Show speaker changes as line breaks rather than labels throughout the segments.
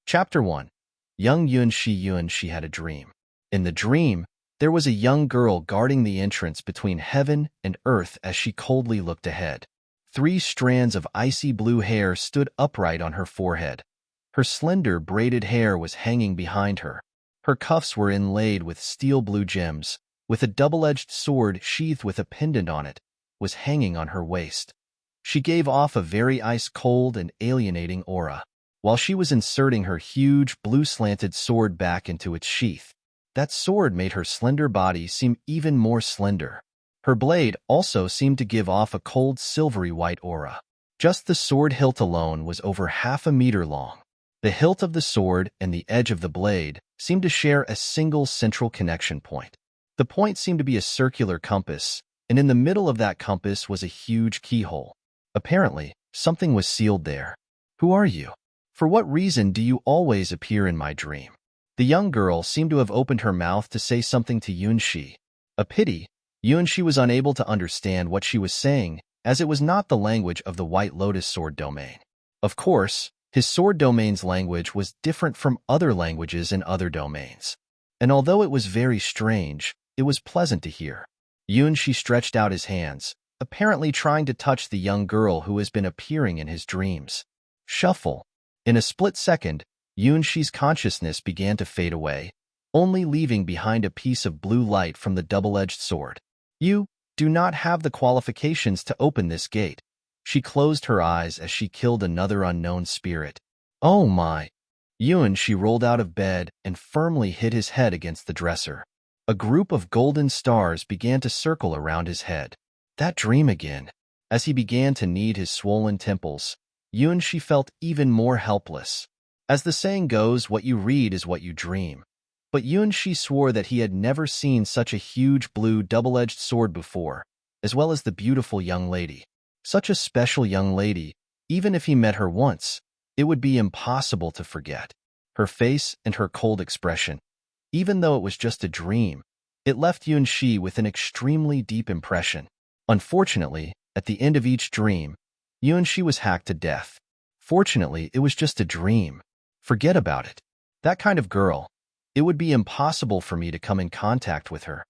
Chapter 1. Young Yun Shi had a dream. In the dream, there was a young girl guarding the entrance between heaven and earth as she coldly looked ahead. 3 strands of icy blue hair stood upright on her forehead. Her slender braided hair was hanging behind her. Her cuffs were inlaid with steel blue gems, with a double-edged sword sheathed with a pendant on it, was hanging on her waist. She gave off a very ice-cold and alienating aura. While she was inserting her huge, blue-slanted sword back into its sheath, that sword made her slender body seem even more slender. Her blade also seemed to give off a cold, silvery white aura. Just the sword hilt alone was over half a meter long. The hilt of the sword and the edge of the blade seemed to share a single central connection point. The point seemed to be a circular compass, and in the middle of that compass was a huge keyhole. Apparently, something was sealed there. "Who are you? For what reason do you always appear in my dream?" The young girl seemed to have opened her mouth to say something to Yun-shi. A pity, Yun-shi was unable to understand what she was saying, as it was not the language of the White Lotus sword domain. Of course, his sword domain's language was different from other languages in other domains. And although it was very strange, it was pleasant to hear. Yun-shi stretched out his hands, apparently trying to touch the young girl who has been appearing in his dreams. Shuffle. In a split second, Yun-shi's consciousness began to fade away, only leaving behind a piece of blue light from the double-edged sword. "You do not have the qualifications to open this gate." She closed her eyes as she killed another unknown spirit. "Oh my!" Yun-shi rolled out of bed and firmly hit his head against the dresser. A group of golden stars began to circle around his head. That dream again. As he began to knead his swollen temples, Yun-shi felt even more helpless. As the saying goes, what you read is what you dream. But Yun-shi swore that he had never seen such a huge blue double-edged sword before, as well as the beautiful young lady. Such a special young lady, even if he met her once, it would be impossible to forget. Her face and her cold expression, even though it was just a dream, it left Yun-shi with an extremely deep impression. Unfortunately, at the end of each dream, Yun-shi was hacked to death. Fortunately, it was just a dream. Forget about it. That kind of girl, it would be impossible for me to come in contact with her.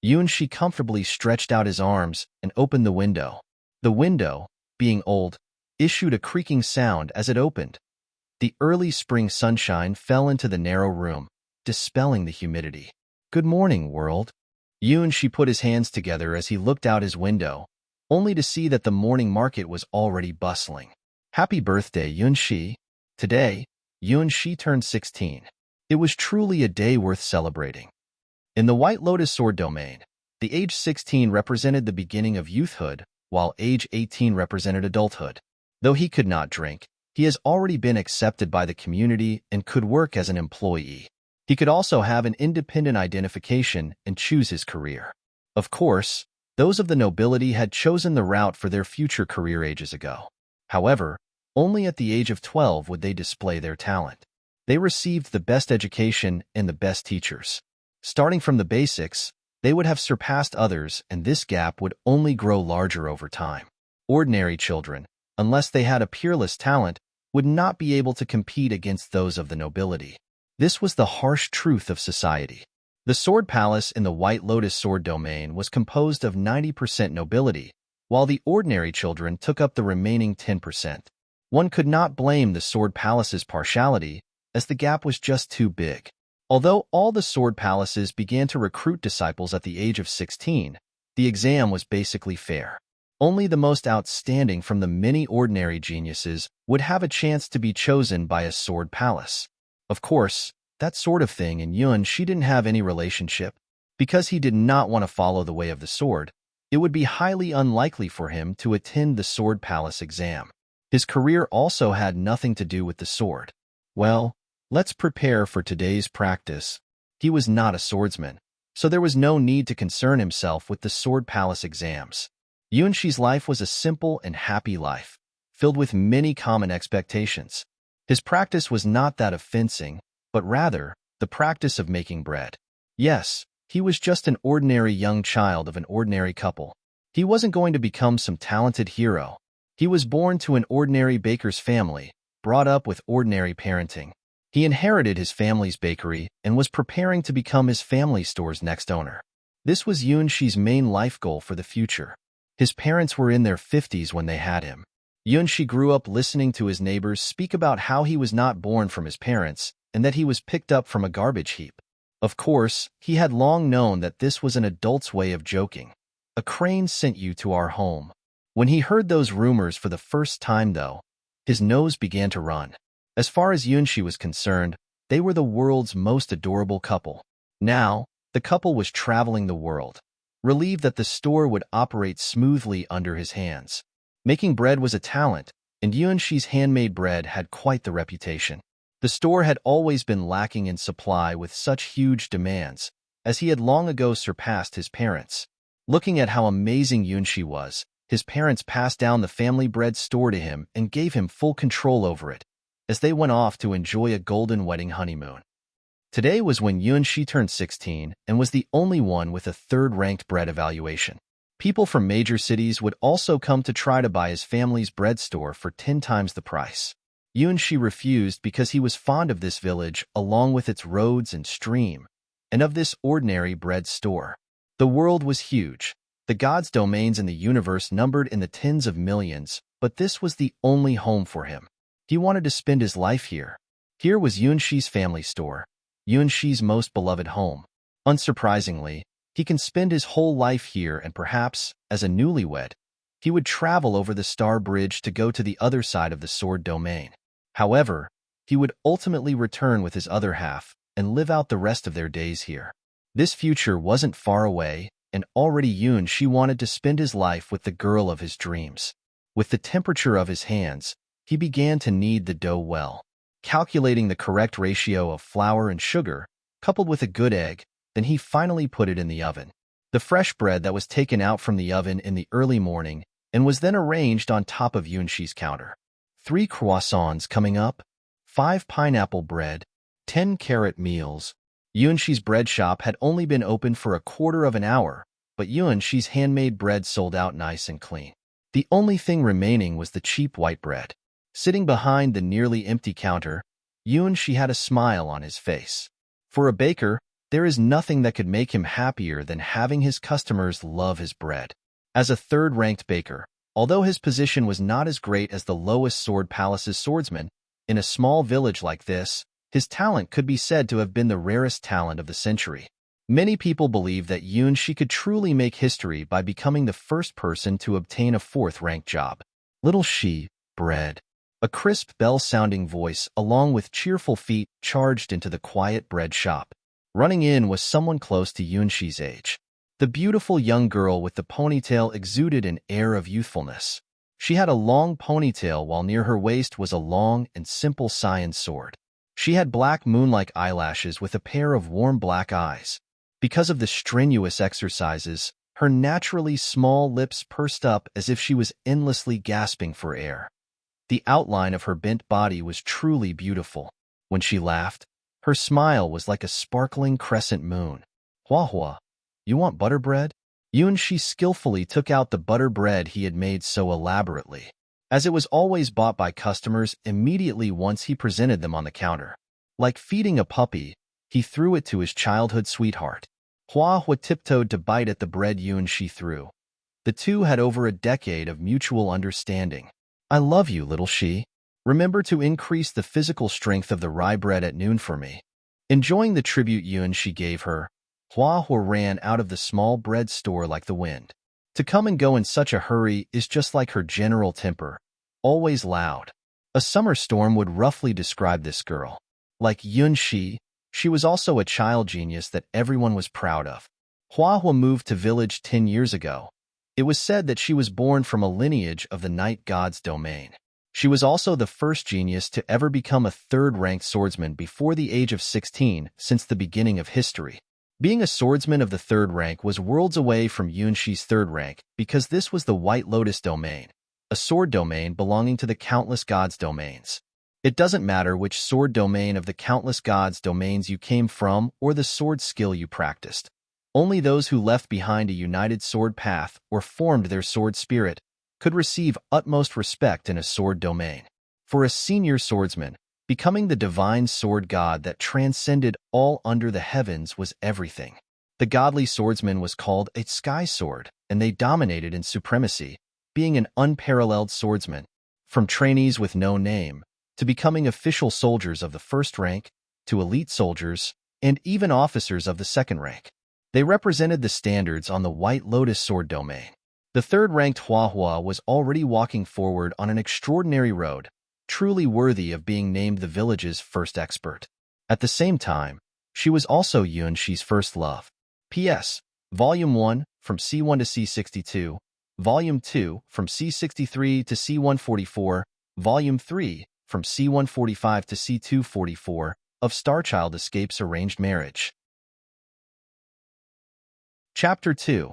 Yun-shi comfortably stretched out his arms and opened the window. The window, being old, issued a creaking sound as it opened. The early spring sunshine fell into the narrow room, dispelling the humidity. "Good morning, world." Yun-shi put his hands together as he looked out his window, only to see that the morning market was already bustling. "Happy birthday, Yun-shi." Today, Yun-shi turned 16. It was truly a day worth celebrating. In the White Lotus sword domain, the age 16 represented the beginning of youthhood, while age 18 represented adulthood. Though he could not drink, he has already been accepted by the community and could work as an employee. He could also have an independent identification and choose his career. Of course, those of the nobility had chosen the route for their future career ages ago. However, only at the age of 12 would they display their talent. They received the best education and the best teachers. Starting from the basics, they would have surpassed others, and this gap would only grow larger over time. Ordinary children, unless they had a peerless talent, would not be able to compete against those of the nobility. This was the harsh truth of society. The Sword Palace in the White Lotus sword domain was composed of 90% nobility, while the ordinary children took up the remaining 10%. One could not blame the Sword Palace's partiality, as the gap was just too big. Although all the Sword Palaces began to recruit disciples at the age of 16, the exam was basically fair. Only the most outstanding from the many ordinary geniuses would have a chance to be chosen by a Sword Palace. Of course, that sort of thing in Yun-shi didn't have any relationship. Because he did not want to follow the way of the sword, it would be highly unlikely for him to attend the Sword Palace exam. His career also had nothing to do with the sword. Well, let's prepare for today's practice. He was not a swordsman, so there was no need to concern himself with the Sword Palace exams. Yun-shi's life was a simple and happy life, filled with many common expectations. His practice was not that of fencing, but rather the practice of making bread. Yes, he was just an ordinary young child of an ordinary couple. He wasn't going to become some talented hero. He was born to an ordinary baker's family, brought up with ordinary parenting. He inherited his family's bakery and was preparing to become his family store's next owner. This was Yunxi's main life goal for the future. His parents were in their 50s when they had him. Yunxi grew up listening to his neighbors speak about how he was not born from his parents and that he was picked up from a garbage heap. Of course, he had long known that this was an adult's way of joking. A crane sent you to our home. When he heard those rumors for the first time, though, his nose began to run. As far as Yunxi was concerned, they were the world's most adorable couple. Now, the couple was traveling the world, relieved that the store would operate smoothly under his hands. Making bread was a talent, and Yunxi's handmade bread had quite the reputation. The store had always been lacking in supply with such huge demands, as he had long ago surpassed his parents. Looking at how amazing Yunxi was, his parents passed down the family bread store to him and gave him full control over it, as they went off to enjoy a golden wedding honeymoon. Today was when Yunxi turned 16 and was the only one with a third-ranked bread evaluation. People from major cities would also come to try to buy his family's bread store for 10 times the price. Yunxi refused because he was fond of this village along with its roads and stream, and of this ordinary bread store. The world was huge. The gods' domains in the universe numbered in the tens of millions, but this was the only home for him. He wanted to spend his life here. Here was Yunxi's family store, Yunxi's most beloved home. Unsurprisingly, he can spend his whole life here and perhaps, as a newlywed, he would travel over the Star Bridge to go to the other side of the Sword Domain. However, he would ultimately return with his other half and live out the rest of their days here. This future wasn't far away, and already Yunxi wanted to spend his life with the girl of his dreams. With the temperature of his hands, he began to knead the dough well. Calculating the correct ratio of flour and sugar, coupled with a good egg, then he finally put it in the oven. The fresh bread that was taken out from the oven in the early morning and was then arranged on top of Yunxi's counter. 3 croissants coming up, 5 pineapple bread, 10 carrot meals. Yunxi's bread shop had only been open for a quarter of an hour, but Yunxi's handmade bread sold out nice and clean. The only thing remaining was the cheap white bread. Sitting behind the nearly empty counter, Yunxi had a smile on his face. For a baker, there is nothing that could make him happier than having his customers love his bread. As a third-ranked baker, although his position was not as great as the lowest sword palace's swordsman, in a small village like this, his talent could be said to have been the rarest talent of the century. Many people believe that Yunxi could truly make history by becoming the first person to obtain a 4th-ranked job. Little Shi, bread. A crisp bell-sounding voice, along with cheerful feet, charged into the quiet bread shop. Running in was someone close to Yunxi's age. The beautiful young girl with the ponytail exuded an air of youthfulness. She had a long ponytail while near her waist was a long and simple cyan sword. She had black moon-like eyelashes with a pair of warm black eyes. Because of the strenuous exercises, her naturally small lips pursed up as if she was endlessly gasping for air. The outline of her bent body was truly beautiful. When she laughed, her smile was like a sparkling crescent moon. Hua Hua, you want butter bread? Yunxi skillfully took out the butter bread he had made so elaborately, as it was always bought by customers immediately once he presented them on the counter. Like feeding a puppy, he threw it to his childhood sweetheart. Hua Hua tiptoed to bite at the bread Yunxi threw. The two had over a decade of mutual understanding. I love you, little Shi. Remember to increase the physical strength of the rye bread at noon for me. Enjoying the tribute Yunxi gave her, Hua Hua ran out of the small bread store like the wind. To come and go in such a hurry is just like her general temper, always loud. A summer storm would roughly describe this girl. Like Yunxi, she was also a child genius that everyone was proud of. Hua Hua moved to village 10 years ago. It was said that she was born from a lineage of the night god's domain. She was also the first genius to ever become a third-ranked swordsman before the age of 16 since the beginning of history. Being a swordsman of the 3rd rank was worlds away from Yunxi's 3rd rank because this was the White Lotus domain, a sword domain belonging to the countless gods' domains. It doesn't matter which sword domain of the countless gods' domains you came from or the sword skill you practiced. Only those who left behind a united sword path or formed their sword spirit could receive utmost respect in a sword domain. For a senior swordsman, Becoming the divine sword god that transcended all under the heavens was everything. The godly swordsman was called a sky sword, and they dominated in supremacy, being an unparalleled swordsman. From trainees with no name, to becoming official soldiers of the first rank, to elite soldiers, and even officers of the second rank. They represented the standards on the White Lotus sword domain. The third-ranked Huahua was already walking forward on an extraordinary road, truly worthy of being named the village's first expert. At the same time, she was also Yuanxi's first love. P.S. Volume 1, from C1 to C62, Volume 2, from C63 to C144, Volume 3, from C145 to C244, of Starchild Escapes Arranged Marriage. Chapter 2.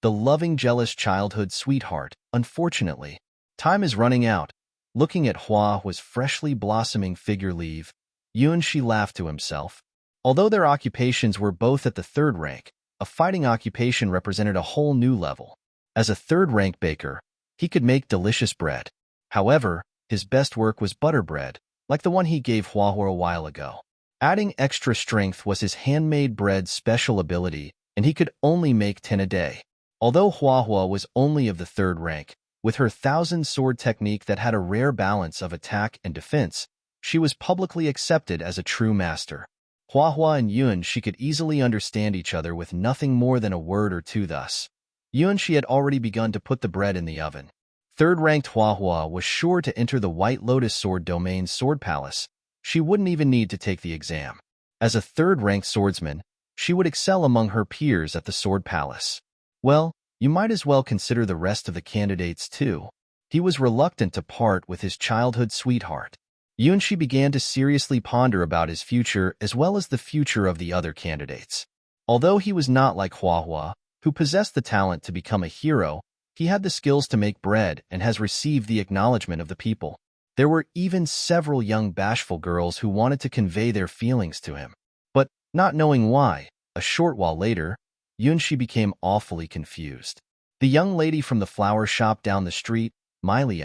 The Loving Jealous Childhood Sweetheart. Unfortunately, time is running out. Looking at Hua's freshly blossoming figure leave, Yuanxi laughed to himself. Although their occupations were both at the third rank, a fighting occupation represented a whole new level. As a third-rank baker, he could make delicious bread. However, his best work was butter bread, like the one he gave Hua a while ago. Adding extra strength was his handmade bread's special ability, and he could only make 10 a day. Although Hua was only of the third rank, with her thousand-sword technique that had a rare balance of attack and defense, she was publicly accepted as a true master. Hua and Yuanxi could easily understand each other with nothing more than a word or two thus. Yuanxi had already begun to put the bread in the oven. Third-ranked Hua was sure to enter the White Lotus sword domain's sword palace. She wouldn't even need to take the exam. As a third-ranked swordsman, she would excel among her peers at the sword palace. Well, you might as well consider the rest of the candidates too. He was reluctant to part with his childhood sweetheart. Yuanxi began to seriously ponder about his future as well as the future of the other candidates. Although he was not like Hua, who possessed the talent to become a hero, he had the skills to make bread and has received the acknowledgement of the people. There were even several young bashful girls who wanted to convey their feelings to him. But, not knowing why, a short while later, Yuanxi became awfully confused. The young lady from the flower shop down the street, Miley,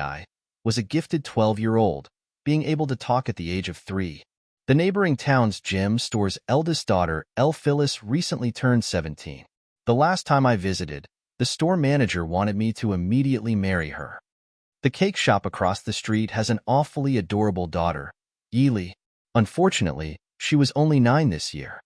was a gifted 12-year-old, being able to talk at the age of 3. The neighboring town's gem store's eldest daughter, Phyllis, recently turned 17. The last time I visited, the store manager wanted me to immediately marry her. The cake shop across the street has an awfully adorable daughter, Yili. Unfortunately, she was only 9 this year.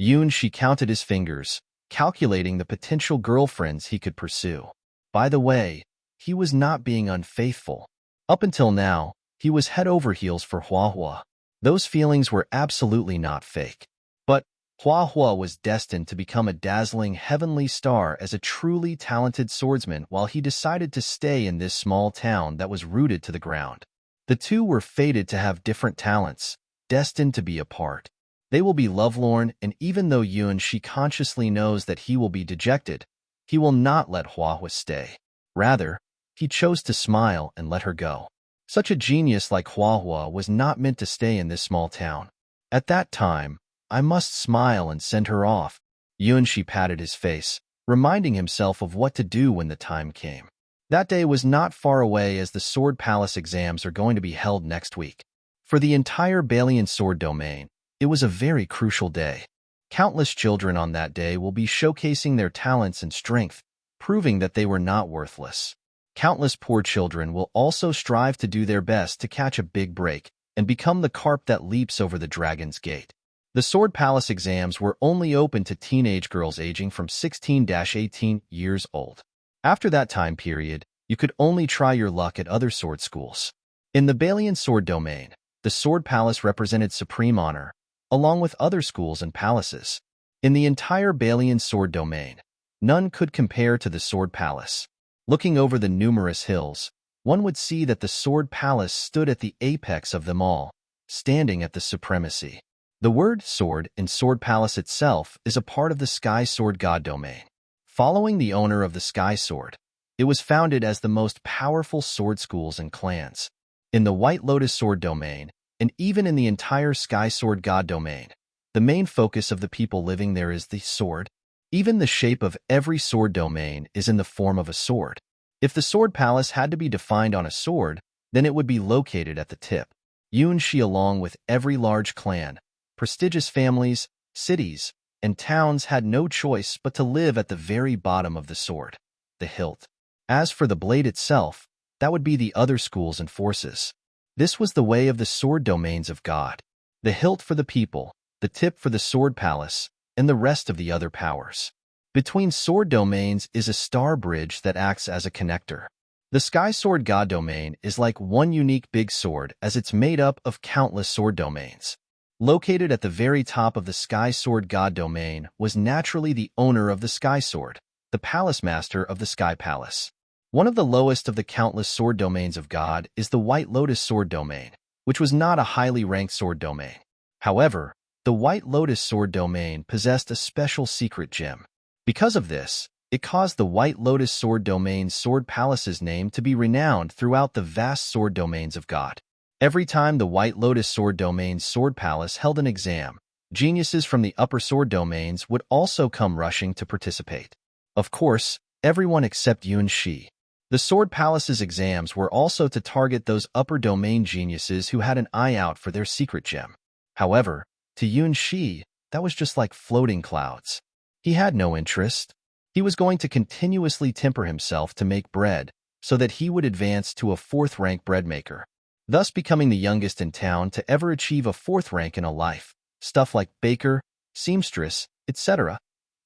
Yuanxi counted his fingers, calculating the potential girlfriends he could pursue. By the way, he was not being unfaithful. Up until now, he was head over heels for Hua. Those feelings were absolutely not fake. But Hua was destined to become a dazzling heavenly star as a truly talented swordsman while he decided to stay in this small town that was rooted to the ground. The two were fated to have different talents, destined to be apart. They will be lovelorn, and even though Yuanxi consciously knows that he will be dejected, he will not let Hua stay. Rather, he chose to smile and let her go. Such a genius like Hua was not meant to stay in this small town. At that time, I must smile and send her off. Yuanxi patted his face, reminding himself of what to do when the time came. That day was not far away as the Sword Palace exams are going to be held next week. For the entire Balian sword domain, it was a very crucial day. Countless children on that day will be showcasing their talents and strength, proving that they were not worthless. Countless poor children will also strive to do their best to catch a big break and become the carp that leaps over the dragon's gate. The Sword Palace exams were only open to teenage girls aging from 16-18 years old. After that time period, you could only try your luck at other sword schools. In the Balian sword domain, the Sword Palace represented supreme honor, along with other schools and palaces. In the entire Balian sword domain, none could compare to the Sword Palace. Looking over the numerous hills, one would see that the Sword Palace stood at the apex of them all, standing at the supremacy. The word sword in Sword Palace itself is a part of the Sky Sword God domain. Following the owner of the Sky Sword, it was founded as the most powerful sword schools and clans. In the White Lotus sword domain, and even in the entire Sky Sword God domain, the main focus of the people living there is the sword. Even the shape of every sword domain is in the form of a sword. If the Sword Palace had to be defined on a sword, then it would be located at the tip. Yunshi, along with every large clan, prestigious families, cities, and towns, had no choice but to live at the very bottom of the sword, the hilt. As for the blade itself, that would be the other schools and forces. This was the way of the sword domains of God. The hilt for the people, the tip for the sword palace, and the rest of the other powers. Between sword domains is a star bridge that acts as a connector. The Sky Sword God domain is like one unique big sword, as it's made up of countless sword domains. Located at the very top of the Sky Sword God domain was naturally the owner of the Sky Sword, the Palace Master of the Sky Palace. One of the lowest of the countless sword domains of God is the White Lotus Sword domain, which was not a highly ranked sword domain. However, the White Lotus Sword domain possessed a special secret gem. Because of this, it caused the White Lotus Sword domain's Sword Palace's name to be renowned throughout the vast sword domains of God. Every time the White Lotus Sword domain's Sword Palace held an exam, geniuses from the upper sword domains would also come rushing to participate. Of course, everyone except Yunshi. The Sword Palace's exams were also to target those upper domain geniuses who had an eye out for their secret gem. However, to Yunshi, that was just like floating clouds. He had no interest. He was going to continuously temper himself to make bread so that he would advance to a 4th-rank bread maker, thus becoming the youngest in town to ever achieve a 4th rank in a life. Stuff like baker, seamstress, etc.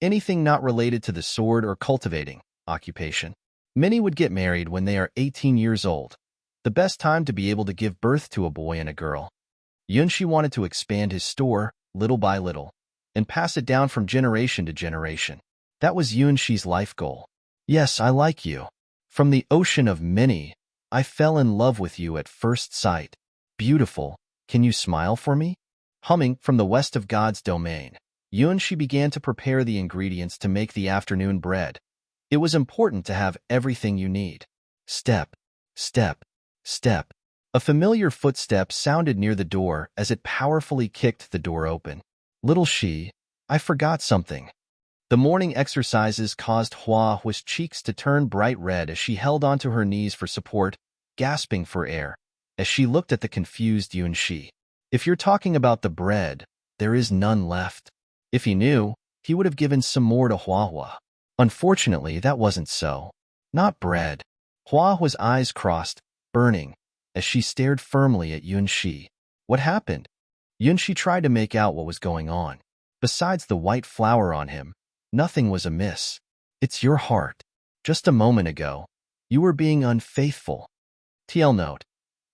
Anything not related to the sword or cultivating occupation. Many would get married when they are 18 years old, the best time to be able to give birth to a boy and a girl. Yunshi wanted to expand his store, little by little, and pass it down from generation to generation. That was Yunshi's life goal. Yes, I like you. From the ocean of many, I fell in love with you at first sight. Beautiful, can you smile for me? Humming from the west of God's domain, Yunshi began to prepare the ingredients to make the afternoon bread. It was important to have everything you need. Step, step, step. A familiar footstep sounded near the door as it powerfully kicked the door open. Little Shi, I forgot something. The morning exercises caused Hua's cheeks to turn bright red as she held onto her knees for support, gasping for air, as she looked at the confused Yunshi. If you're talking about the bread, there is none left. If he knew, he would have given some more to Hua. Unfortunately, that wasn't so. Not bread. Hua's eyes crossed, burning, as she stared firmly at Yunshi. What happened? Yunshi tried to make out what was going on. Besides the white flower on him, nothing was amiss. It's your heart. Just a moment ago, you were being unfaithful. TL note.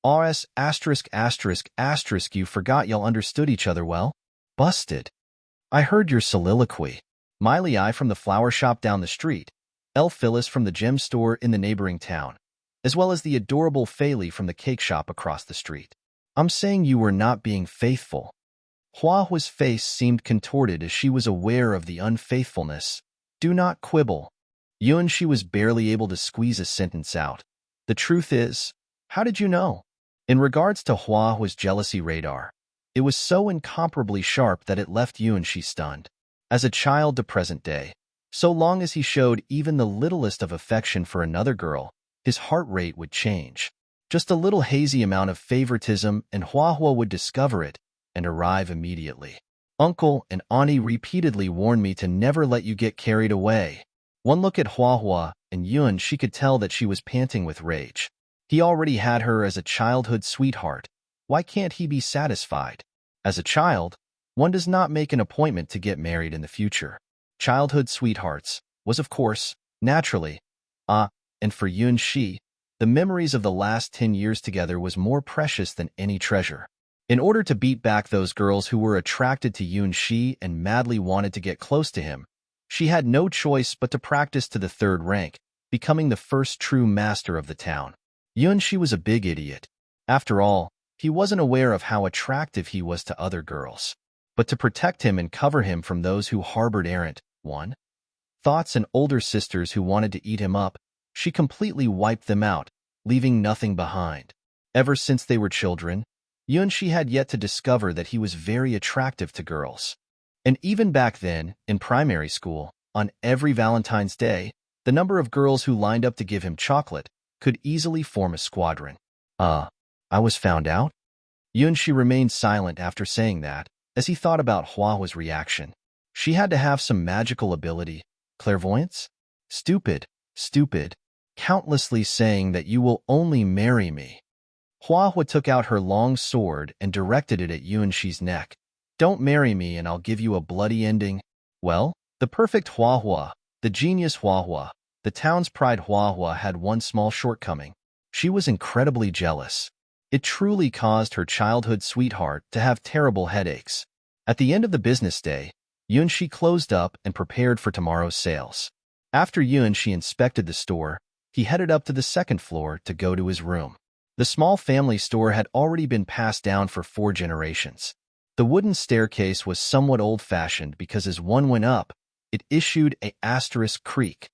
RS *****, you forgot y'all understood each other well? Busted. I heard your soliloquy. Miley I from the flower shop down the street, Elle Phyllis from the gem store in the neighboring town, as well as the adorable Faylee from the cake shop across the street. I'm saying you were not being faithful. Hua's face seemed contorted as she was aware of the unfaithfulness. Do not quibble. Yunshi was barely able to squeeze a sentence out. The truth is, how did you know? In regards to Hua's jealousy radar, it was so incomparably sharp that it left Yunshi stunned. As a child to present day, so long as he showed even the littlest of affection for another girl, his heart rate would change. Just a little hazy amount of favoritism and Hua would discover it and arrive immediately. Uncle and Auntie repeatedly warned me to never let you get carried away. One look at Hua and Yunshi could tell that she was panting with rage. He already had her as a childhood sweetheart. Why can't he be satisfied? As a child, one does not make an appointment to get married in the future. Childhood sweethearts was, of course, naturally, and for Yunshi, the memories of the last 10 years together was more precious than any treasure. In order to beat back those girls who were attracted to Yunshi and madly wanted to get close to him, she had no choice but to practice to the 3rd rank, becoming the first true master of the town. Yunshi was a big idiot. After all, he wasn't aware of how attractive he was to other girls. But to protect him and cover him from those who harbored errant thoughts and older sisters who wanted to eat him up, she completely wiped them out, leaving nothing behind. Ever since they were children, Yunshi had yet to discover that he was very attractive to girls. And even back then, in primary school, on every Valentine's Day, the number of girls who lined up to give him chocolate could easily form a squadron. I was found out? Yunshi remained silent after saying that, as he thought about Huahua's reaction. She had to have some magical ability. Clairvoyance? Stupid, stupid, countlessly saying that you will only marry me. Huahua took out her long sword and directed it at Yuanshi's neck. Don't marry me and I'll give you a bloody ending. Well, the perfect Huahua, the genius Huahua, the town's pride Huahua had one small shortcoming. She was incredibly jealous. It truly caused her childhood sweetheart to have terrible headaches. At the end of the business day, Yunshi closed up and prepared for tomorrow's sales. After Yunshi inspected the store, he headed up to the second floor to go to his room. The small family store had already been passed down for 4 generations. The wooden staircase was somewhat old-fashioned because as one went up, it issued a asterisk creak,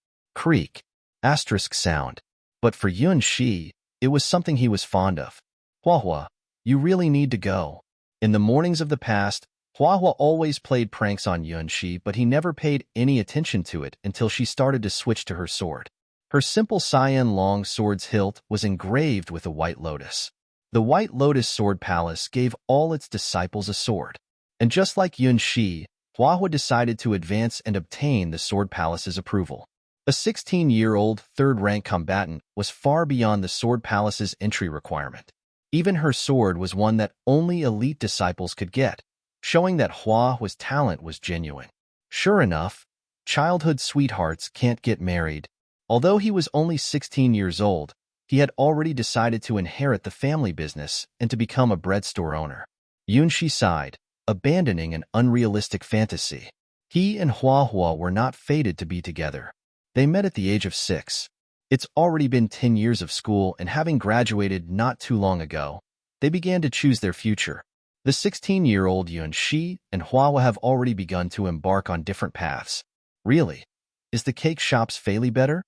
asterisk sound. But for Yunshi, it was something he was fond of. Huahua, you really need to go. In the mornings of the past, Huahua always played pranks on Yunshi, but he never paid any attention to it until she started to switch to her sword. Her simple cyan long sword's hilt was engraved with a white lotus. The White Lotus Sword Palace gave all its disciples a sword. And just like Yunshi, Huahua decided to advance and obtain the Sword Palace's approval. A 16-year-old third-rank combatant was far beyond the Sword Palace's entry requirement. Even her sword was one that only elite disciples could get, showing that Huahua's talent was genuine. Sure enough, childhood sweethearts can't get married. Although he was only 16 years old, he had already decided to inherit the family business and to become a bread store owner. Yunshi sighed, abandoning an unrealistic fantasy. He and Huahua were not fated to be together. They met at the age of 6. It's already been 10 years of school, and having graduated not too long ago, they began to choose their future. The 16-year-old Yunshi and Huahua have already begun to embark on different paths. Really? Is the cake shop's Fei better?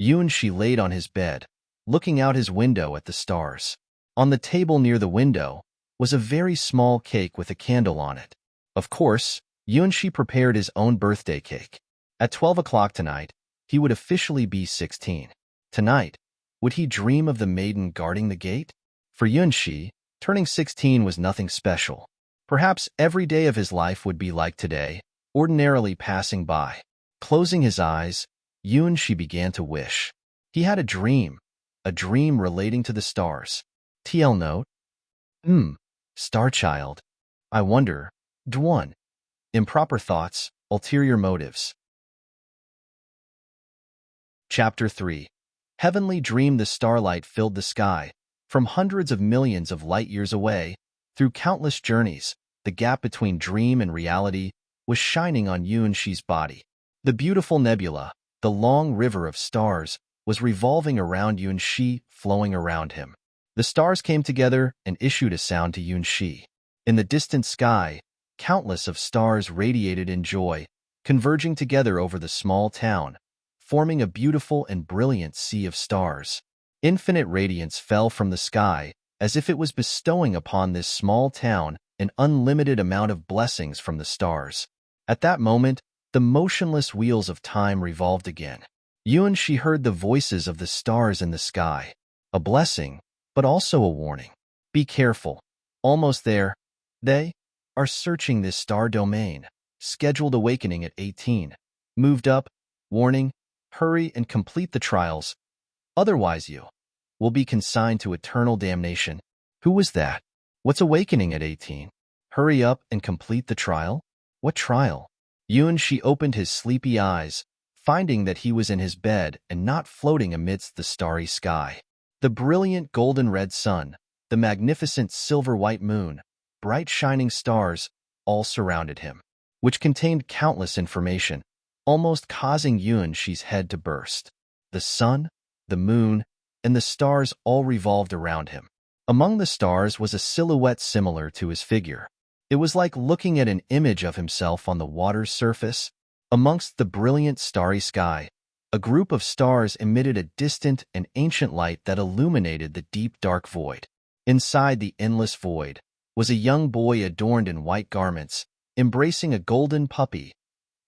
Yunshi laid on his bed, looking out his window at the stars. On the table near the window was a very small cake with a candle on it. Of course, Yunshi prepared his own birthday cake. At 12 o'clock tonight, he would officially be 16. Tonight, would he dream of the maiden guarding the gate? For Yunshi, turning 16 was nothing special. Perhaps every day of his life would be like today, ordinarily passing by. Closing his eyes, Yunshi began to wish. He had a dream relating to the stars. TL note. Star child. I wonder. D1. Improper thoughts, ulterior motives. Chapter 3. Heavenly dream. The starlight filled the sky. From hundreds of millions of light-years away, through countless journeys, the gap between dream and reality was shining on Yunshi's body. The beautiful nebula, the long river of stars, was revolving around Yunshi, flowing around him. The stars came together and issued a sound to Yunshi. In the distant sky, countless of stars radiated in joy, converging together over the small town, forming a beautiful and brilliant sea of stars. Infinite radiance fell from the sky, as if it was bestowing upon this small town an unlimited amount of blessings from the stars. At that moment, the motionless wheels of time revolved again. Yunshi heard the voices of the stars in the sky. A blessing, but also a warning. Be careful. Almost there. They are searching this star domain. Scheduled awakening at 18. Moved up. Warning. Hurry and complete the trials. Otherwise you will be consigned to eternal damnation. Who was that? What's awakening at 18? Hurry up and complete the trial? What trial? Yunshi opened his sleepy eyes, finding that he was in his bed and not floating amidst the starry sky. The brilliant golden-red sun, the magnificent silver-white moon, bright shining stars, all surrounded him, which contained countless information, almost causing Yunshi's head to burst. The sun, the moon, and the stars all revolved around him. Among the stars was a silhouette similar to his figure. It was like looking at an image of himself on the water's surface. Amongst the brilliant starry sky, a group of stars emitted a distant and ancient light that illuminated the deep dark void. Inside the endless void was a young boy adorned in white garments, embracing a golden puppy,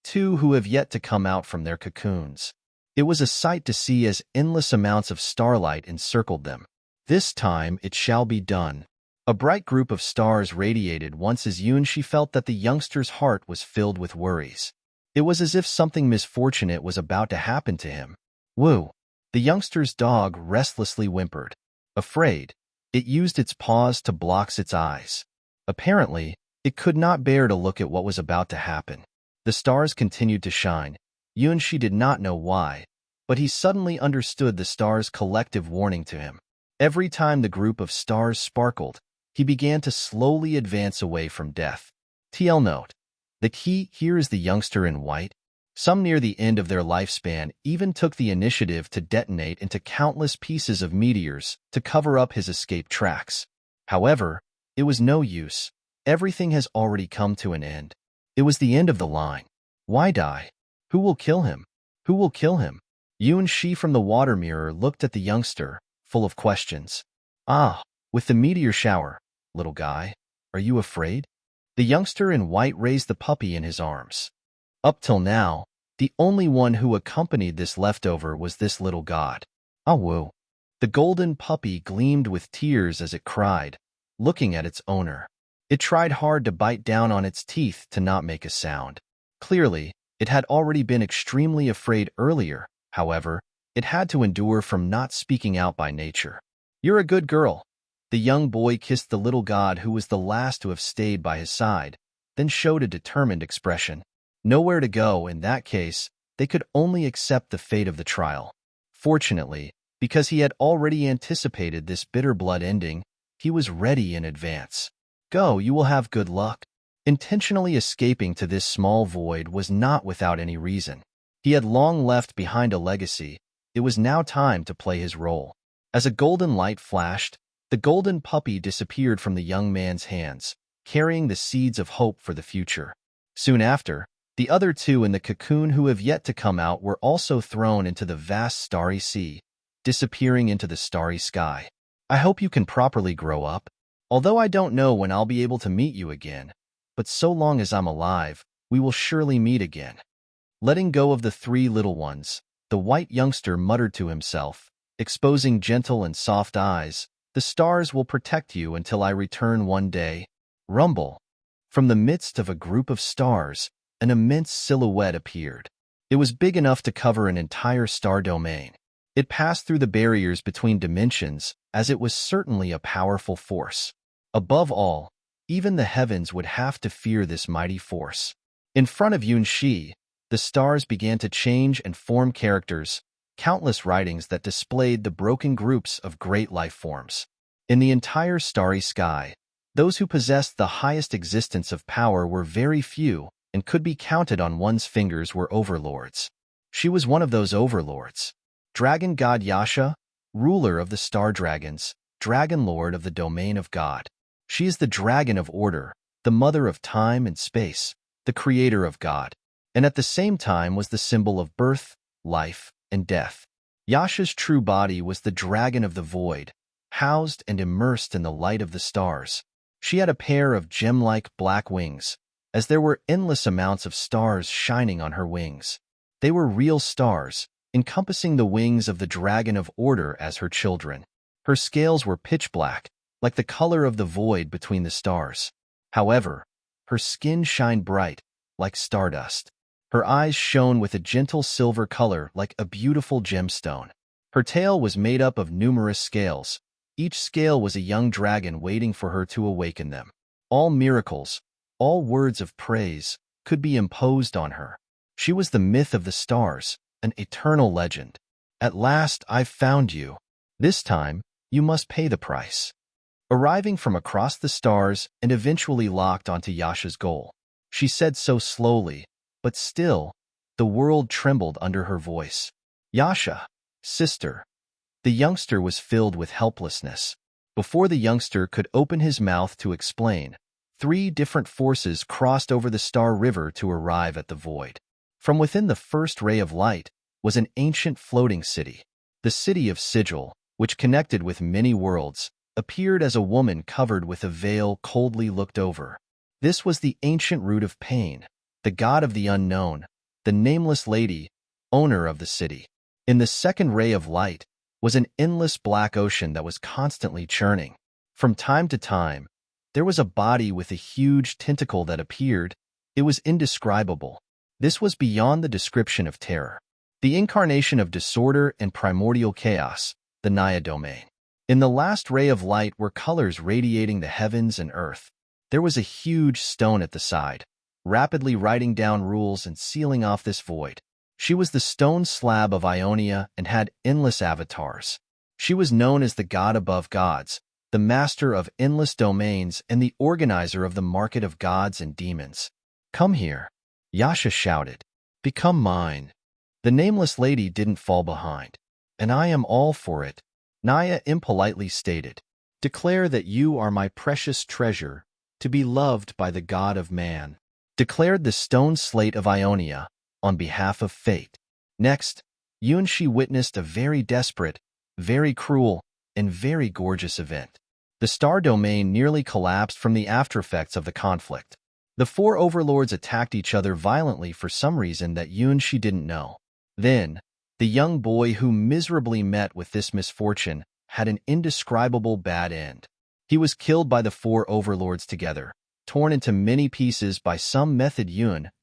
two who have yet to come out from their cocoons. It was a sight to see as endless amounts of starlight encircled them. This time it shall be done. A bright group of stars radiated once as Yunshi felt that the youngster's heart was filled with worries. It was as if something misfortunate was about to happen to him. Woo! The youngster's dog restlessly whimpered. Afraid, it used its paws to block its eyes. Apparently, it could not bear to look at what was about to happen. The stars continued to shine. Yunshi did not know why, but he suddenly understood the stars' collective warning to him. Every time the group of stars sparkled, he began to slowly advance away from death. TL note: the key here is the youngster in white. Some near the end of their lifespan even took the initiative to detonate into countless pieces of meteors to cover up his escape tracks. However, it was no use. Everything has already come to an end. It was the end of the line. Why die? Who will kill him? Who will kill him? Yunshi from the water mirror looked at the youngster, full of questions. Ah, with the meteor shower, little guy, are you afraid? The youngster in white raised the puppy in his arms. Up till now, the only one who accompanied this leftover was this little god. Ah woo. The golden puppy gleamed with tears as it cried, looking at its owner. It tried hard to bite down on its teeth to not make a sound. Clearly, it had already been extremely afraid earlier. However, it had to endure from not speaking out by nature. You're a good girl. The young boy kissed the little god who was the last to have stayed by his side, then showed a determined expression. Nowhere to go. In that case, they could only accept the fate of the trial. Fortunately, because he had already anticipated this bitter blood ending, he was ready in advance. Go, you will have good luck. Intentionally escaping to this small void was not without any reason. He had long left behind a legacy. It was now time to play his role. As a golden light flashed, the golden puppy disappeared from the young man's hands, carrying the seeds of hope for the future. Soon after, the other two in the cocoon who have yet to come out were also thrown into the vast starry sea, disappearing into the starry sky. I hope you can properly grow up. Although I don't know when I'll be able to meet you again, but so long as I'm alive, we will surely meet again. Letting go of the three little ones, the white youngster muttered to himself, exposing gentle and soft eyes, the stars will protect you until I return one day. Rumble. From the midst of a group of stars, an immense silhouette appeared. It was big enough to cover an entire star domain. It passed through the barriers between dimensions, as it was certainly a powerful force. Above all, even the heavens would have to fear this mighty force. In front of Yunshi, the stars began to change and form characters, countless writings that displayed the broken groups of great life forms. In the entire starry sky, those who possessed the highest existence of power were very few and could be counted on one's fingers were overlords. She was one of those overlords. Dragon god Yasha, ruler of the star dragons, dragon lord of the domain of God. She is the dragon of order, the mother of time and space, the creator of God, and at the same time was the symbol of birth, life, and death. Yasha's true body was the dragon of the void, housed and immersed in the light of the stars. She had a pair of gem-like black wings, as there were endless amounts of stars shining on her wings. They were real stars, encompassing the wings of the dragon of order as her children. Her scales were pitch black, like the color of the void between the stars. However, her skin shined bright, like stardust. Her eyes shone with a gentle silver color like a beautiful gemstone. Her tail was made up of numerous scales. Each scale was a young dragon waiting for her to awaken them. All miracles, all words of praise, could be imposed on her. She was the myth of the stars, an eternal legend. At last I've found you. This time, you must pay the price. Arriving from across the stars and eventually locked onto Yasha's goal. She said so slowly, but still, the world trembled under her voice. Yasha, sister. The youngster was filled with helplessness. Before the youngster could open his mouth to explain, 3 different forces crossed over the star river to arrive at the void. From within the first ray of light was an ancient floating city. The city of Sigil, which connected with many worlds, appeared as a woman covered with a veil coldly looked over. This was the ancient root of pain, the god of the unknown, the nameless lady, owner of the city. In the second ray of light was an endless black ocean that was constantly churning. From time to time, there was a body with a huge tentacle that appeared. It was indescribable. This was beyond the description of terror. The incarnation of disorder and primordial chaos, the Naya domain. In the last ray of light were colors radiating the heavens and earth. There was a huge stone at the side, rapidly writing down rules and sealing off this void. She was the stone slab of Ionia and had endless avatars. She was known as the god above gods, the master of endless domains and the organizer of the market of gods and demons. "Come here," Yasha shouted. "Become mine." The nameless lady didn't fall behind. "And I am all for it," Naya impolitely stated. "Declare that you are my precious treasure, to be loved by the god of man," declared the stone slate of Ionia on behalf of fate. Next, Yunshi witnessed a very desperate, very cruel, and very gorgeous event. The star domain nearly collapsed from the aftereffects of the conflict. The four overlords attacked each other violently for some reason that Yunshi didn't know. Then, the young boy who miserably met with this misfortune had an indescribable bad end. He was killed by the four overlords together, torn into many pieces by some method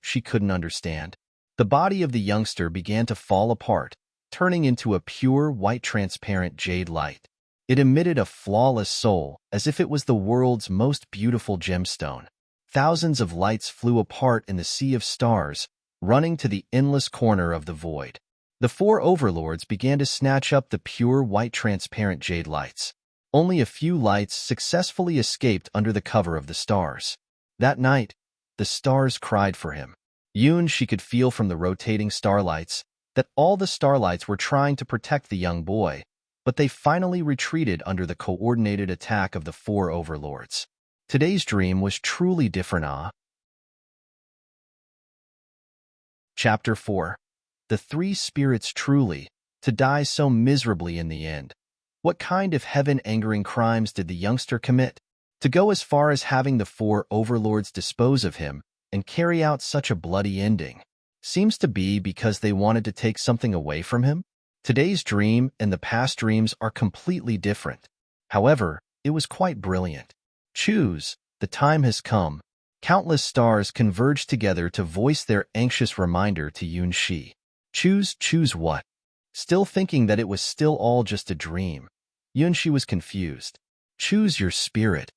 she couldn't understand. The body of the youngster began to fall apart, turning into a pure white transparent jade light. It emitted a flawless soul, as if it was the world's most beautiful gemstone. Thousands of lights flew apart in the sea of stars, running to the endless corner of the void. The four overlords began to snatch up the pure white transparent jade lights. Only a few lights successfully escaped under the cover of the stars. That night, the stars cried for him. She could feel from the rotating starlights that all the starlights were trying to protect the young boy, but they finally retreated under the coordinated attack of the four overlords. Today's dream was truly different. Chapter 4. The three spirits truly, to die so miserably in the end. What kind of heaven-angering crimes did the youngster commit? To go as far as having the four overlords dispose of him and carry out such a bloody ending? Seems to be because they wanted to take something away from him? Today's dream and the past dreams are completely different. However, it was quite brilliant. Choose, the time has come. Countless stars converged together to voice their anxious reminder to Yunshi. Choose what? Still thinking that it was still all just a dream, Yunshi was confused. Choose your spirit.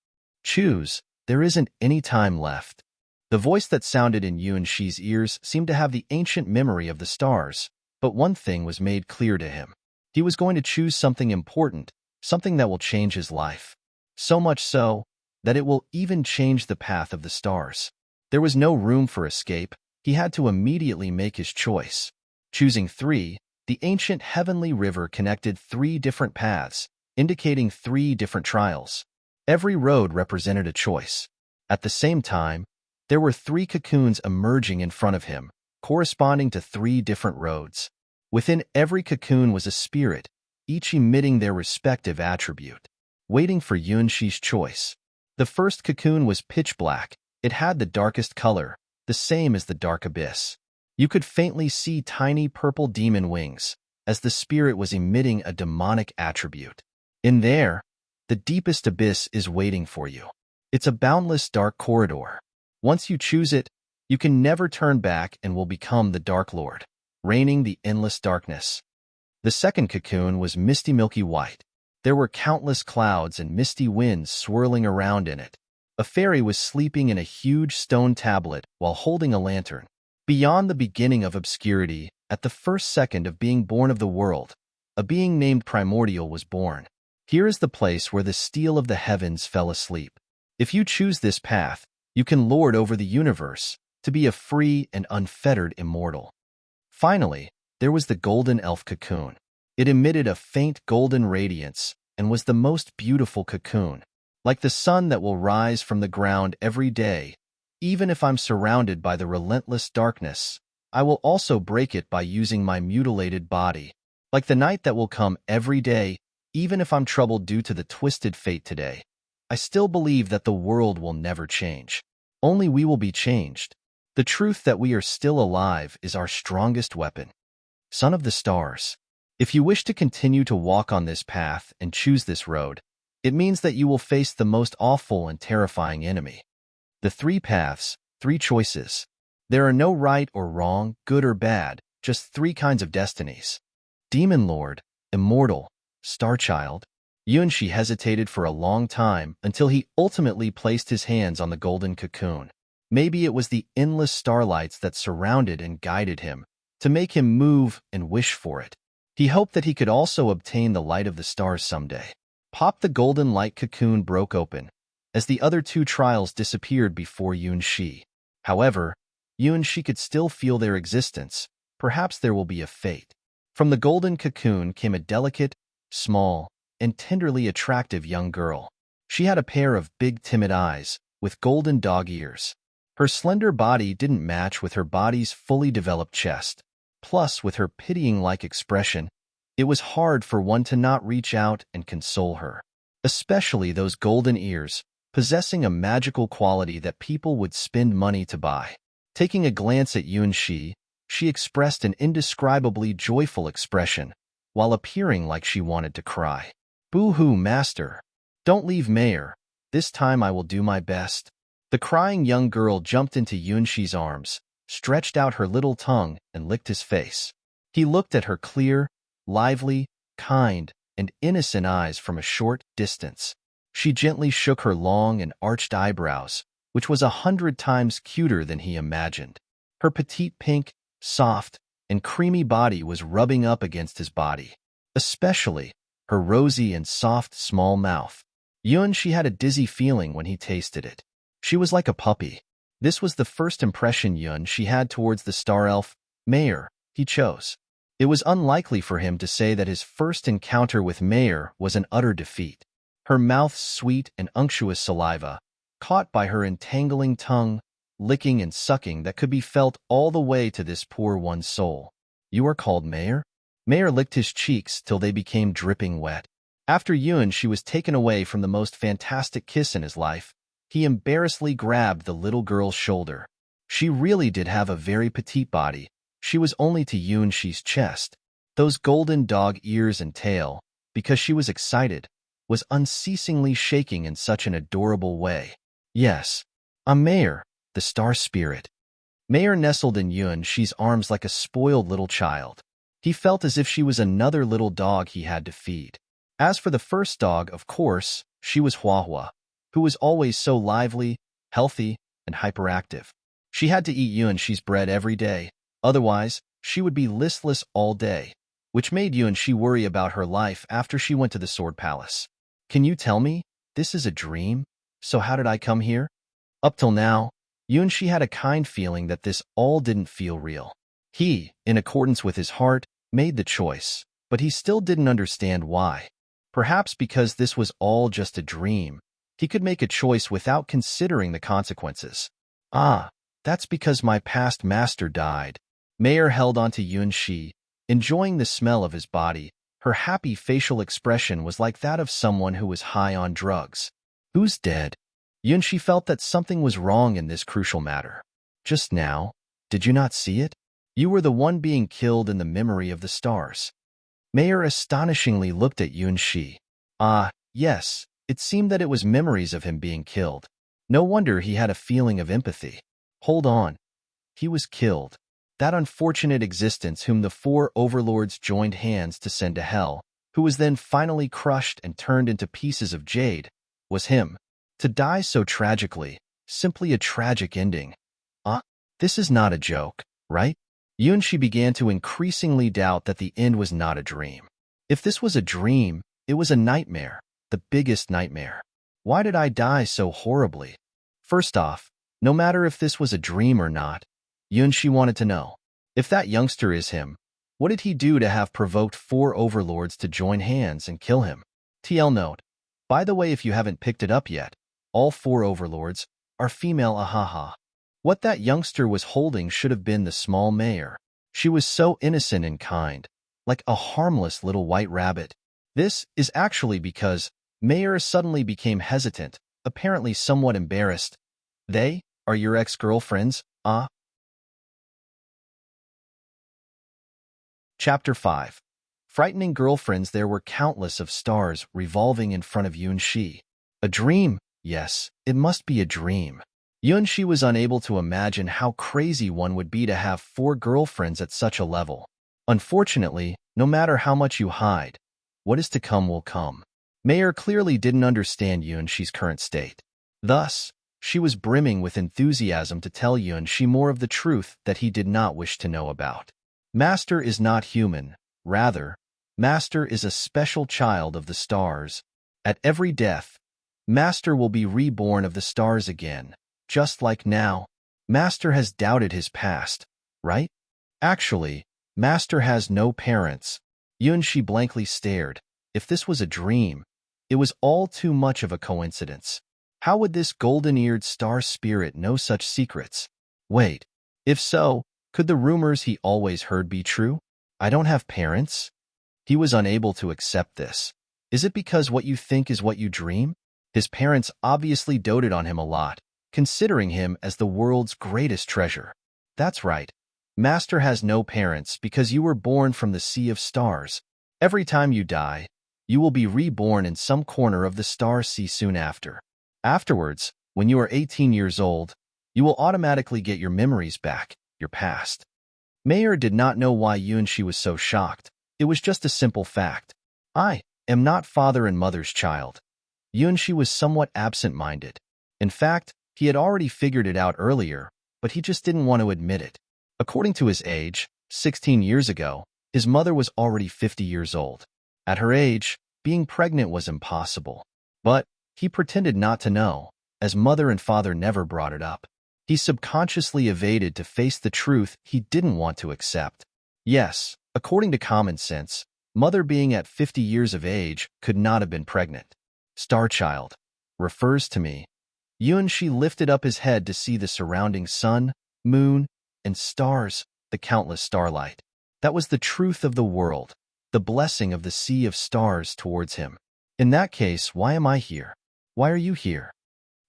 Choose, there isn't any time left. The voice that sounded in Yunshi's ears seemed to have the ancient memory of the stars, but one thing was made clear to him. He was going to choose something important, something that will change his life. So much so, that it will even change the path of the stars. There was no room for escape. He had to immediately make his choice. Choosing 3, the ancient heavenly river connected 3 different paths, indicating 3 different trials. Every road represented a choice. At the same time, there were 3 cocoons emerging in front of him, corresponding to 3 different roads. Within every cocoon was a spirit, each emitting their respective attribute, waiting for Yunshi's choice. The first cocoon was pitch black. It had the darkest color, the same as the dark abyss. You could faintly see tiny purple demon wings, as the spirit was emitting a demonic attribute. In there, the deepest abyss is waiting for you. It's a boundless dark corridor. Once you choose it, you can never turn back and will become the Dark Lord, reigning the endless darkness. The second cocoon was misty milky white. There were countless clouds and misty winds swirling around in it. A fairy was sleeping in a huge stone tablet while holding a lantern. Beyond the beginning of obscurity, at the first second of being born of the world, a being named Primordial was born. Here is the place where the steel of the heavens fell asleep. If you choose this path, you can lord over the universe, to be a free and unfettered immortal. Finally, there was the golden elf cocoon. It emitted a faint golden radiance and was the most beautiful cocoon, like the sun that will rise from the ground every day. Even if I'm surrounded by the relentless darkness, I will also break it by using my mutilated body. Like the night that will come every day, even if I'm troubled due to the twisted fate today, I still believe that the world will never change. Only we will be changed. The truth that we are still alive is our strongest weapon. Son of the stars, if you wish to continue to walk on this path and choose this road, It means that you will face the most awful and terrifying enemy. The three paths, three choices. There are no right or wrong, good or bad, just three kinds of destinies. Demon Lord, Immortal, Starchild. Yuanxi hesitated for a long time until he ultimately placed his hands on the golden cocoon. Maybe it was the endless starlights that surrounded and guided him to make him move and wish for it. He hoped that he could also obtain the light of the stars someday. Pop! The golden light cocoon broke open as the other two trials disappeared before Yuanxi. However, Yuanxi could still feel their existence. Perhaps there will be a fate. From the golden cocoon came a delicate, small, and tenderly attractive young girl. She had a pair of big timid eyes with golden dog ears. Her slender body didn't match with her body's fully developed chest. Plus, with her pitying-like expression, it was hard for one to not reach out and console her. Especially those golden ears, possessing a magical quality that people would spend money to buy. Taking a glance at Yuanxi, she expressed an indescribably joyful expression, while appearing like she wanted to cry. "Boo-hoo, master! Don't leave Mayor. This time I will do my best." The crying young girl jumped into Yuanxi's arms, stretched out her little tongue, and licked his face. He looked at her clear, lively, kind, and innocent eyes from a short distance. She gently shook her long and arched eyebrows, which was 100 times cuter than he imagined. Her petite pink, soft, and creamy body was rubbing up against his body, especially her rosy and soft small mouth. Yuanxi had a dizzy feeling when he tasted it. She was like a puppy. This was the first impression Yuanxi had towards the star elf, Mayor, he chose. It was unlikely for him to say that his first encounter with Mayor was an utter defeat. Her mouth's sweet and unctuous saliva, caught by her entangling tongue, licking and sucking that could be felt all the way to this poor one's soul. "You are called Mayor?" Mayor licked his cheeks till they became dripping wet. After Yuanxi was taken away from the most fantastic kiss in his life, he embarrassedly grabbed the little girl's shoulder. She really did have a very petite body. She was only to Yuanxi's chest. Those golden dog ears and tail, because she was excited, was unceasingly shaking in such an adorable way. "Yes, I'm Mayor, the star spirit." Mayor nestled in Yuanxi's arms like a spoiled little child. He felt as if she was another little dog he had to feed. As for the first dog, of course, she was Huahua, who was always so lively, healthy, and hyperactive. She had to eat Yuanxi's bread every day, otherwise she would be listless all day, which made Yuanxi worry about her life after she went to the Sword Palace. "Can you tell me? This is a dream? So how did I come here?" Up till now, Yuanxi had a kind feeling that this all didn't feel real. He, in accordance with his heart, made the choice, but he still didn't understand why. Perhaps because this was all just a dream, he could make a choice without considering the consequences. "Ah, that's because my past master died." Mayor held on to Yuanxi, enjoying the smell of his body. Her happy facial expression was like that of someone who was high on drugs. "Who's dead?" Yuanxi felt that something was wrong in this crucial matter. "Just now, did you not see it? You were the one being killed in the memory of the stars." Mayor astonishingly looked at Yuanxi. "Ah, yes, it seemed that it was memories of him being killed. No wonder he had a feeling of empathy. Hold on. He was killed. That unfortunate existence whom the 4 overlords joined hands to send to hell, who was then finally crushed and turned into pieces of jade, was him. To die so tragically, simply a tragic ending. This is not a joke, right?" Yuanxi began to increasingly doubt that the end was not a dream. If this was a dream, it was a nightmare, the biggest nightmare. Why did I die so horribly? First off, no matter if this was a dream or not, Yuanxi wanted to know. If that youngster is him, what did he do to have provoked 4 overlords to join hands and kill him? TL note. By the way, if you haven't picked it up yet, all 4 overlords are female. Ahaha. What that youngster was holding should have been the small Mayor. She was so innocent and kind, like a harmless little white rabbit. This is actually because Mayor suddenly became hesitant, apparently somewhat embarrassed. "They are your ex-girlfriends, Chapter 5. frightening girlfriends, there were countless of stars revolving in front of Yunxi. A dream? Yes, it must be a dream. Yunxi was unable to imagine how crazy one would be to have 4 girlfriends at such a level. Unfortunately, no matter how much you hide, what is to come will come. Mayer clearly didn't understand Yunxi's current state. Thus, she was brimming with enthusiasm to tell Yunxi more of the truth that he did not wish to know about. Master is not human. Rather, Master is a special child of the stars. At every death, Master will be reborn of the stars again, just like now. Master has doubted his past, right? Actually, Master has no parents. Yunxi blankly stared. If this was a dream, it was all too much of a coincidence. How would this golden-eared star spirit know such secrets? Wait, if so, could the rumors he always heard be true? I don't have parents? He was unable to accept this. Is it because what you think is what you dream? His parents obviously doted on him a lot, considering him as the world's greatest treasure. That's right. Master has no parents because you were born from the sea of stars. Every time you die, you will be reborn in some corner of the star sea soon after. Afterwards, when you are 18 years old, you will automatically get your memories back, your past. Mayer did not know why Yunxi was so shocked. It was just a simple fact. I am not father and mother's child. Yunxi was somewhat absent-minded. In fact, he had already figured it out earlier, but he just didn't want to admit it. According to his age, 16 years ago, his mother was already 50 years old. At her age, being pregnant was impossible. But he pretended not to know, as mother and father never brought it up. He subconsciously evaded to face the truth he didn't want to accept. Yes, according to common sense, mother being at 50 years of age could not have been pregnant. Starchild refers to me. Yunxi lifted up his head to see the surrounding sun, moon, and stars, the countless starlight. That was the truth of the world, the blessing of the sea of stars towards him. In that case, why am I here? Why are you here?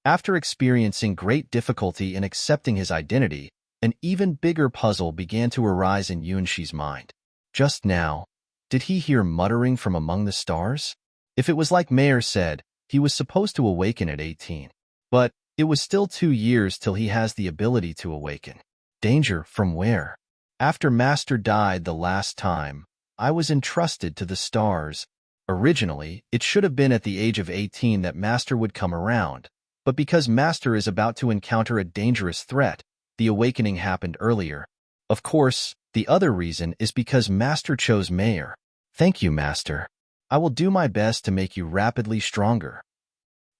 After experiencing great difficulty in accepting his identity, an even bigger puzzle began to arise in Yunxi's mind. Just now, did he hear muttering from among the stars? If it was like Mayer said, he was supposed to awaken at 18. But it was still 2 years till he has the ability to awaken. Danger from where? After Master died the last time, I was entrusted to the stars. Originally, it should have been at the age of 18 that Master would come around. But because Master is about to encounter a dangerous threat, the awakening happened earlier. Of course, the other reason is because Master chose Mayer. Thank you, Master. I will do my best to make you rapidly stronger.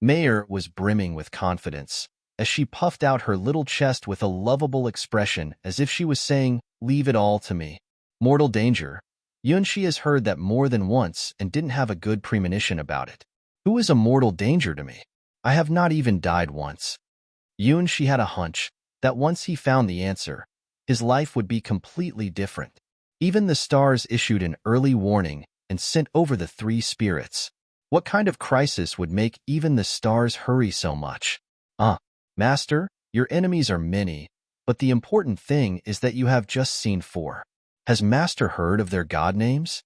Mayer was brimming with confidence, as she puffed out her little chest with a lovable expression as if she was saying, "Leave it all to me." Mortal danger. Yunxi has heard that more than once and didn't have a good premonition about it. Who is a mortal danger to me? I have not even died once. Yunxi had a hunch that once he found the answer, his life would be completely different. Even the stars issued an early warning and sent over the 3 spirits. What kind of crisis would make even the stars hurry so much? Master, your enemies are many, but the important thing is that you have just seen 4. Has Master heard of their god names?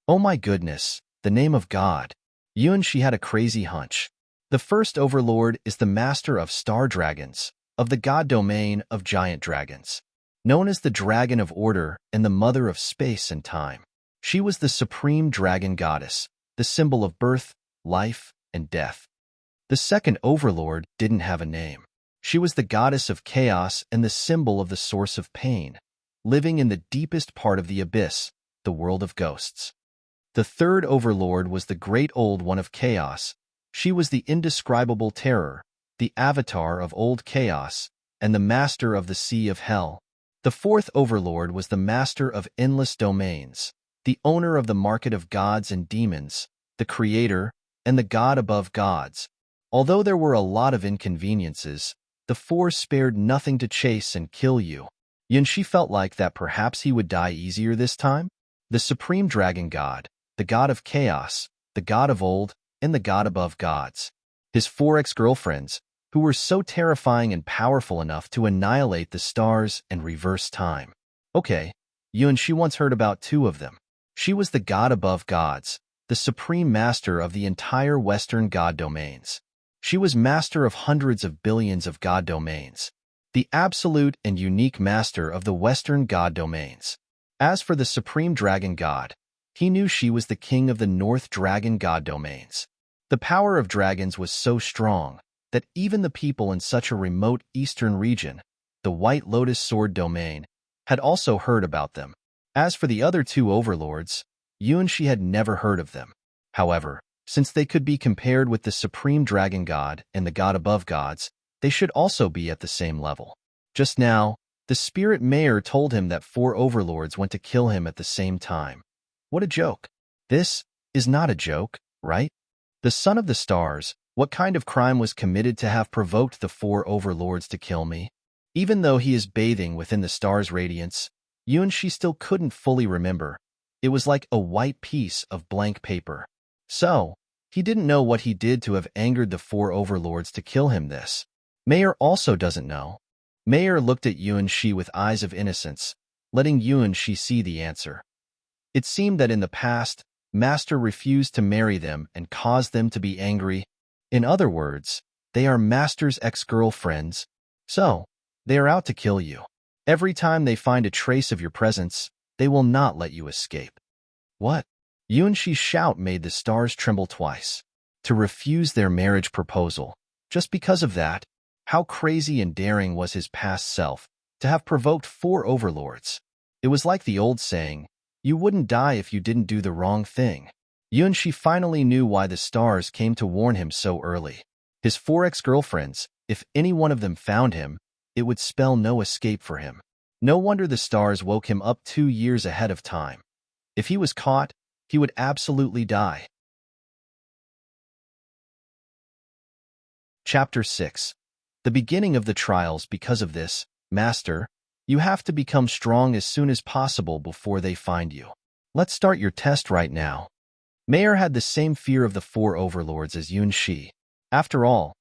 Oh my goodness, the name of God. Yunxi had a crazy hunch. The first overlord is the master of star dragons, of the god domain of giant dragons. Known as the Dragon of Order and the Mother of Space and Time. She was the supreme dragon goddess, the symbol of birth, life, and death. The second overlord didn't have a name. She was the goddess of chaos and the symbol of the source of pain, living in the deepest part of the abyss, the world of ghosts. The third overlord was the great old one of chaos. She was the indescribable terror, the avatar of old chaos, and the master of the sea of hell. The fourth overlord was the master of endless domains, the owner of the market of gods and demons, the creator, and the god above gods. Although there were a lot of inconveniences, the 4 spared nothing to chase and kill you. Yunxi felt like that perhaps he would die easier this time. The supreme dragon god, the god of chaos, the god of old, and the god above gods. His 4 ex-girlfriends, who were so terrifying and powerful enough to annihilate the stars and reverse time. Okay, Yunxi once heard about 2 of them. She was the god above gods, the supreme master of the entire Western god domains. She was master of hundreds of billions of god domains, the absolute and unique master of the Western god domains. As for the supreme dragon god, he knew she was the king of the North dragon god domains. The power of dragons was so strong that even the people in such a remote eastern region, the White Lotus Sword domain, had also heard about them. As for the other two overlords, Yuanshi had never heard of them. However, since they could be compared with the supreme dragon god and the god above gods, they should also be at the same level. Just now, the spirit mayor told him that 4 overlords went to kill him at the same time. What a joke. This is not a joke, right? The son of the stars, what kind of crime was committed to have provoked the 4 overlords to kill me? Even though he is bathing within the stars' radiance, Yuanshi still couldn't fully remember. It was like a white piece of blank paper. So, he didn't know what he did to have angered the 4 overlords to kill him this. Mayor also doesn't know. Mayor looked at Yuanshi with eyes of innocence, letting Yuanshi see the answer. It seemed that in the past, Master refused to marry them and caused them to be angry. In other words, they are Master's ex-girlfriends. So, they are out to kill you. Every time they find a trace of your presence, they will not let you escape. What? Yuanshi's shout made the stars tremble twice. To refuse their marriage proposal. Just because of that, how crazy and daring was his past self to have provoked 4 overlords. It was like the old saying, you wouldn't die if you didn't do the wrong thing. Yuanshi finally knew why the stars came to warn him so early. His 4 ex-girlfriends, if any one of them found him, it would spell no escape for him. No wonder the stars woke him up 2 years ahead of time. If he was caught, he would absolutely die. Chapter 6. The beginning of the trials. Because of this, Master, you have to become strong as soon as possible before they find you. Let's start your test right now. Mayor had the same fear of the 4 overlords as Yuanshi. After all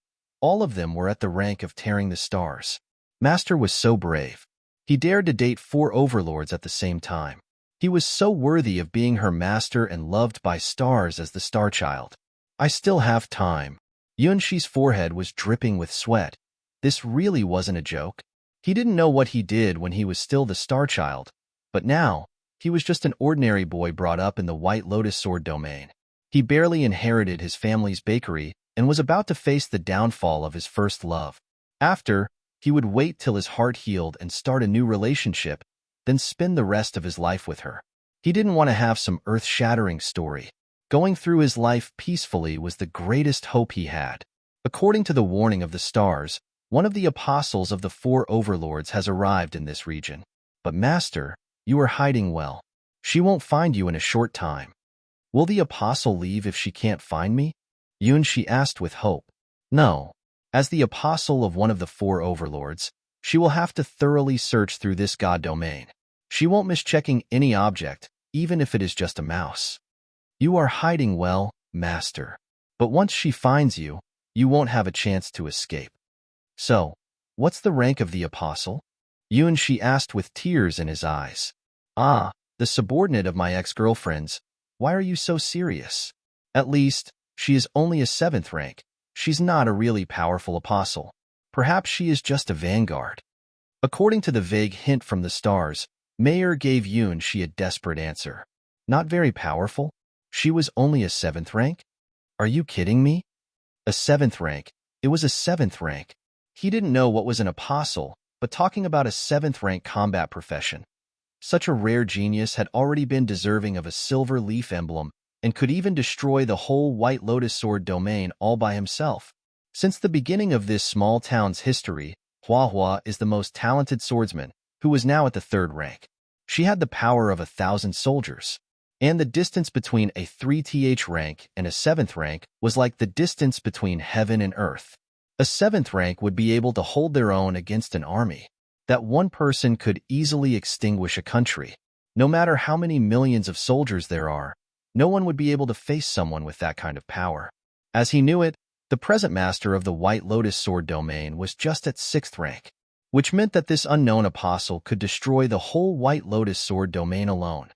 of them were at the rank of tearing the stars. Master was so brave. He dared to date 4 overlords at the same time. He was so worthy of being her master and loved by stars as the star child. I still have time. Yuanshi's forehead was dripping with sweat. This really wasn't a joke. He didn't know what he did when he was still the star child, but now, he was just an ordinary boy brought up in the White Lotus Sword domain. He barely inherited his family's bakery and was about to face the downfall of his first love. After, he would wait till his heart healed and start a new relationship, then spend the rest of his life with her. He didn't want to have some earth-shattering story. Going through his life peacefully was the greatest hope he had. According to the warning of the stars, one of the apostles of the 4 overlords has arrived in this region. But Master, you are hiding well. She won't find you in a short time. Will the apostle leave if she can't find me? Yuanshi asked with hope. No. As the apostle of one of the 4 overlords, she will have to thoroughly search through this god domain. She won't miss checking any object, even if it is just a mouse. You are hiding well, Master. But once she finds you, you won't have a chance to escape. So, what's the rank of the apostle? Yuanshi asked with tears in his eyes. Ah, the subordinate of my ex-girlfriends. Why are you so serious? At least, she is only a 7th rank. She's not a really powerful apostle. Perhaps she is just a vanguard. According to the vague hint from the stars, Mayor gave Yuanshi a desperate answer. Not very powerful? She was only a 7th rank? Are you kidding me? A 7th rank. It was a 7th rank. He didn't know what was an apostle, but talking about a 7th rank combat profession. Such a rare genius had already been deserving of a silver leaf emblem and could even destroy the whole White Lotus Sword domain all by himself. Since the beginning of this small town's history, Hua Hua is the most talented swordsman, who was now at the 3rd rank. She had the power of 1,000 soldiers. And the distance between a 3th rank and a 7th rank was like the distance between heaven and earth. A 7th rank would be able to hold their own against an army. That one person could easily extinguish a country. No matter how many millions of soldiers there are, no one would be able to face someone with that kind of power. As he knew it, the present master of the White Lotus Sword domain was just at 6th rank, which meant that this unknown apostle could destroy the whole White Lotus Sword domain alone.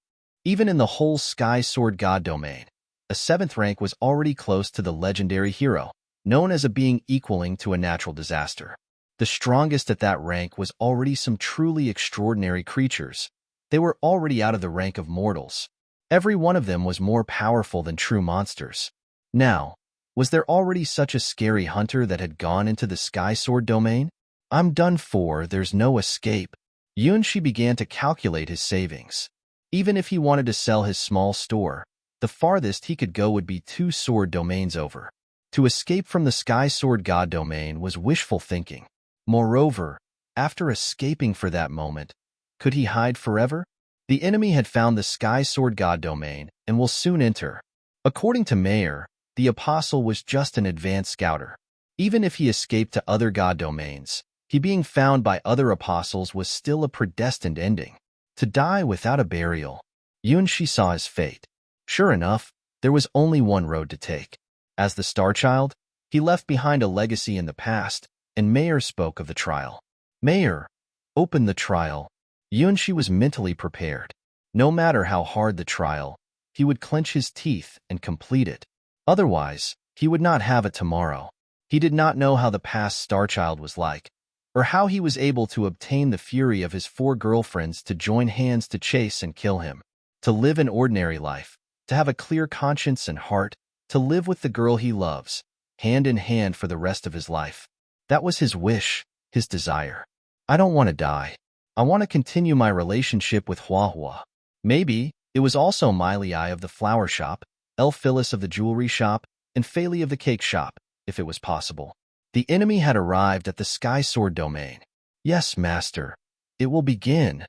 Even in the whole Sky Sword God domain, a 7th rank was already close to the legendary hero, known as a being equaling to a natural disaster. The strongest at that rank was already some truly extraordinary creatures. They were already out of the rank of mortals. Every one of them was more powerful than true monsters. Now, was there already such a scary hunter that had gone into the Sky Sword domain? I'm done for, there's no escape. Yunshi began to calculate his savings. Even if he wanted to sell his small store, the farthest he could go would be 2 sword domains over. To escape from the Sky Sword God domain was wishful thinking. Moreover, after escaping for that moment, could he hide forever? The enemy had found the Sky Sword God domain and will soon enter. According to Mayer, the apostle was just an advanced scouter. Even if he escaped to other god domains, he being found by other apostles was still a predestined ending. To die without a burial. Yunshi saw his fate. Sure enough, there was only one road to take. As the Star Child, he left behind a legacy in the past, and Mayer spoke of the trial. Mayer, open the trial. Yunshi was mentally prepared. No matter how hard the trial, he would clench his teeth and complete it. Otherwise, he would not have a tomorrow. He did not know how the past Star Child was like, or how he was able to obtain the fury of his 4 girlfriends to join hands to chase and kill him, to live an ordinary life, to have a clear conscience and heart, to live with the girl he loves, hand in hand for the rest of his life. That was his wish, his desire. I don't want to die. I want to continue my relationship with Huahua. Maybe it was also Miley of the flower shop, El Phyllis of the jewelry shop, and Phaley of the cake shop, if it was possible. The enemy had arrived at the Sky Sword domain. Yes, master. It will begin.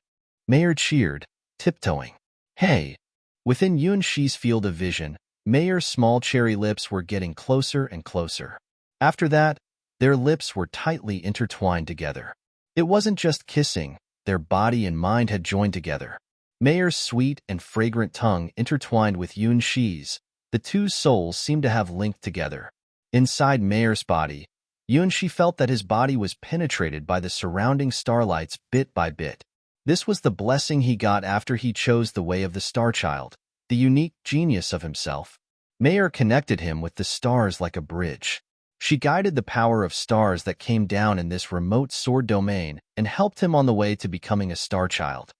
Mayer cheered, tiptoeing. Hey! Within Yunshi's field of vision, Mayer's small cherry lips were getting closer and closer. After that, their lips were tightly intertwined together. It wasn't just kissing, their body and mind had joined together. Mayer's sweet and fragrant tongue intertwined with Yunshi's. The 2 souls seemed to have linked together. Inside Mayer's body, Yunshi felt that his body was penetrated by the surrounding starlights bit by bit. This was the blessing he got after he chose the way of the Star Child, the unique genius of himself. Mayer connected him with the stars like a bridge. She guided the power of stars that came down in this remote sword domain and helped him on the way to becoming a Star Child.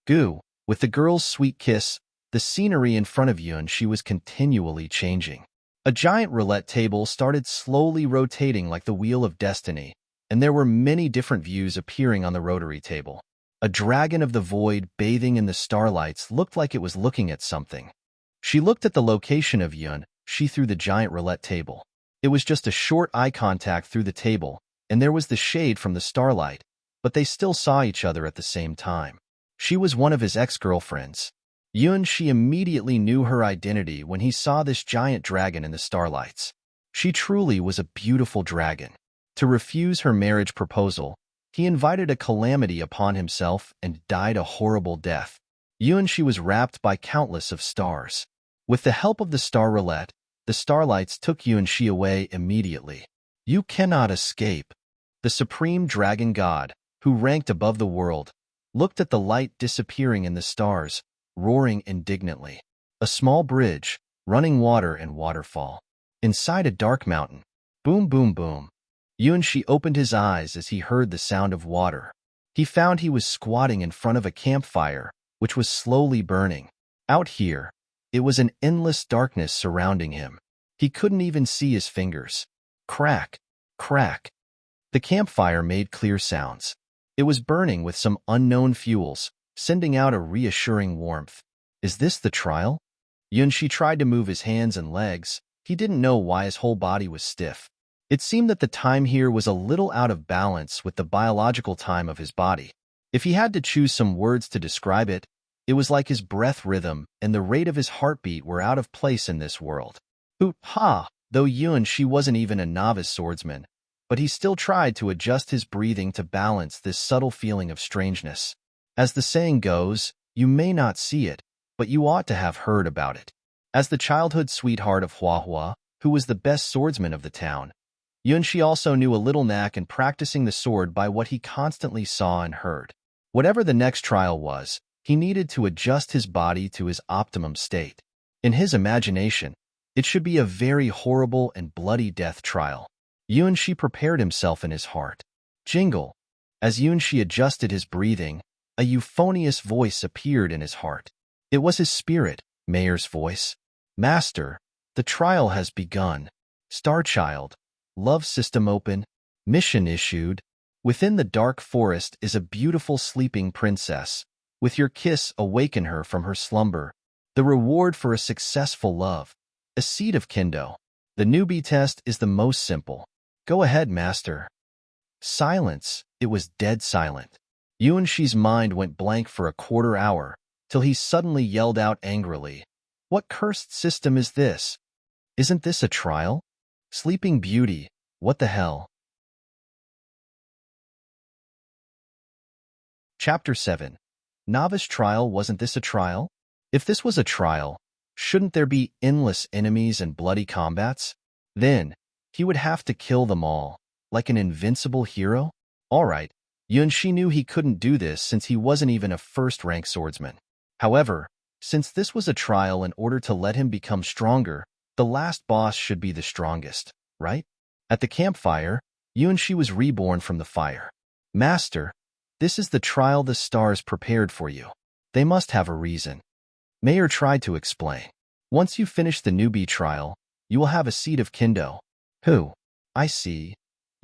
Goo, with the girl's sweet kiss, the scenery in front of Yunshi was continually changing. A giant roulette table started slowly rotating like the wheel of destiny, and there were many different views appearing on the rotary table. A dragon of the void bathing in the starlights looked like it was looking at something. She looked at the location of Yunshi through the giant roulette table. It was just a short eye contact through the table, and there was the shade from the starlight, but they still saw each other at the same time. She was one of his ex-girlfriends. Yunshi immediately knew her identity when he saw this giant dragon in the starlights. She truly was a beautiful dragon. To refuse her marriage proposal, he invited a calamity upon himself and died a horrible death. Yunshi was wrapped by countless of stars. With the help of the star roulette, the starlights took Yunshi away immediately. You cannot escape. The supreme dragon god, who ranked above the world, looked at the light disappearing in the stars, roaring indignantly. A small bridge, running water and waterfall. Inside a dark mountain. Boom, boom, boom. Yunshi opened his eyes as he heard the sound of water. He found he was squatting in front of a campfire, which was slowly burning. Out here, it was an endless darkness surrounding him. He couldn't even see his fingers. Crack, crack. The campfire made clear sounds. It was burning with some unknown fuels, sending out a reassuring warmth. Is this the trial? Yunshi tried to move his hands and legs. He didn't know why his whole body was stiff. It seemed that the time here was a little out of balance with the biological time of his body. If he had to choose some words to describe it, it was like his breath rhythm and the rate of his heartbeat were out of place in this world. Ha! Though Yunshi wasn't even a novice swordsman, but he still tried to adjust his breathing to balance this subtle feeling of strangeness. As the saying goes, you may not see it, but you ought to have heard about it. As the childhood sweetheart of Huahua, who was the best swordsman of the town, Yunshi also knew a little knack in practicing the sword by what he constantly saw and heard. Whatever the next trial was, He needed to adjust his body to his optimum state. In his imagination, it should be a very horrible and bloody death trial. Yuanshi prepared himself in his heart. Jingle. As Yuanshi adjusted his breathing, a euphonious voice appeared in his heart. It was his spirit, Mayor's voice. Master, the trial has begun. Star Child. Love system open. Mission issued. Within the dark forest is a beautiful sleeping princess. With your kiss, awaken her from her slumber. The reward for a successful love. A seed of Kendo. The newbie test is the most simple. Go ahead, master. Silence. It was dead silent. Yuanshi's mind went blank for a quarter hour, till he suddenly yelled out angrily, "What cursed system is this? Isn't this a trial? Sleeping Beauty, what the hell?" Chapter 7. Novice Trial. Wasn't this a trial? If this was a trial, shouldn't there be endless enemies and bloody combats? Then, he would have to kill them all, like an invincible hero? Alright, Yuanshi knew he couldn't do this since he wasn't even a first-rank swordsman. However, since this was a trial, in order to let him become stronger, the last boss should be the strongest, right? At the campfire, Yuanshi was reborn from the fire. Master, this is the trial the stars prepared for you. They must have a reason. Mayor tried to explain. Once you finish the newbie trial, you will have a seed of Kendo. Who? I see.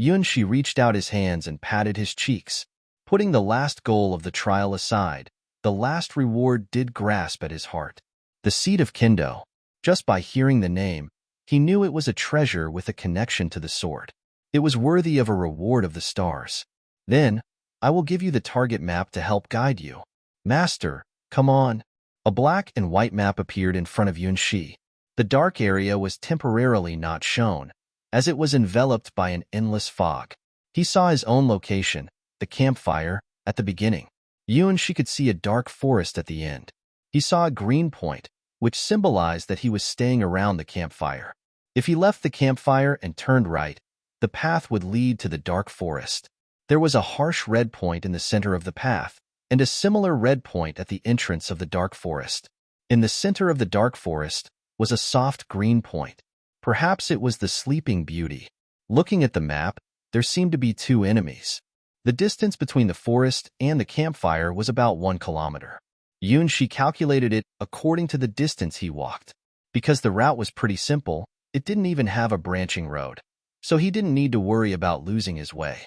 Yuanshi reached out his hands and patted his cheeks. Putting the last goal of the trial aside, the last reward did grasp at his heart. The seed of Kendo. Just by hearing the name, he knew it was a treasure with a connection to the sword. It was worthy of a reward of the stars. Then, I will give you the target map to help guide you. Master, come on. A black and white map appeared in front of Yuanshi. The dark area was temporarily not shown, as it was enveloped by an endless fog. He saw his own location, the campfire, at the beginning. Yuanshi could see a dark forest at the end. He saw a green point, which symbolized that he was staying around the campfire. If he left the campfire and turned right, the path would lead to the dark forest. There was a harsh red point in the center of the path, and a similar red point at the entrance of the dark forest. In the center of the dark forest was a soft green point. Perhaps it was the Sleeping Beauty. Looking at the map, there seemed to be two enemies. The distance between the forest and the campfire was about 1 kilometer. Yuanshi calculated it according to the distance he walked. Because the route was pretty simple, it didn't even have a branching road, so he didn't need to worry about losing his way.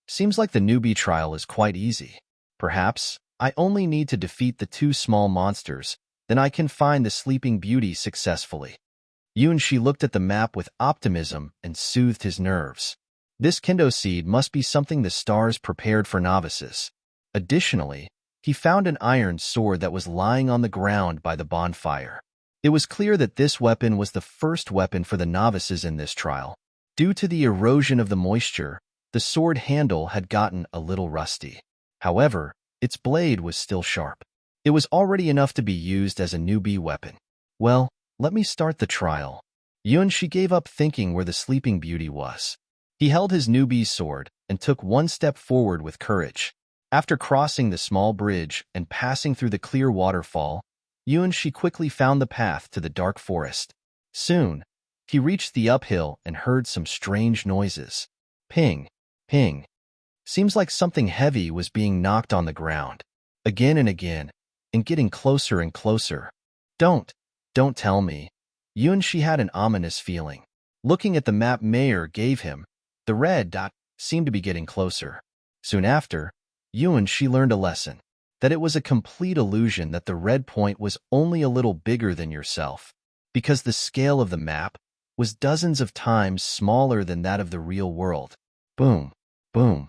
Seems like the newbie trial is quite easy. Perhaps I only need to defeat the 2 small monsters, then I can find the Sleeping Beauty successfully. Yuanshi looked at the map with optimism and soothed his nerves. This Kendo seed must be something the stars prepared for novices. Additionally, he found an iron sword that was lying on the ground by the bonfire. It was clear that this weapon was the first weapon for the novices in this trial. Due to the erosion of the moisture, the sword handle had gotten a little rusty. However, its blade was still sharp. It was already enough to be used as a newbie weapon. Well, let me start the trial. Yuanshi gave up thinking where the Sleeping Beauty was. He held his newbie sword and took 1 step forward with courage. After crossing the small bridge and passing through the clear waterfall, Yuanshi quickly found the path to the dark forest. Soon, he reached the uphill and heard some strange noises. Ping, ping. Seems like something heavy was being knocked on the ground. Again and again, and getting closer and closer. Don't tell me. Yuanshi had an ominous feeling. Looking at the map Mayor gave him, the red dot seemed to be getting closer. Soon after, Yuanshi learned a lesson, that it was a complete illusion, that the red point was only a little bigger than yourself, because the scale of the map was dozens of times smaller than that of the real world. Boom, boom.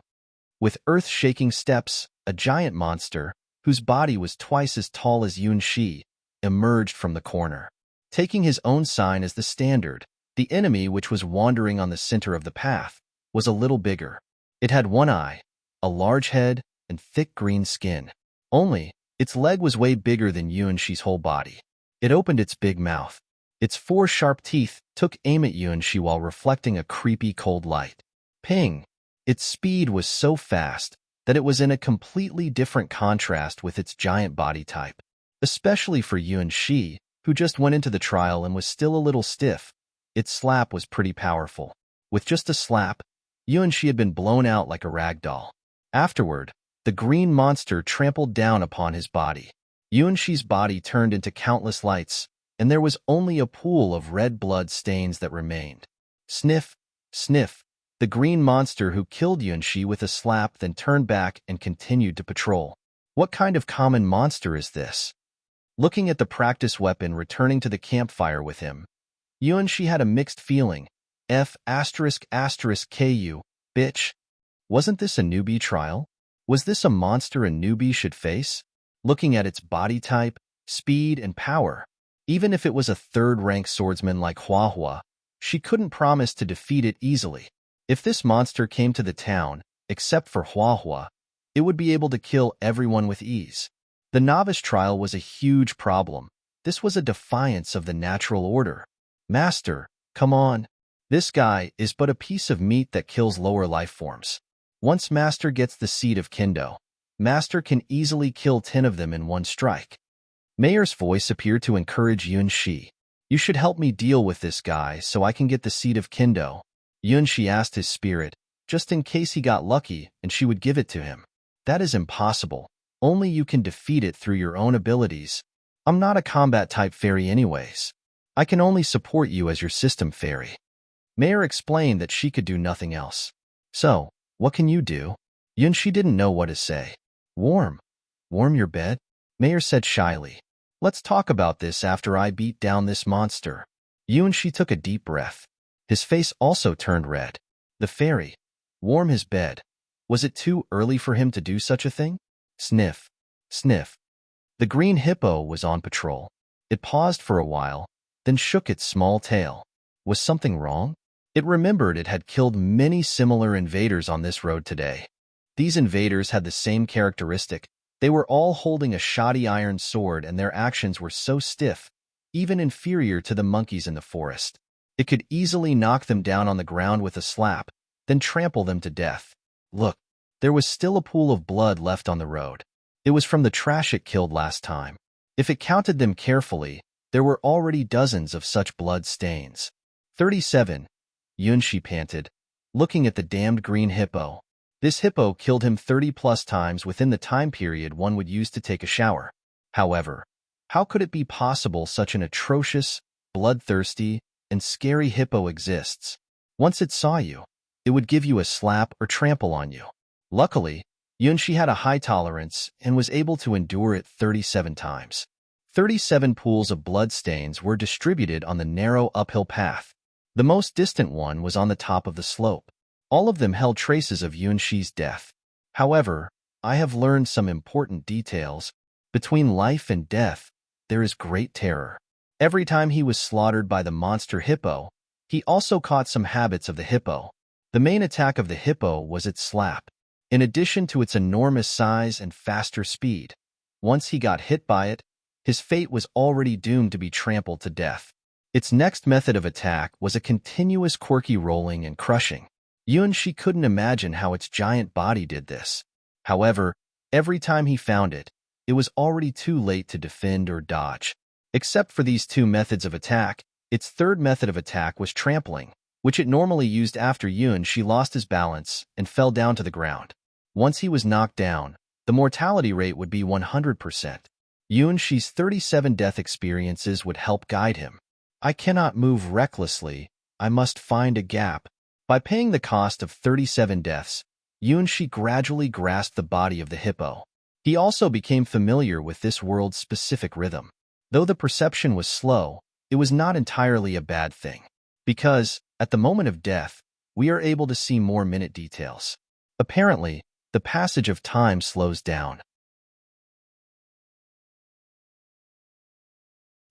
With earth-shaking steps, a giant monster, whose body was twice as tall as Yuanshi, emerged from the corner. Taking his own sign as the standard, the enemy, which was wandering on the center of the path, was a little bigger. It had 1 eye, a large head, and thick green skin. Only, its leg was way bigger than Yuanshi's whole body. It opened its big mouth. Its 4 sharp teeth took aim at Yuanshi while reflecting a creepy cold light. Ping! Its speed was so fast that it was in a completely different contrast with its giant body type. Especially for Yuan Shi, who just went into the trial and was still a little stiff, its slap was pretty powerful. With just a slap, Yuan Shi had been blown out like a rag doll. Afterward, the green monster trampled down upon his body. Yuan Shi's body turned into countless lights, and there was only a pool of red blood stains that remained. Sniff, sniff. The green monster who killed Yuan Shi with a slap then turned back and continued to patrol. What kind of common monster is this? Looking at the practice weapon returning to the campfire with him, Yuan Shi had a mixed feeling. F*****KU, bitch. Wasn't this a newbie trial? Was this a monster a newbie should face? Looking at its body type, speed, and power, even if it was a third-rank swordsman like Hua Hua, she couldn't promise to defeat it easily. If this monster came to the town, except for Hua Hua, it would be able to kill everyone with ease. The novice trial was a huge problem. This was a defiance of the natural order. Master, come on. This guy is but a piece of meat that kills lower life forms. Once Master gets the seed of Kendo, Master can easily kill 10 of them in one strike. Mayor's voice appeared to encourage Yuan Shi. You should help me deal with this guy so I can get the seed of Kendo. Yuan Shi asked his spirit, just in case he got lucky and she would give it to him. That is impossible. Only you can defeat it through your own abilities. I'm not a combat-type fairy anyways. I can only support you as your system fairy. Mayor explained that she could do nothing else. So, what can you do? Yuan Shi didn't know what to say. Warm your bed? Mayor said shyly. Let's talk about this after I beat down this monster. Yuan Shi took a deep breath. His face also turned red. The fairy. Warm his bed. Was it too early for him to do such a thing? Sniff. Sniff. The green hippo was on patrol. It paused for a while, then shook its small tail. Was something wrong? It remembered it had killed many similar invaders on this road today. These invaders had the same characteristic. They were all holding a shoddy iron sword, and their actions were so stiff, even inferior to the monkeys in the forest. It could easily knock them down on the ground with a slap, then trample them to death. Look, there was still a pool of blood left on the road. It was from the trash it killed last time. If it counted them carefully, there were already dozens of such blood stains. 37. Yuan Shi panted, looking at the damned green hippo. This hippo killed him 30+ times within the time period one would use to take a shower. However, how could it be possible such an atrocious, bloodthirsty, and scary hippo exists? Once it saw you, it would give you a slap or trample on you. Luckily, Yuan Shi had a high tolerance and was able to endure it 37 times. 37 pools of blood stains were distributed on the narrow uphill path. The most distant one was on the top of the slope. All of them held traces of Yuan Shi's death. However, I have learned some important details. Between life and death, there is great terror. Every time he was slaughtered by the monster hippo, he also caught some habits of the hippo. The main attack of the hippo was its slap. In addition to its enormous size and faster speed, once he got hit by it, his fate was already doomed to be trampled to death. Its next method of attack was a continuous quirky rolling and crushing. Yuan Shi couldn't imagine how its giant body did this. However, every time he found it, it was already too late to defend or dodge. Except for these two methods of attack, its third method of attack was trampling, which it normally used after Yuan Shi lost his balance and fell down to the ground. Once he was knocked down, the mortality rate would be 100%. Yuan Shi's 37 death experiences would help guide him. I cannot move recklessly. I must find a gap. By paying the cost of 37 deaths, Yuan Shi gradually grasped the body of the hippo. He also became familiar with this world's specific rhythm. Though the perception was slow, it was not entirely a bad thing. Because, at the moment of death, we are able to see more minute details. Apparently, the passage of time slows down.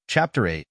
Chapter 8.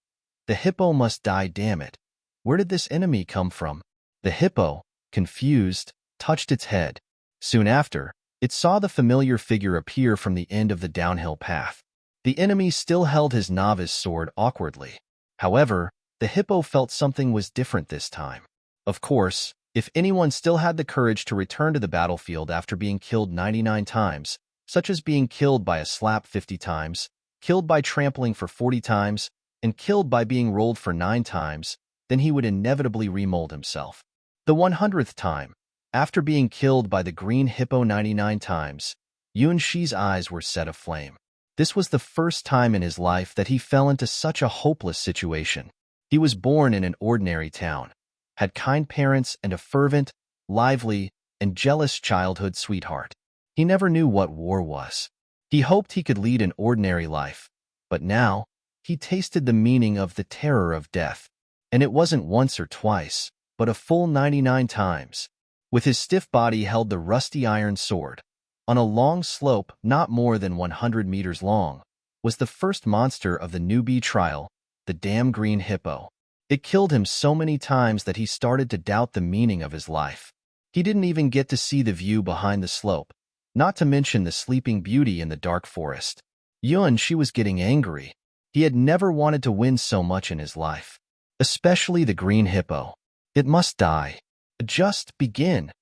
The hippo must die, damn it. Where did this enemy come from? The hippo, confused, touched its head. Soon after, it saw the familiar figure appear from the end of the downhill path. The enemy still held his novice sword awkwardly. However, the hippo felt something was different this time. Of course, If anyone still had the courage to return to the battlefield after being killed 99 times, such as being killed by a slap 50 times, killed by trampling for 40 times, and killed by being rolled for 9 times, then he would inevitably remold himself. The 100th time, after being killed by the green hippo 99 times, Yunshi's eyes were set aflame. This was the first time in his life that he fell into such a hopeless situation. He was born in an ordinary town, had kind parents and a fervent, lively, and jealous childhood sweetheart. He never knew what war was. He hoped he could lead an ordinary life, but now he tasted the meaning of the terror of death. And it wasn't once or twice, but a full 99 times. With his stiff body held the rusty iron sword. On a long slope not more than 100 meters long, was the first monster of the newbie trial, the damn green hippo. It killed him so many times that he started to doubt the meaning of his life. He didn't even get to see the view behind the slope, not to mention the sleeping beauty in the dark forest. She was getting angry. He had never wanted to win so much in his life. Especially the green hippo. It must die. Just begin.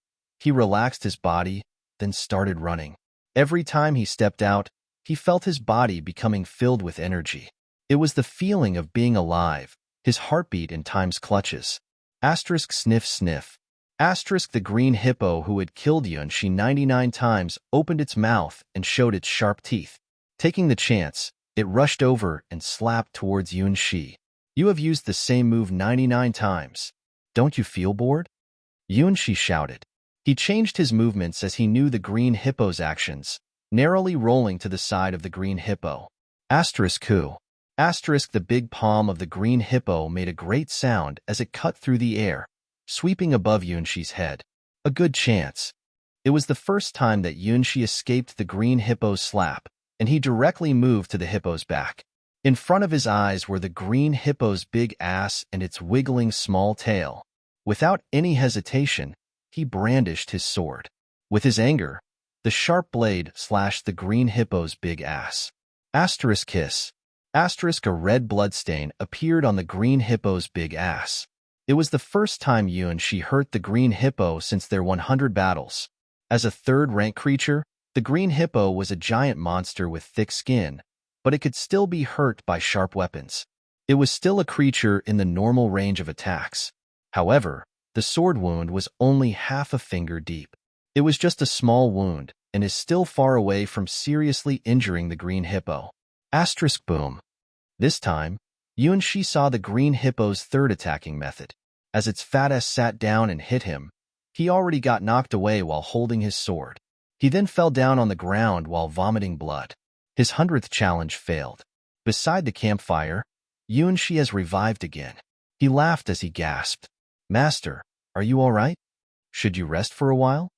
He relaxed his body, then started running. Every time he stepped out, he felt his body becoming filled with energy. It was the feeling of being alive, his heartbeat in time's clutches. Asterisk sniff sniff. Asterisk the green hippo who had killed Yunshi 99 times opened its mouth and showed its sharp teeth. Taking the chance, it rushed over and slapped towards Yunshi. You have used the same move 99 times. Don't you feel bored? Yunshi shouted. He changed his movements as he knew the green hippo's actions, narrowly rolling to the side of the green hippo. Asterisk who? Asterisk the big palm of the green hippo made a great sound as it cut through the air, sweeping above Yunshi's head. A good chance. It was the first time that Yunshi escaped the green hippo's slap, and he directly moved to the hippo's back. In front of his eyes were the green hippo's big ass and its wiggling small tail. Without any hesitation, he brandished his sword. With his anger, the sharp blade slashed the green hippo's big ass. Asterisk kiss. Asterisk a red bloodstain appeared on the green hippo's big ass. It was the first time Yunshi hurt the green hippo since their 100 battles. As a third-rank creature, the green hippo was a giant monster with thick skin, but it could still be hurt by sharp weapons. It was still a creature in the normal range of attacks. However, the sword wound was only half a finger deep. It was just a small wound and is still far away from seriously injuring the green hippo. Asterisk boom. This time, Yunshi saw the green hippo's third attacking method. As its fat ass sat down and hit him, he already got knocked away while holding his sword. He then fell down on the ground while vomiting blood. His 100th challenge failed. Beside the campfire, Yunshi has revived again. He laughed as he gasped. Master, are you all right? Should you rest for a while?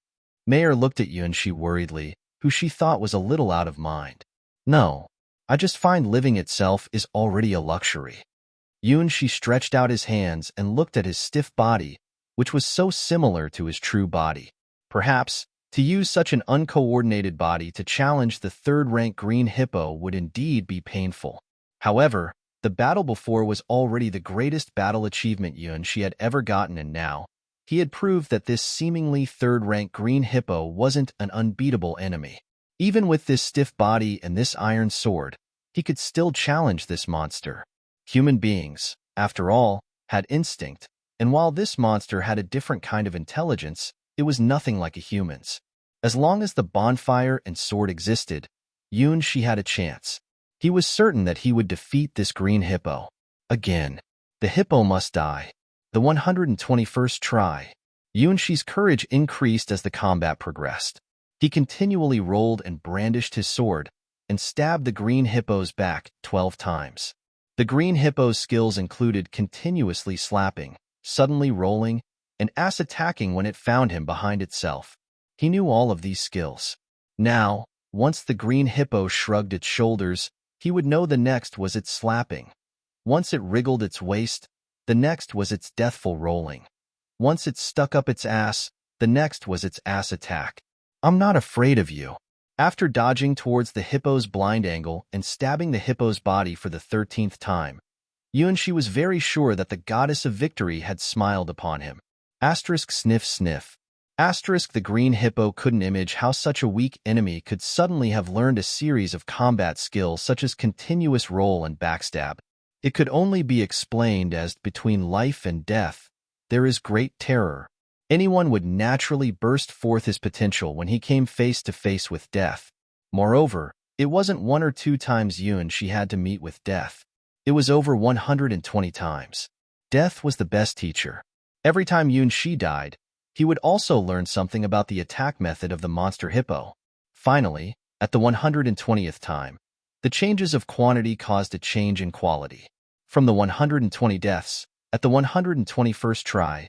Mayor looked at Yunshi worriedly, who she thought was a little out of mind. No, I just find living itself is already a luxury. Yunshi stretched out his hands and looked at his stiff body, which was so similar to his true body. Perhaps, to use such an uncoordinated body to challenge the third-rank green hippo would indeed be painful. However, the battle before was already the greatest battle achievement Yunshi had ever gotten, and now, he had proved that this seemingly third-rank green hippo wasn't an unbeatable enemy. Even with this stiff body and this iron sword, he could still challenge this monster. Human beings, after all, had instinct, and while this monster had a different kind of intelligence, it was nothing like a human's. As long as the bonfire and sword existed, Yunshi had a chance. He was certain that he would defeat this green hippo. Again, the hippo must die. The 121st try. Yunshi's courage increased as the combat progressed. He continually rolled and brandished his sword and stabbed the green hippo's back 12 times. The green hippo's skills included continuously slapping, suddenly rolling, and ass attacking when it found him behind itself. He knew all of these skills. Now, once the green hippo shrugged its shoulders, he would know the next was its slapping. Once it wriggled its waist, the next was its deathful rolling. Once it stuck up its ass, the next was its ass attack. I'm not afraid of you. After dodging towards the hippo's blind angle and stabbing the hippo's body for the 13th time, Yunshi was very sure that the goddess of victory had smiled upon him. Asterisk sniff sniff. Asterisk the green hippo couldn't image how such a weak enemy could suddenly have learned a series of combat skills such as continuous roll and backstab. It could only be explained as between life and death, there is great terror. Anyone would naturally burst forth his potential when he came face to face with death. Moreover, it wasn't 1 or 2 times she had to meet with death. It was over 120 times. Death was the best teacher. Every time she died, he would also learn something about the attack method of the monster hippo. Finally, at the 120th time, the changes of quantity caused a change in quality. From the 120 deaths, at the 121st try,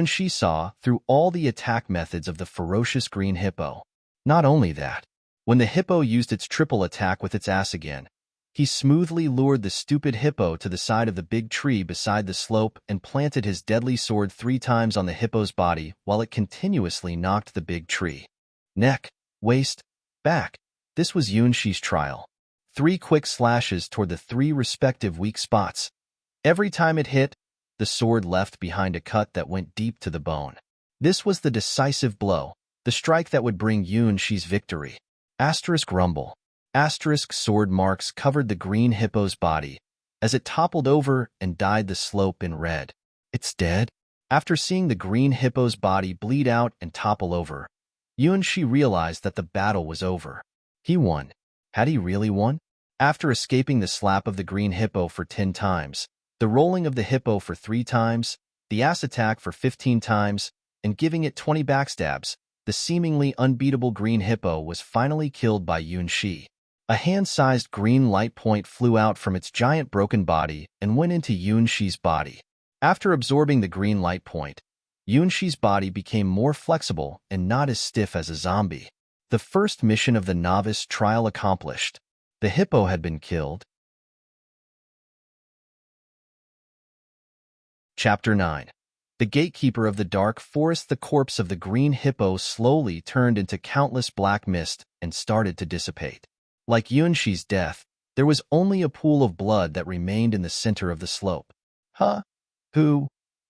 she saw through all the attack methods of the ferocious green hippo. Not only that, when the hippo used its triple attack with its ass again, he smoothly lured the stupid hippo to the side of the big tree beside the slope and planted his deadly sword 3 times on the hippo's body while it continuously knocked the big tree. Neck, waist, back. This was Yunshi's trial. 3 quick slashes toward the 3 respective weak spots. Every time it hit, the sword left behind a cut that went deep to the bone. This was the decisive blow, the strike that would bring Yunshi's victory. Asterisk rumble. Asterisk sword marks covered the green hippo's body as it toppled over and dyed the slope in red. It's dead? After seeing the green hippo's body bleed out and topple over, Yunshi realized that the battle was over. He won. Had he really won? After escaping the slap of the green hippo for 10 times, the rolling of the hippo for 3 times, the ass attack for 15 times, and giving it 20 backstabs, the seemingly unbeatable green hippo was finally killed by Yunshi. A hand-sized green light point flew out from its giant broken body and went into Yunshi's body. After absorbing the green light point, Yunshi's body became more flexible and not as stiff as a zombie. The first mission of the novice trial accomplished. The hippo had been killed. Chapter 9. The gatekeeper of the dark forest. The corpse of the green hippo slowly turned into countless black mist and started to dissipate. Like Yunshi's death, there was only a pool of blood that remained in the center of the slope. Huh? Who?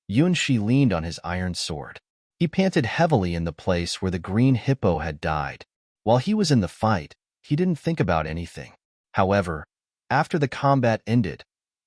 Yunshi leaned on his iron sword. He panted heavily in the place where the green hippo had died. While he was in the fight, he didn't think about anything. However, after the combat ended,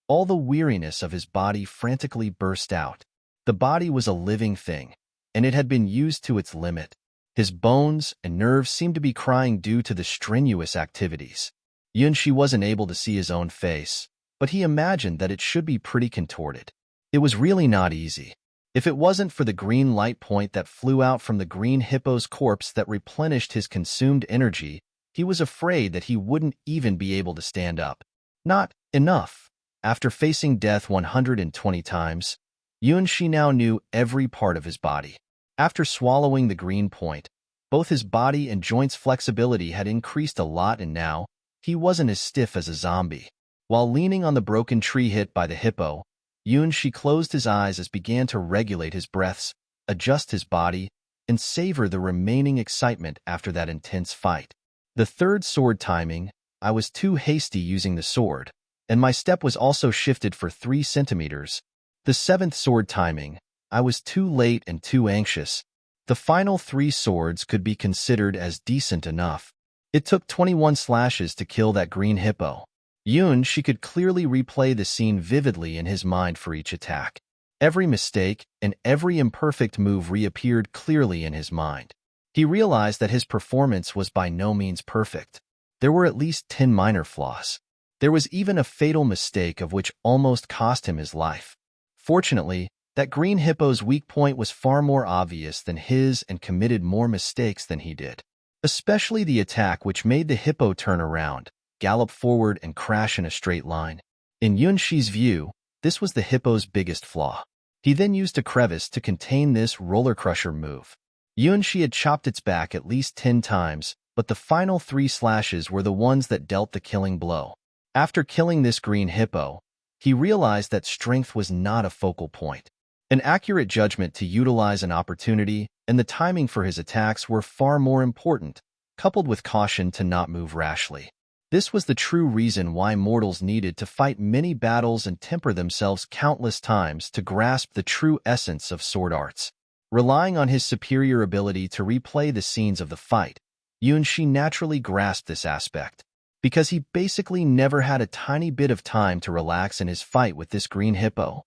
all the weariness of his body frantically burst out. The body was a living thing, and it had been used to its limit. His bones and nerves seemed to be crying due to the strenuous activities. Yunshi wasn't able to see his own face, but he imagined that it should be pretty contorted. It was really not easy. If it wasn't for the green light point that flew out from the green hippo's corpse that replenished his consumed energy, he was afraid that he wouldn't even be able to stand up. Not enough. After facing death 120 times, Yunshi now knew every part of his body. After swallowing the green point, both his body and joints' flexibility had increased a lot, and now he wasn't as stiff as a zombie. While leaning on the broken tree hit by the hippo, Yunshi closed his eyes as began to regulate his breaths, adjust his body, and savor the remaining excitement after that intense fight. The third sword timing, I was too hasty using the sword, and my step was also shifted for 3 centimeters. The 7th sword timing, I was too late and too anxious. The final 3 swords could be considered as decent enough. It took 21 slashes to kill that green hippo. She could clearly replay the scene vividly in his mind for each attack. Every mistake and every imperfect move reappeared clearly in his mind. He realized that his performance was by no means perfect. There were at least 10 minor flaws. There was even a fatal mistake of which almost cost him his life. Fortunately, that green hippo's weak point was far more obvious than his and committed more mistakes than he did. Especially the attack which made the hippo turn around, gallop forward, and crash in a straight line. In Yunshi's view, this was the hippo's biggest flaw. He then used a crevice to contain this roller crusher move. Yunshi had chopped its back at least 10 times, but the final 3 slashes were the ones that dealt the killing blow. After killing this green hippo, he realized that strength was not a focal point. An accurate judgment to utilize an opportunity and the timing for his attacks were far more important, coupled with caution to not move rashly. This was the true reason why mortals needed to fight many battles and temper themselves countless times to grasp the true essence of sword arts. Relying on his superior ability to replay the scenes of the fight, Yunshi naturally grasped this aspect, because he basically never had a tiny bit of time to relax in his fight with this green hippo.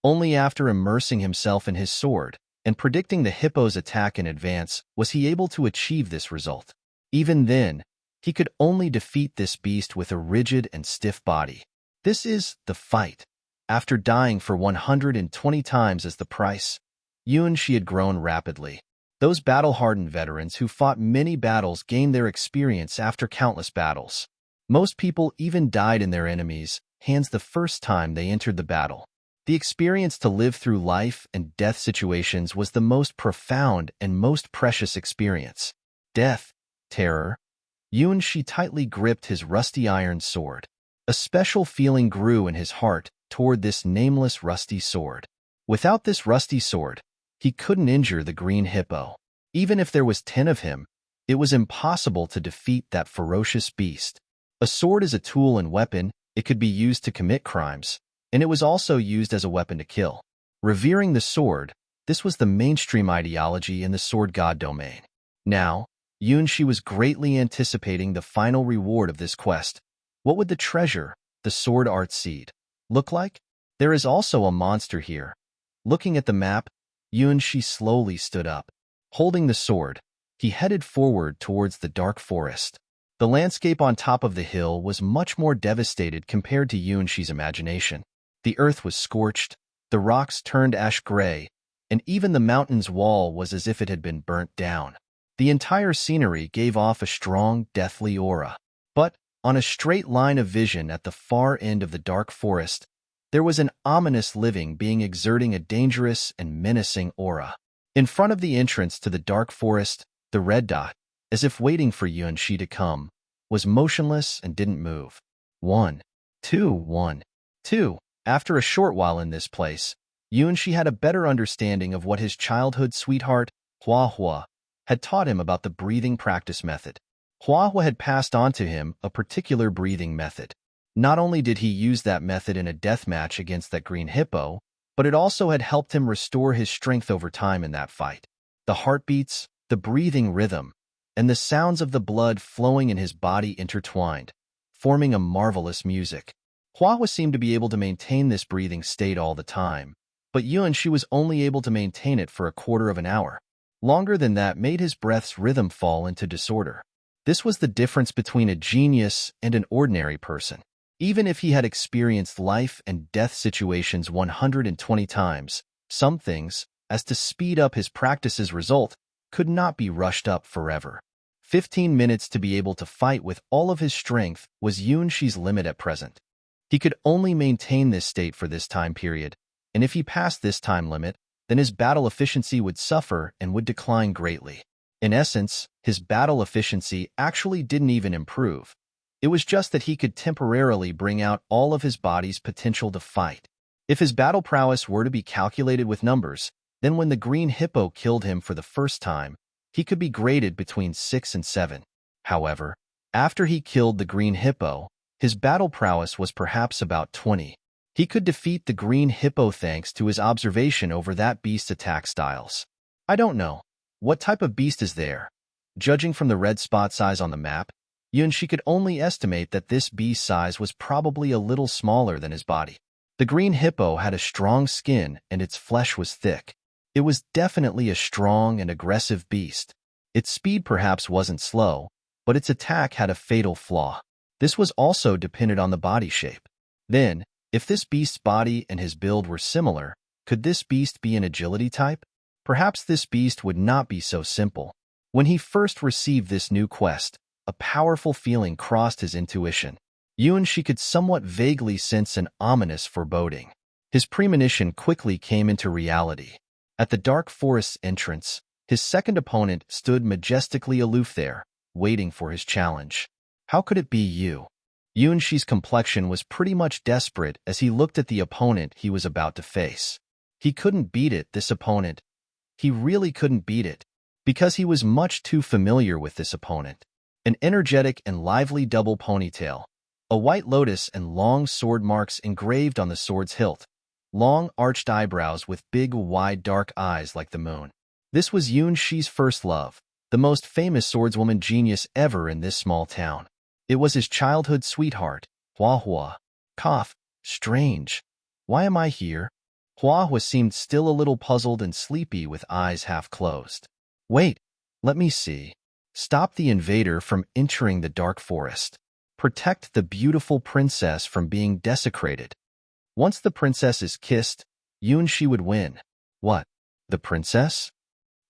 Only after immersing himself in his sword and predicting the hippo's attack in advance was he able to achieve this result. Even then, he could only defeat this beast with a rigid and stiff body. This is the fight. After dying for 120 times as the price, Yunshi had grown rapidly. Those battle-hardened veterans who fought many battles gained their experience after countless battles. Most people even died in their enemies' hands the first time they entered the battle. The experience to live through life and death situations was the most profound and most precious experience. Death, terror. Yunshi tightly gripped his rusty iron sword. A special feeling grew in his heart toward this nameless rusty sword. Without this rusty sword, he couldn't injure the green hippo. Even if there was 10 of him, it was impossible to defeat that ferocious beast. A sword is a tool and weapon. It could be used to commit crimes, and it was also used as a weapon to kill. Revering the sword, this was the mainstream ideology in the sword god domain. Now, Yunshi was greatly anticipating the final reward of this quest. What would the treasure, the sword art seed, look like? There is also a monster here. Looking at the map, Yunshi slowly stood up. Holding the sword, he headed forward towards the dark forest. The landscape on top of the hill was much more devastated compared to Yunshi's imagination. The earth was scorched, the rocks turned ash gray, and even the mountain's wall was as if it had been burnt down. The entire scenery gave off a strong, deathly aura. But, on a straight line of vision at the far end of the dark forest, there was an ominous living being exerting a dangerous and menacing aura. In front of the entrance to the dark forest, the red dot, as if waiting for Yunshi to come, was motionless and didn't move. 1, 2, 1, 2. After a short while in this place, Yunshi had a better understanding of what his childhood sweetheart, Hua Hua, had taught him about the breathing practice method. Hua Hua had passed on to him a particular breathing method. Not only did he use that method in a death match against that green hippo, but it also had helped him restore his strength over time in that fight. The heartbeats, the breathing rhythm, and the sounds of the blood flowing in his body intertwined, forming a marvelous music. Hua Hua seemed to be able to maintain this breathing state all the time, but Yunshi was only able to maintain it for a quarter of an hour. Longer than that made his breath's rhythm fall into disorder. This was the difference between a genius and an ordinary person. Even if he had experienced life and death situations 120 times, some things, as to speed up his practice's result, could not be rushed up forever. 15 minutes to be able to fight with all of his strength was Yunshi's limit at present. He could only maintain this state for this time period, and if he passed this time limit, then his battle efficiency would suffer and would decline greatly. In essence, his battle efficiency actually didn't even improve. It was just that he could temporarily bring out all of his body's potential to fight. If his battle prowess were to be calculated with numbers, then when the green hippo killed him for the first time, he could be graded between 6 and 7. However, after he killed the green hippo, his battle prowess was perhaps about 20. He could defeat the green hippo thanks to his observation over that beast's attack styles. I don't know. What type of beast is there? Judging from the red spot size on the map, Yunshi could only estimate that this beast's size was probably a little smaller than his body. The green hippo had a strong skin and its flesh was thick. It was definitely a strong and aggressive beast. Its speed perhaps wasn't slow, but its attack had a fatal flaw. This was also dependent on the body shape. Then, if this beast's body and his build were similar, could this beast be an agility type? Perhaps this beast would not be so simple. When he first received this new quest, a powerful feeling crossed his intuition. Yunshi could somewhat vaguely sense an ominous foreboding. His premonition quickly came into reality. At the dark forest's entrance, his second opponent stood majestically aloof there, waiting for his challenge. How could it be you? Yunshi's complexion was pretty much desperate as he looked at the opponent he was about to face. He couldn't beat it, this opponent. He really couldn't beat it, because he was much too familiar with this opponent. An energetic and lively double ponytail, a white lotus and long sword marks engraved on the sword's hilt, long arched eyebrows with big, wide, dark eyes like the moon. This was Yun Shi's first love, the most famous swordswoman genius ever in this small town. It was his childhood sweetheart, Hua Hua. Cough. Strange. Why am I here? Hua Hua seemed still a little puzzled and sleepy with eyes half closed. Wait, let me see. Stop the invader from entering the dark forest. Protect the beautiful princess from being desecrated. Once the princess is kissed, Yun Shi would win. What? The princess?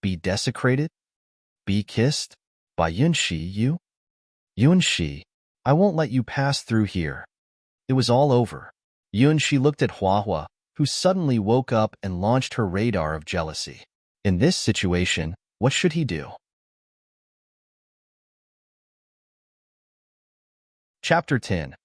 Be desecrated? Be kissed? By Yun Shi, you? Yun Shi, I won't let you pass through here. It was all over. Yun Shi looked at Hua Hua, who suddenly woke up and launched her radar of jealousy. In this situation, what should he do? Chapter 10.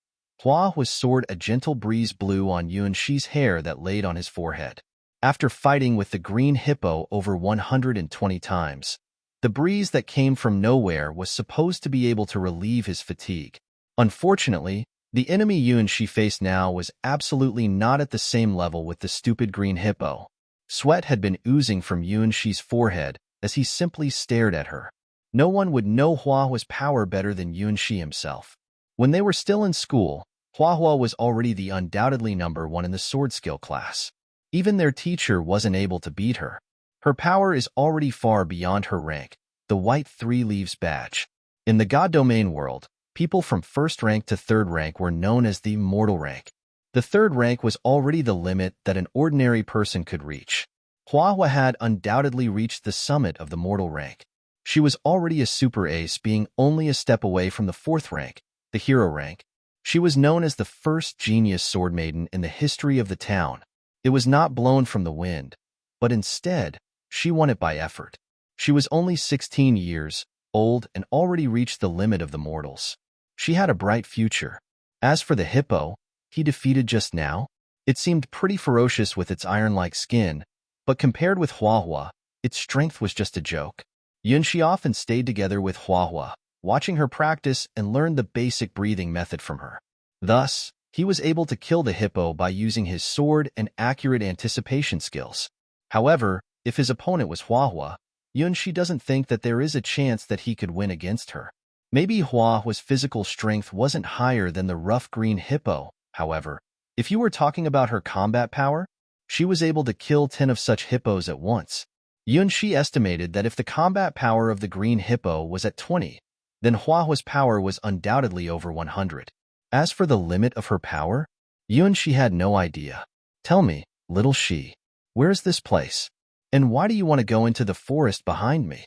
Hua Hua's sword. A gentle breeze blew on Yun Shi's hair that laid on his forehead. After fighting with the green hippo over 120 times, the breeze that came from nowhere was supposed to be able to relieve his fatigue. Unfortunately, the enemy Yun Shi faced now was absolutely not at the same level with the stupid green hippo. Sweat had been oozing from Yun Shi's forehead as he simply stared at her. No one would know Hua Hua's power better than Yun Shi himself. When they were still in school, Hua Hua was already the undoubtedly #1 in the sword skill class. Even their teacher wasn't able to beat her. Her power is already far beyond her rank, the white 3 leaves badge. In the God domain world, people from 1st rank to 3rd rank were known as the mortal rank. The 3rd rank was already the limit that an ordinary person could reach. Hua Hua had undoubtedly reached the summit of the mortal rank. She was already a super ace, being only a step away from the 4th rank, the hero rank. She was known as the first genius sword maiden in the history of the town. It was not blown from the wind, but instead, she won it by effort. She was only 16 years old and already reached the limit of the mortals. She had a bright future. As for the hippo, he defeated just now, it seemed pretty ferocious with its iron-like skin, but compared with Hua Hua, its strength was just a joke. Yun Shi often stayed together with Hua Hua, watching her practice and learned the basic breathing method from her. Thus, he was able to kill the hippo by using his sword and accurate anticipation skills. However, if his opponent was Hua Hua, Yun Shi doesn't think that there is a chance that he could win against her. Maybe Hua Hua's physical strength wasn't higher than the rough green hippo. However, if you were talking about her combat power, she was able to kill 10 of such hippos at once. Yun Shi estimated that if the combat power of the green hippo was at 20, then Hua Hua's power was undoubtedly over 100. As for the limit of her power, Yun Shi had no idea. Tell me, little Shi, where's this place? And why do you want to go into the forest behind me?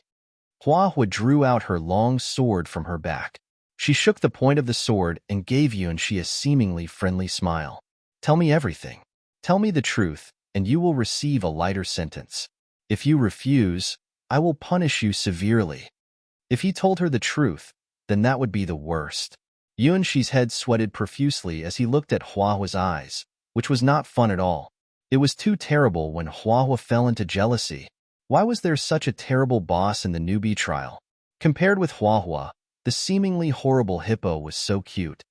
Hua Hua drew out her long sword from her back. She shook the point of the sword and gave Yun Shi a seemingly friendly smile. Tell me everything. Tell me the truth, and you will receive a lighter sentence. If you refuse, I will punish you severely. If he told her the truth, then that would be the worst. Yun Shi's head sweated profusely as he looked at Hua Hua's eyes, which was not fun at all. It was too terrible when Hua Hua fell into jealousy. Why was there such a terrible boss in the newbie trial? Compared with Hua Hua, the seemingly horrible hippo was so cute.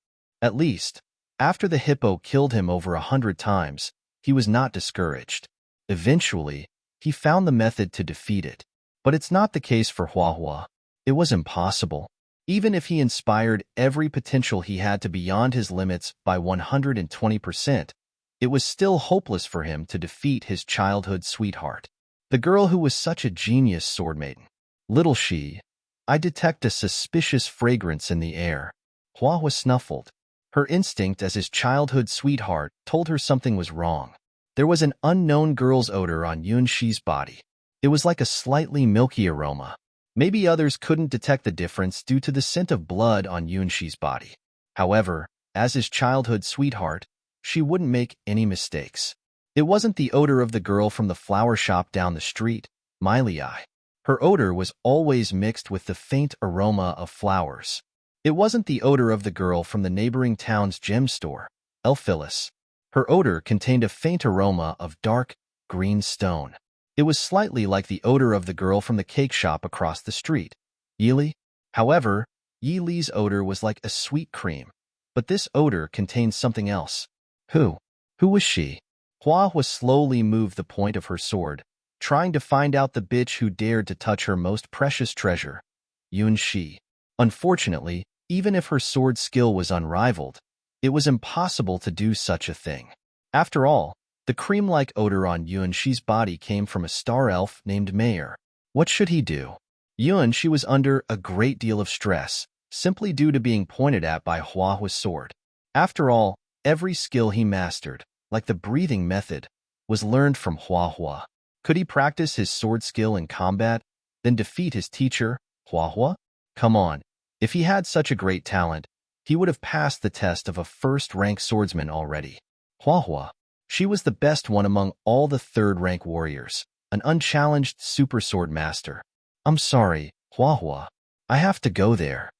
At least, after the hippo killed him over 100 times, he was not discouraged. Eventually, he found the method to defeat it. But it's not the case for Hua Hua. It was impossible. Even if he inspired every potential he had to beyond his limits by 120%, it was still hopeless for him to defeat his childhood sweetheart, the girl who was such a genius sword maiden. Little Shi, I detect a suspicious fragrance in the air. Hua Hua snuffled. Her instinct as his childhood sweetheart told her something was wrong. There was an unknown girl's odor on Yun Shi's body. It was like a slightly milky aroma. Maybe others couldn't detect the difference due to the scent of blood on Yun Shi's body. However, as his childhood sweetheart, she wouldn't make any mistakes. It wasn't the odor of the girl from the flower shop down the street, Miley Eye. Her odor was always mixed with the faint aroma of flowers. It wasn't the odor of the girl from the neighboring town's gem store, Elphilis. Her odor contained a faint aroma of dark, green stone. It was slightly like the odor of the girl from the cake shop across the street, Yili. However, Yili's odor was like a sweet cream, but this odor contained something else. Who was she? Hua Hua slowly moved the point of her sword, trying to find out the bitch who dared to touch her most precious treasure, Yunxi. Unfortunately, even if her sword skill was unrivaled, it was impossible to do such a thing. After all, the cream-like odor on Yunxi's body came from a star elf named Mayer. What should he do? Yunxi was under a great deal of stress, simply due to being pointed at by Huahua's sword. After all, every skill he mastered, like the breathing method, was learned from Huahua. Could he practice his sword skill in combat, then defeat his teacher, Huahua? Come on, if he had such a great talent, he would have passed the test of a first-rank swordsman already. Huahua, she was the best one among all the third-rank warriors, an unchallenged super sword master. I'm sorry, Huahua, I have to go there.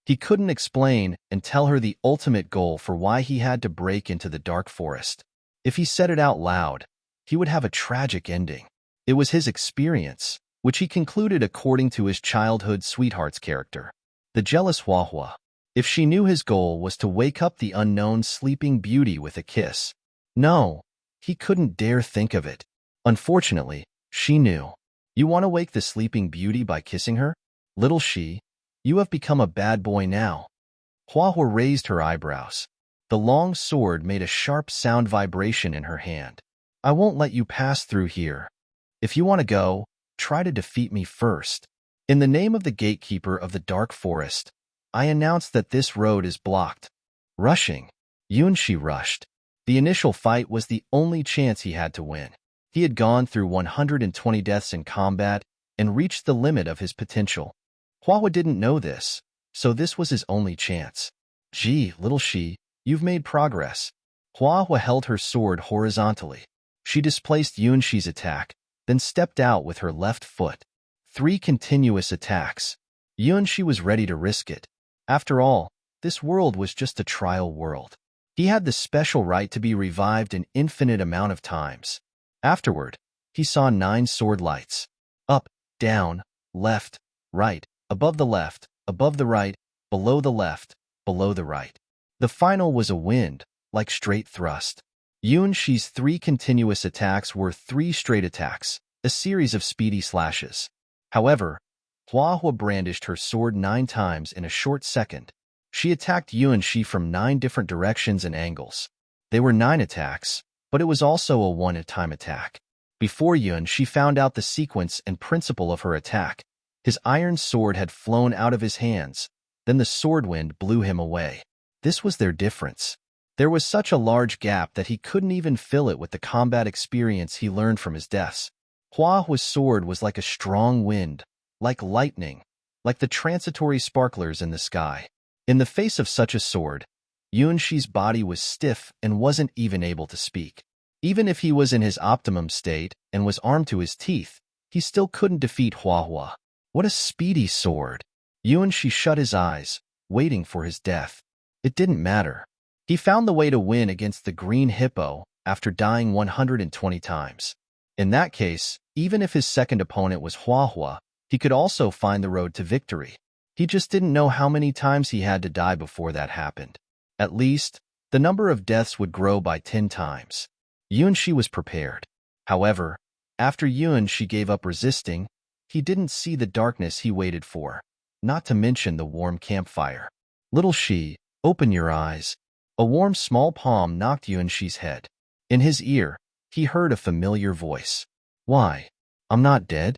He couldn't explain and tell her the ultimate goal for why he had to break into the dark forest. If he said it out loud, he would have a tragic ending. It was his experience, which he concluded according to his childhood sweetheart's character. The jealous Huahua. If she knew his goal was to wake up the unknown sleeping beauty with a kiss. No, he couldn't dare think of it. Unfortunately, she knew. You want to wake the sleeping beauty by kissing her? Little she, you have become a bad boy now. Huahua raised her eyebrows. The long sword made a sharp sound vibration in her hand. I won't let you pass through here. If you want to go, try to defeat me first. In the name of the gatekeeper of the dark forest, I announce that this road is blocked. Rushing. Yunxi rushed. The initial fight was the only chance he had to win. He had gone through 120 deaths in combat and reached the limit of his potential. Huahua didn't know this, so this was his only chance. Gee, little she, you've made progress. Huahua held her sword horizontally. She displaced Yunxi's attack, then stepped out with her left foot. 3 continuous attacks. Yunxi was ready to risk it. After all, this world was just a trial world. He had the special right to be revived an infinite amount of times. Afterward, he saw 9 sword lights. Up, down, left, right, above the left, above the right, below the left, below the right. The final was a wind, like straight thrust. Yunxi's 3 continuous attacks were 3 straight attacks, a series of speedy slashes. However, Huahua brandished her sword 9 times in a short second. She attacked Yunxi from 9 different directions and angles. They were 9 attacks, but it was also a one-time attack. Before Yunxi found out the sequence and principle of her attack, his iron sword had flown out of his hands, then the sword wind blew him away. This was their difference. There was such a large gap that he couldn't even fill it with the combat experience he learned from his deaths. Huahua's sword was like a strong wind, like lightning, like the transitory sparklers in the sky. In the face of such a sword, Yunxi's body was stiff and wasn't even able to speak. Even if he was in his optimum state and was armed to his teeth, he still couldn't defeat Huahua. What a speedy sword! Yunxi shut his eyes, waiting for his death. It didn't matter. He found the way to win against the green hippo after dying 120 times. In that case, even if his second opponent was Huahua, he could also find the road to victory. He just didn't know how many times he had to die before that happened. At least, the number of deaths would grow by 10 times. Yunxi was prepared. However, after Yunxi gave up resisting, he didn't see the darkness he waited for, not to mention the warm campfire. Little she, open your eyes. A warm small palm knocked Yunxi's head. In his ear, he heard a familiar voice. Why? I'm not dead?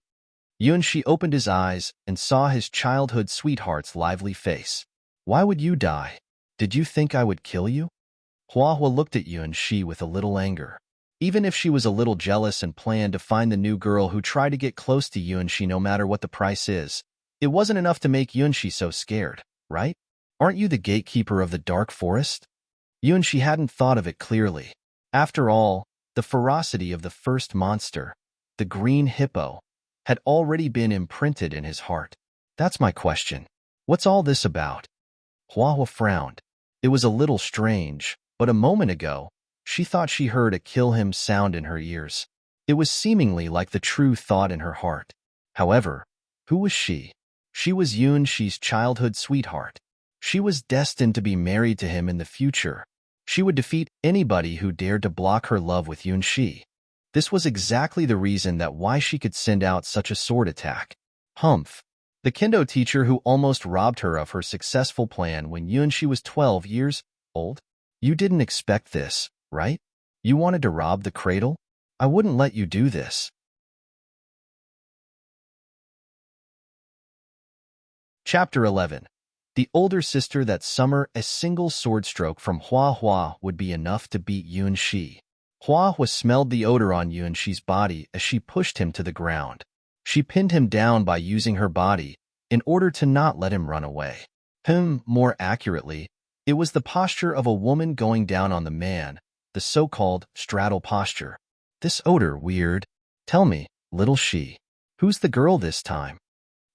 Yunxi opened his eyes and saw his childhood sweetheart's lively face. Why would you die? Did you think I would kill you? Huahua looked at Yunxi with a little anger. Even if she was a little jealous and planned to find the new girl who tried to get close to Yunxi no matter what the price is, it wasn't enough to make Yunxi so scared, right? Aren't you the gatekeeper of the dark forest? Yunxi hadn't thought of it clearly. After all, the ferocity of the first monster, the green hippo, had already been imprinted in his heart. That's my question. What's all this about? Huahua frowned. It was a little strange, but a moment ago, she thought she heard a kill him sound in her ears. It was seemingly like the true thought in her heart. However, who was she? She was Yunxi's childhood sweetheart. She was destined to be married to him in the future. She would defeat anybody who dared to block her love with Yunxi. This was exactly the reason that why she could send out such a sword attack. Humph. The kendo teacher who almost robbed her of her successful plan when she was 12 years old? You didn't expect this, right? You wanted to rob the cradle? I wouldn't let you do this. Chapter 11. The older sister. That summer, a single sword stroke from Hua Hua would be enough to beat Shi. Hua Hua smelled the odor on Shi's body as she pushed him to the ground. She pinned him down by using her body in order to not let him run away. More accurately, it was the posture of a woman going down on the man, the so-called straddle posture. This odor weird. Tell me, little Shi, who's the girl this time?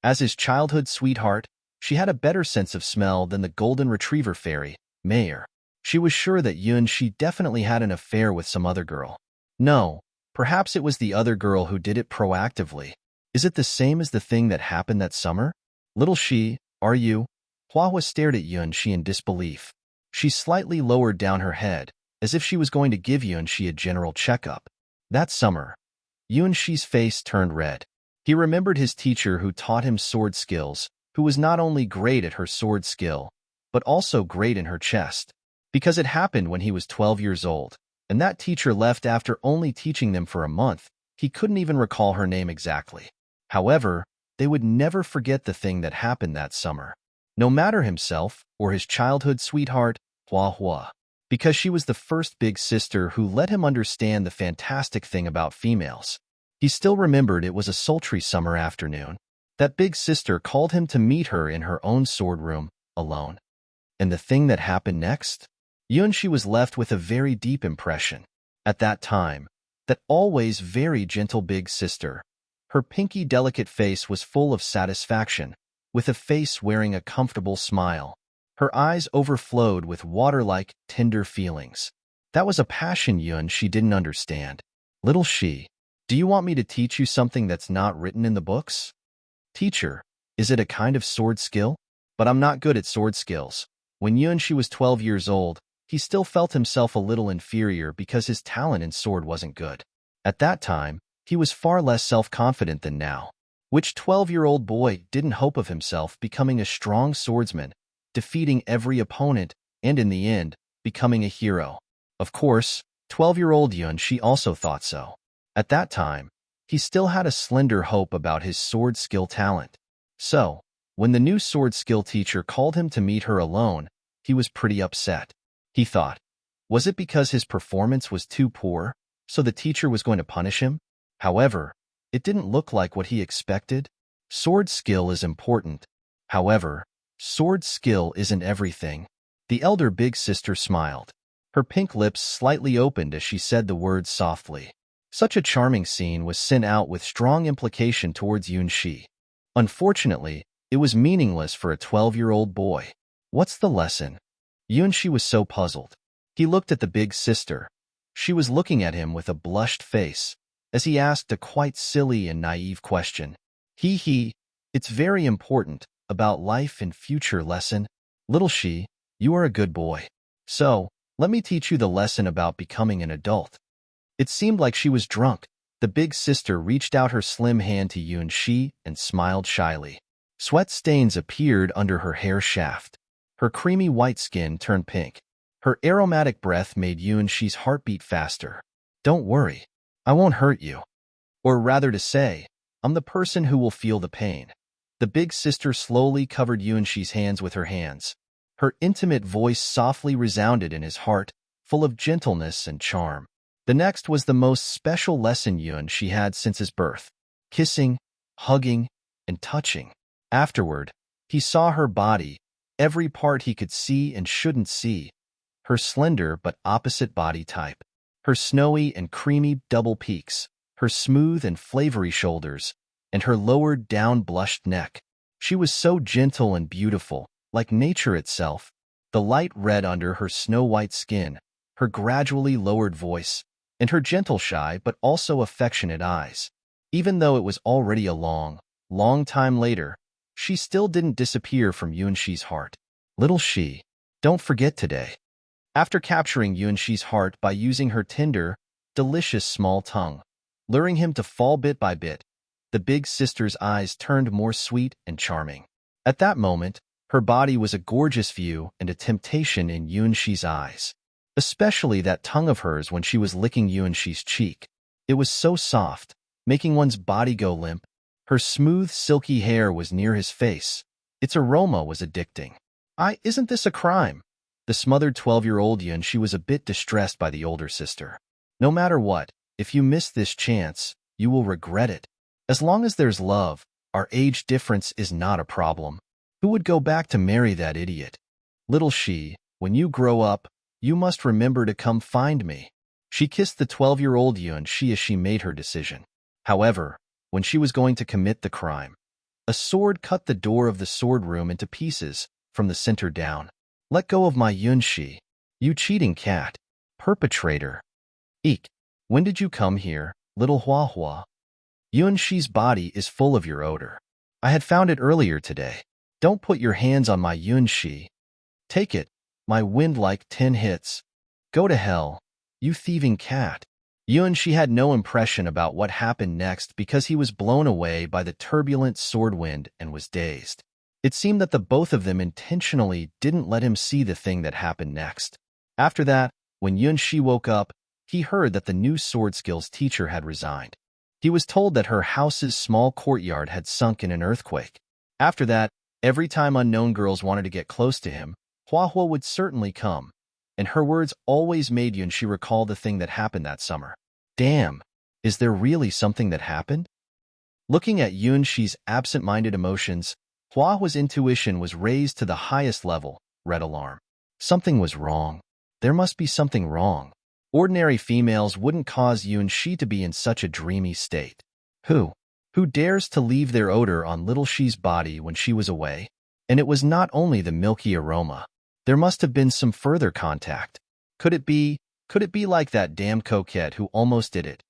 As his childhood sweetheart, she had a better sense of smell than the golden retriever fairy, Mayer. She was sure that Shi definitely had an affair with some other girl. No, perhaps it was the other girl who did it proactively. Is it the same as the thing that happened that summer? Little Shi, are you? Hua Hua stared at Shi in disbelief. She slightly lowered down her head, as if she was going to give Shi a general checkup. That summer, Shi's face turned red. He remembered his teacher who taught him sword skills, who was not only great at her sword skill, but also great in her chest. Because it happened when he was 12 years old, and that teacher left after only teaching them for a month, he couldn't even recall her name exactly. However, they would never forget the thing that happened that summer. No matter himself or his childhood sweetheart, Hua Hua, because she was the first big sister who let him understand the fantastic thing about females. He still remembered it was a sultry summer afternoon. That big sister called him to meet her in her own sword room, alone. And the thing that happened next? Shi was left with a very deep impression. At that time, that always very gentle big sister, her pinky delicate face was full of satisfaction, with a face wearing a comfortable smile. Her eyes overflowed with water-like, tender feelings. That was a passion she didn't understand. Little Shi, do you want me to teach you something that's not written in the books? Teacher, is it a kind of sword skill? But I'm not good at sword skills. When Shi was 12 years old, he still felt himself a little inferior because his talent in sword wasn't good. At that time, he was far less self-confident than now. Which 12-year-old boy didn't hope of himself becoming a strong swordsman, defeating every opponent, and in the end, becoming a hero? Of course, 12-year-old Shi also thought so. At that time, he still had a slender hope about his sword skill talent. So, when the new sword skill teacher called him to meet her alone, he was pretty upset. He thought, was it because his performance was too poor, so the teacher was going to punish him? However, it didn't look like what he expected. Sword skill is important. However, sword skill isn't everything. The elder big sister smiled. Her pink lips slightly opened as she said the words softly. Such a charming scene was sent out with strong implication towards Shi. Unfortunately, it was meaningless for a 12-year-old boy. What's the lesson? Shi was so puzzled. He looked at the big sister. She was looking at him with a blushed face, as he asked a quite silly and naive question. It's very important, about life and future lesson. Little Shi, you are a good boy. So, let me teach you the lesson about becoming an adult. It seemed like she was drunk. The big sister reached out her slim hand to Shi and smiled shyly. Sweat stains appeared under her hair shaft. Her creamy white skin turned pink. Her aromatic breath made Shi's heart beat faster. Don't worry. I won't hurt you. Or rather to say, I'm the person who will feel the pain. The big sister slowly covered Shi's hands with her hands. Her intimate voice softly resounded in his heart, full of gentleness and charm. The next was the most special lesson Shi had since his birth. Kissing, hugging, and touching. Afterward, he saw her body, every part he could see and shouldn't see. Her slender but opposite body type. Her snowy and creamy double peaks. Her smooth and flavory shoulders. And her lowered down blushed neck. She was so gentle and beautiful, like nature itself. The light red under her snow-white skin, her gradually lowered voice, and her gentle shy but also affectionate eyes. Even though it was already a long, long time later, she still didn't disappear from Shi's heart. Little Shi, don't forget today. After capturing Shi's heart by using her tender, delicious small tongue, luring him to fall bit by bit. The big sister's eyes turned more sweet and charming. At that moment, her body was a gorgeous view and a temptation in Yunshi's eyes. Especially that tongue of hers when she was licking Yunshi's cheek. It was so soft, making one's body go limp. Her smooth, silky hair was near his face. Its aroma was addicting. Isn't this a crime? The smothered 12-year-old Yunshi was a bit distressed by the older sister. No matter what, if you miss this chance, you will regret it. As long as there's love, our age difference is not a problem. Who would go back to marry that idiot? Little she, when you grow up, you must remember to come find me. She kissed the 12-year-old Yunshi as she made her decision. However, when she was going to commit the crime, a sword cut the door of the sword room into pieces from the center down. Let go of my Yunshi, you cheating cat. Perpetrator. Eek. When did you come here, little Hua Hua? Yunshi's body is full of your odor. I had found it earlier today. Don't put your hands on my Yunshi. Take it, my wind like 10 hits. Go to hell, you thieving cat. Yunshi had no impression about what happened next because he was blown away by the turbulent sword wind and was dazed. It seemed that the both of them intentionally didn't let him see the thing that happened next. After that, when Yunshi woke up, he heard that the new sword skills teacher had resigned. He was told that her house's small courtyard had sunk in an earthquake. After that, every time unknown girls wanted to get close to him, Hua Hua would certainly come, and her words always made Yunshi recall the thing that happened that summer. Damn, is there really something that happened? Looking at Yunshi's absent-minded emotions, Hua Hua's intuition was raised to the highest level. Red alarm. Something was wrong. There must be something wrong. Ordinary females wouldn't cause Yunshi to be in such a dreamy state. Who dares to leave their odor on little Shi's body when she was away? And it was not only the milky aroma. There must have been some further contact. Could it be like that damn coquette who almost did it?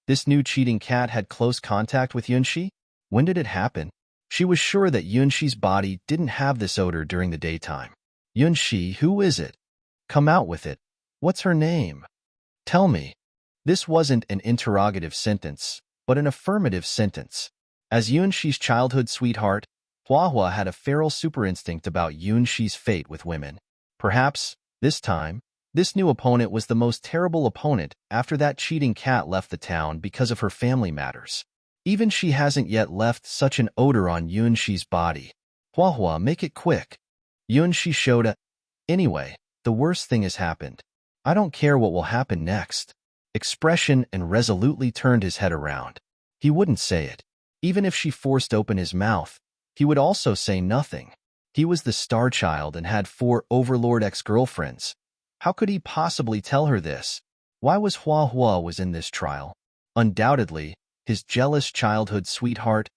This new cheating cat had close contact with Yunshi? When did it happen? She was sure that Yunshi's body didn't have this odor during the daytime. Yunshi, who is it? Come out with it. What's her name? Tell me. This wasn't an interrogative sentence, but an affirmative sentence. As Yunshi's childhood sweetheart, Hua Hua had a feral super instinct about Yunshi's fate with women. Perhaps, this time, this new opponent was the most terrible opponent after that cheating cat left the town because of her family matters. Even she hasn't yet left such an odor on Yunshi's body. Hua Hua, make it quick. Yunshi showed a... Anyway, the worst thing has happened. I don't care what will happen next. Expression and resolutely turned his head around. He wouldn't say it. Even if she forced open his mouth, he would also say nothing. He was the star child and had 4 overlord ex-girlfriends. How could he possibly tell her this? Why was Hua Hua was in this trial? Undoubtedly, his jealous childhood sweetheart,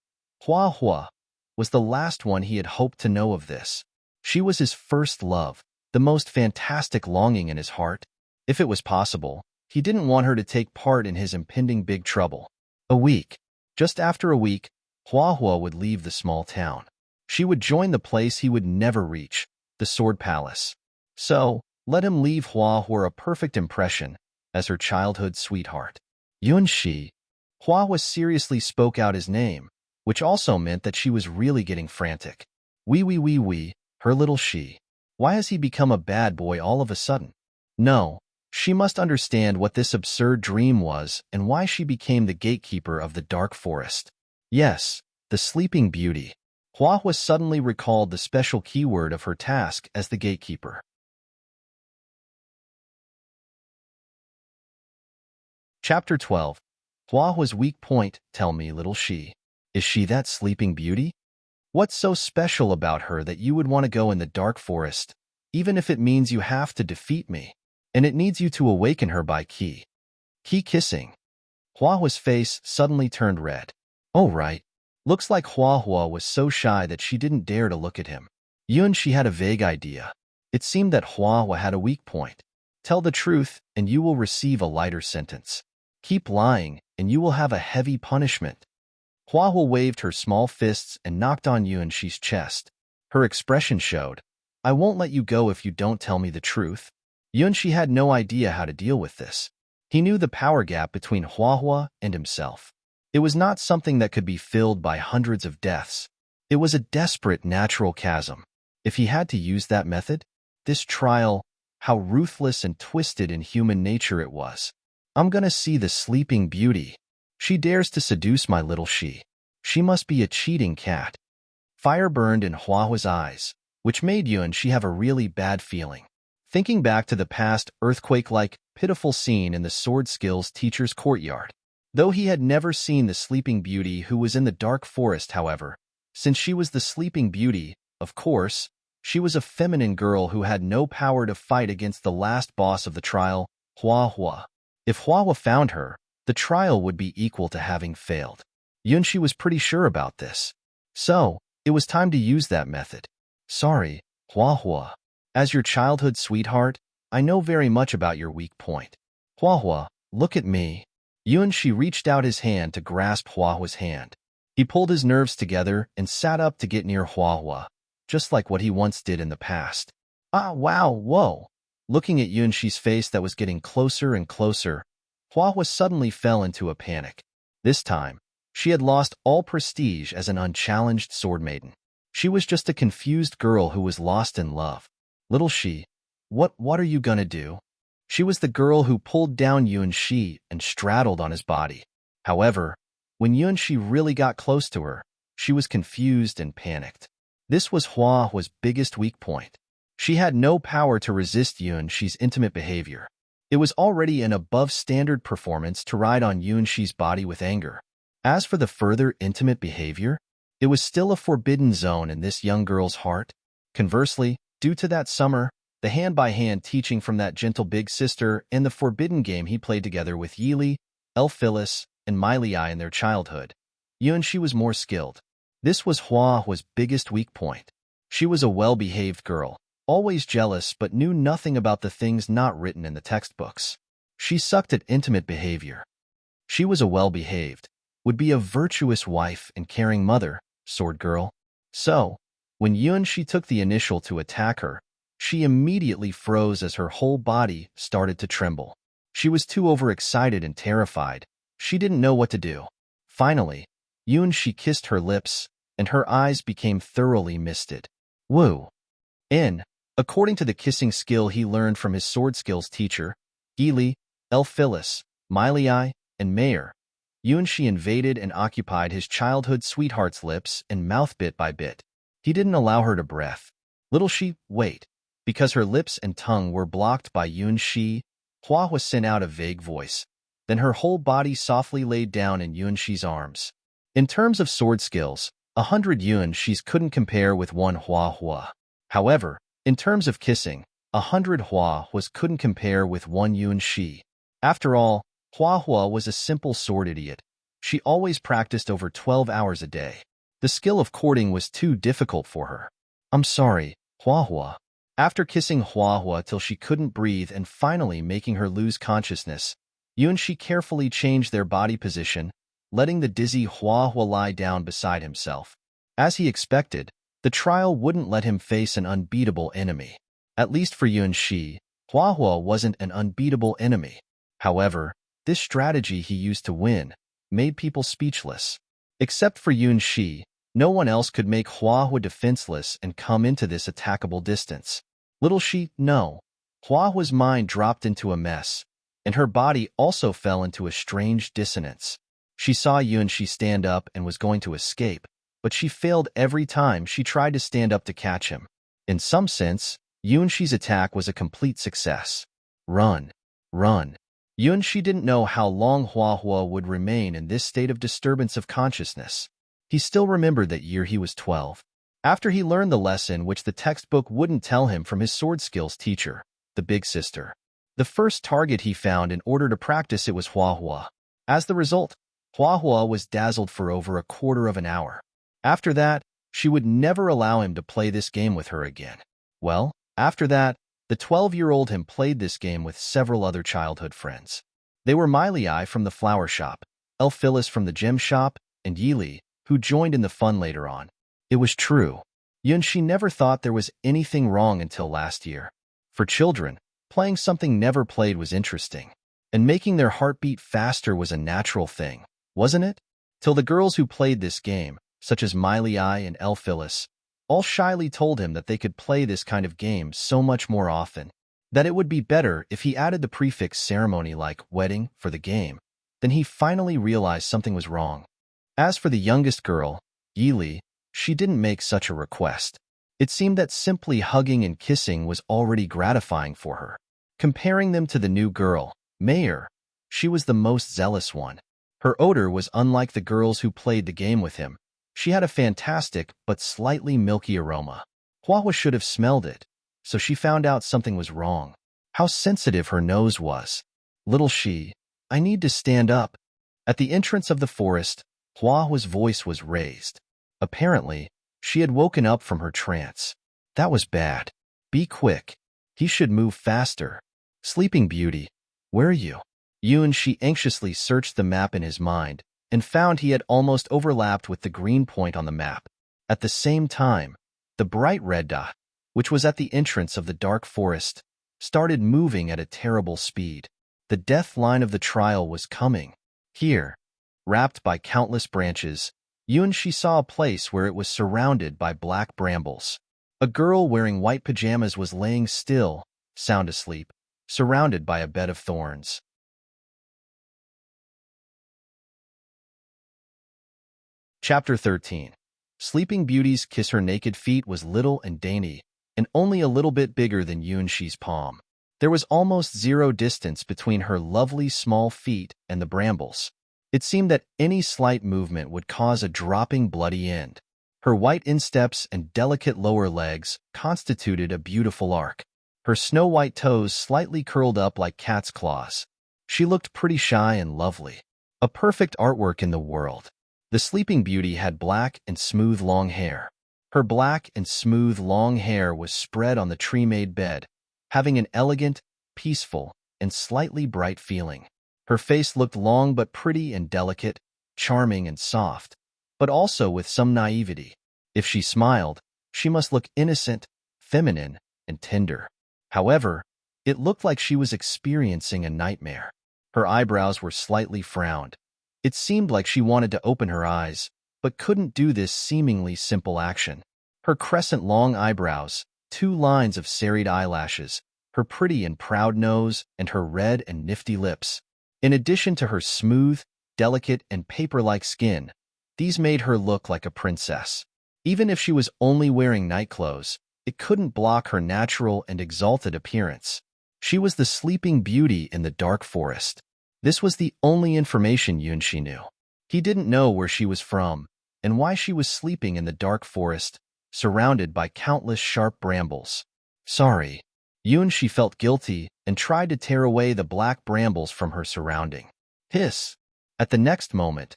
Hua Hua, was the last one he had hoped to know of this. She was his first love, the most fantastic longing in his heart. If it was possible, he didn't want her to take part in his impending big trouble. A week. Just after a week, Hua Hua would leave the small town. She would join the place he would never reach, the Sword Palace. So, let him leave Hua Hua a perfect impression as her childhood sweetheart. Yunshi. Hua Hua seriously spoke out his name, which also meant that she was really getting frantic. Wee, her little she. Why has he become a bad boy all of a sudden? No, she must understand what this absurd dream was and why she became the gatekeeper of the dark forest. Yes, the Sleeping Beauty. Hua Hua suddenly recalled the special keyword of her task as the gatekeeper. Chapter 12. Hua Hua's weak point. Tell me, little she. Is she that Sleeping Beauty? What's so special about her that you would want to go in the dark forest, even if it means you have to defeat me? And it needs you to awaken her by key kissing. Hua Hua's face suddenly turned red. Oh right. Looks like Hua Hua was so shy that she didn't dare to look at him. She had a vague idea. It seemed that Hua Hua had a weak point. Tell the truth, and you will receive a lighter sentence. Keep lying, and you will have a heavy punishment. Hua Hua waved her small fists and knocked on Yunshi's chest. Her expression showed, I won't let you go if you don't tell me the truth. Yunshi had no idea how to deal with this. He knew the power gap between Huahua and himself. It was not something that could be filled by hundreds of deaths. It was a desperate natural chasm. If he had to use that method, this trial, how ruthless and twisted in human nature it was. I'm gonna see the sleeping beauty. She dares to seduce my little she. She must be a cheating cat. Fire burned in Huahua's eyes, which made Yuan-shi have a really bad feeling. Thinking back to the past earthquake-like, pitiful scene in the sword skills teacher's courtyard. Though he had never seen the sleeping beauty who was in the dark forest, however, since she was the sleeping beauty, of course, she was a feminine girl who had no power to fight against the last boss of the trial, Huahua. If Huahua found her, the trial would be equal to having failed. Yuan-shi was pretty sure about this. So, it was time to use that method. Sorry, Huahua. As your childhood sweetheart, I know very much about your weak point. Huahua, look at me. Yuan-shi reached out his hand to grasp Huahua's hand. He pulled his nerves together and sat up to get near Huahua, just like what he once did in the past. Ah, wow, whoa. Looking at Yuan-shi's face that was getting closer and closer, Huahua suddenly fell into a panic. This time, she had lost all prestige as an unchallenged sword maiden. She was just a confused girl who was lost in love. Little she, what are you gonna do? She was the girl who pulled down Yuan-shi and straddled on his body. However, when Yuan-shi really got close to her, she was confused and panicked. This was Huahua's biggest weak point. She had no power to resist Yuan-shi's intimate behavior. It was already an above-standard performance to ride on Yuan-shi's body with anger. As for the further intimate behavior, it was still a forbidden zone in this young girl's heart. Conversely, due to that summer, the hand-by-hand teaching from that gentle big sister and the forbidden game he played together with Yili, Phyllis, and Miley in their childhood, Yuan-shi was more skilled. This was Huahua's biggest weak point. She was a well-behaved girl, always jealous but knew nothing about the things not written in the textbooks. She sucked at intimate behavior. She was a well-behaved, would be a virtuous wife and caring mother, sword girl. So, when Yuan-shi took the initial to attack her, she immediately froze as her whole body started to tremble. She was too overexcited and terrified. She didn't know what to do. Finally, Yuan-shi kissed her lips, and her eyes became thoroughly misted. Woo! According to the kissing skill he learned from his sword skills teacher, Yili, Phyllis, Miley, and Mayer, Yuan-shi invaded and occupied his childhood sweetheart's lips and mouth bit by bit. He didn't allow her to breath. Little she, wait. Because her lips and tongue were blocked by Yuan-shi, Huahua sent out a vague voice. Then her whole body softly laid down in Yuan-shi's arms. In terms of sword skills, 100 Yuan-shis couldn't compare with one Huahua. However, in terms of kissing, 100 Huahuas couldn't compare with one Yuan-shi. After all, Huahua was a simple sword idiot. She always practiced over 12 hours a day. The skill of courting was too difficult for her. I'm sorry, Huahua. After kissing Huahua till she couldn't breathe and finally making her lose consciousness, Yuan-shi carefully changed their body position, letting the dizzy Huahua lie down beside himself. As he expected, the trial wouldn't let him face an unbeatable enemy. At least for Yuan-shi, Huahua wasn't an unbeatable enemy. However, this strategy he used to win made people speechless. Except for Yuan-shi, no one else could make Huahua defenseless and come into this attackable distance. Little she, no. Huahua's mind dropped into a mess, and her body also fell into a strange dissonance. She saw Yuan-shi stand up and was going to escape, but she failed every time she tried to stand up to catch him. In some sense, Yuan-shi's attack was a complete success. Run. Run. Yuan-shi didn't know how long Huahua would remain in this state of disturbance of consciousness. He still remembered that year he was 12. After he learned the lesson which the textbook wouldn't tell him from his sword skills teacher, the big sister. The first target he found in order to practice it was Huahua. As the result, Huahua was dazzled for over a quarter of an hour. After that, she would never allow him to play this game with her again. Well, after that, the 12-year-old him played this game with several other childhood friends. They were Miley from the flower shop, Phyllis from the gem shop, and Yili, who joined in the fun later on. It was true. Yuan-shi never thought there was anything wrong until last year. For children, playing something never played was interesting. And making their heart beat faster was a natural thing, wasn't it? Till the girls who played this game, such as Miley I and Elle Phyllis, all shyly told him that they could play this kind of game so much more often, that it would be better if he added the prefix ceremony like wedding for the game. Then he finally realized something was wrong. As for the youngest girl, Yili, she didn't make such a request. It seemed that simply hugging and kissing was already gratifying for her. Comparing them to the new girl, Mayer, she was the most zealous one. Her odor was unlike the girls who played the game with him. She had a fantastic but slightly milky aroma. Hua should have smelled it, so she found out something was wrong. How sensitive her nose was. Little she, I need to stand up. At the entrance of the forest, Hua's voice was raised. Apparently, she had woken up from her trance. That was bad. Be quick. He should move faster. Sleeping Beauty, where are you? She anxiously searched the map in his mind and found he had almost overlapped with the green point on the map. At the same time, the bright red dot, which was at the entrance of the dark forest, started moving at a terrible speed. The death line of the trial was coming. Here, wrapped by countless branches, she saw a place where it was surrounded by black brambles. A girl wearing white pajamas was laying still, sound asleep, surrounded by a bed of thorns. Chapter 13. Sleeping Beauty's kiss her naked feet was little and dainty, and only a little bit bigger than Yunshi's palm. There was almost zero distance between her lovely small feet and the brambles. It seemed that any slight movement would cause a dropping bloody end. Her white insteps and delicate lower legs constituted a beautiful arc. Her snow-white toes slightly curled up like cat's claws. She looked pretty shy and lovely. A perfect artwork in the world. The Sleeping Beauty had black and smooth long hair. Her black and smooth long hair was spread on the tree-made bed, having an elegant, peaceful, and slightly bright feeling. Her face looked long but pretty and delicate, charming and soft, but also with some naivety. If she smiled, she must look innocent, feminine, and tender. However, it looked like she was experiencing a nightmare. Her eyebrows were slightly frowned. It seemed like she wanted to open her eyes, but couldn't do this seemingly simple action. Her crescent long eyebrows, 2 lines of serried eyelashes, her pretty and proud nose, and her red and nifty lips. In addition to her smooth, delicate, and paper-like skin, these made her look like a princess. Even if she was only wearing night clothes, it couldn't block her natural and exalted appearance. She was the Sleeping Beauty in the dark forest. This was the only information Yunshi knew. He didn't know where she was from and why she was sleeping in the dark forest, surrounded by countless sharp brambles. Sorry. Yunshi felt guilty and tried to tear away the black brambles from her surrounding. Hiss! At the next moment,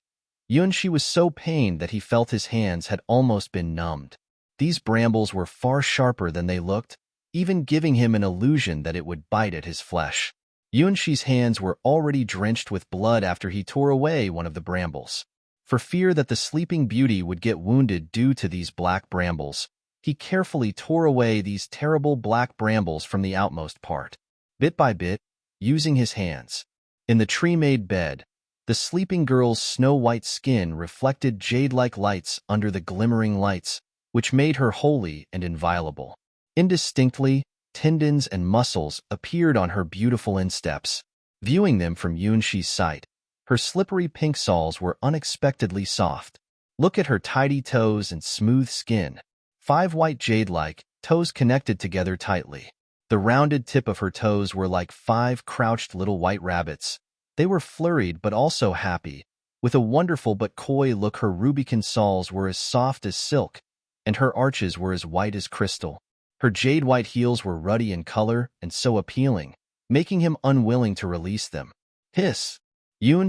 Yunshi was so pained that he felt his hands had almost been numbed. These brambles were far sharper than they looked, even giving him an illusion that it would bite at his flesh. Yunshi's hands were already drenched with blood after he tore away one of the brambles. For fear that the Sleeping Beauty would get wounded due to these black brambles, he carefully tore away these terrible black brambles from the outmost part. Bit by bit, using his hands. In the tree-made bed, the sleeping girl's snow-white skin reflected jade-like lights under the glimmering lights, which made her holy and inviolable. Indistinctly, tendons and muscles appeared on her beautiful insteps. Viewing them from Yunshi's sight, her slippery pink soles were unexpectedly soft. Look at her tidy toes and smooth skin. 5 white jade-like toes connected together tightly. The rounded tip of her toes were like 5 crouched little white rabbits. They were flurried but also happy. With a wonderful but coy look, her Rubicon soles were as soft as silk, and her arches were as white as crystal. Her jade-white heels were ruddy in color and so appealing, making him unwilling to release them. Hiss!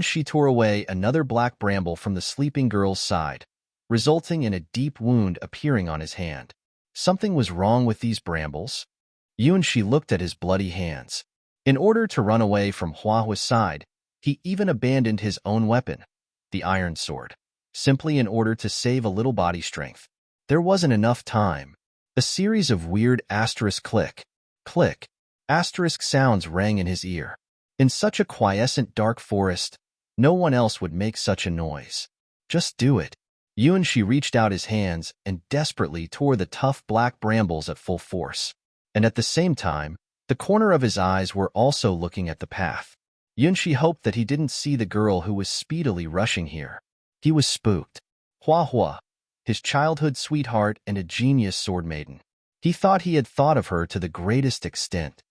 She tore away another black bramble from the sleeping girl's side, resulting in a deep wound appearing on his hand. Something was wrong with these brambles. She looked at his bloody hands. In order to run away from Hua's side, he even abandoned his own weapon, the iron sword, simply in order to save a little body strength. There wasn't enough time. A series of weird asterisk click, click, asterisk sounds rang in his ear. In such a quiescent dark forest, no one else would make such a noise. Just do it. Yuan-shi reached out his hands and desperately tore the tough black brambles at full force. And at the same time, the corner of his eyes were also looking at the path. Yuan-shi hoped that he didn't see the girl who was speedily rushing here. He was spooked. Hua Hua, his childhood sweetheart and a genius sword maiden. He thought he had thought of her to the greatest extent.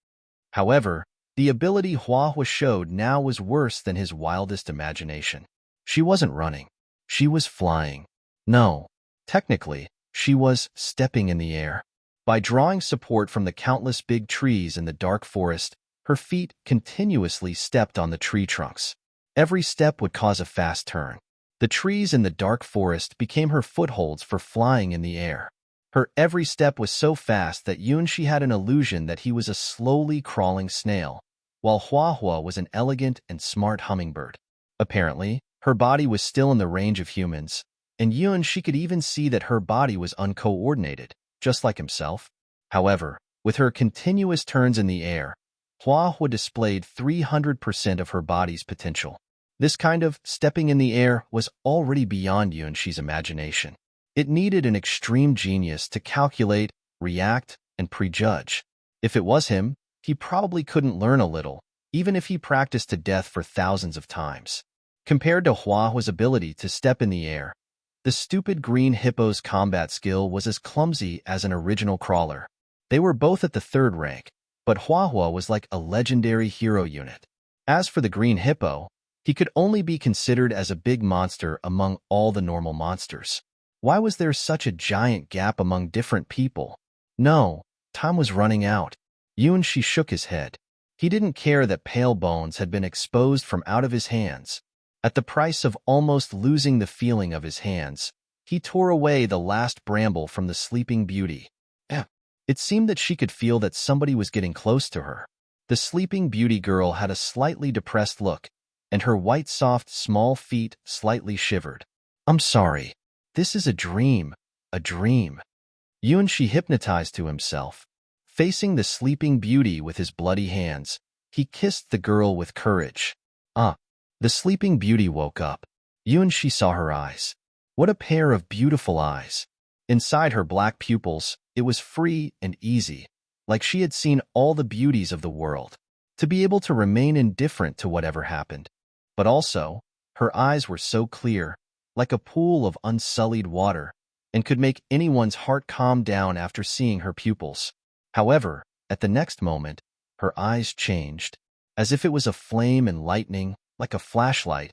However, the ability Hua Hua showed now was worse than his wildest imagination. She wasn't running. She was flying. No, technically, she was stepping in the air. By drawing support from the countless big trees in the dark forest, her feet continuously stepped on the tree trunks. Every step would cause a fast turn. The trees in the dark forest became her footholds for flying in the air. Her every step was so fast that Yuan-shi had an illusion that he was a slowly crawling snail, while Hua Hua was an elegant and smart hummingbird. Apparently, her body was still in the range of humans, and Yuan-shi could even see that her body was uncoordinated, just like himself. However, with her continuous turns in the air, Hua Hua displayed 300% of her body's potential. This kind of stepping in the air was already beyond Yuan-shi's imagination. It needed an extreme genius to calculate, react, and prejudge. If it was him, he probably couldn't learn a little, even if he practiced to death for thousands of times. Compared to Hua Hua's ability to step in the air, the stupid green hippo's combat skill was as clumsy as an original crawler. They were both at the 3rd rank, but Hua Hua was like a legendary hero unit. As for the green hippo, he could only be considered as a big monster among all the normal monsters. Why was there such a giant gap among different people? No, time was running out. Yuan-shi shook his head. He didn't care that pale bones had been exposed from out of his hands. At the price of almost losing the feeling of his hands, he tore away the last bramble from the sleeping beauty. It seemed that she could feel that somebody was getting close to her. The sleeping beauty girl had a slightly depressed look, and her white soft small feet slightly shivered. I'm sorry. This is a dream. A dream. Yuan-shi hypnotized to himself. Facing the sleeping beauty with his bloody hands, he kissed the girl with courage. The sleeping beauty woke up. Yuan-shi saw her eyes. What a pair of beautiful eyes. Inside her black pupils, it was free and easy, like she had seen all the beauties of the world. To be able to remain indifferent to whatever happened. But also, her eyes were so clear, like a pool of unsullied water, and could make anyone's heart calm down after seeing her pupils. However, at the next moment, her eyes changed, as if it was a flame and lightning, like a flashlight,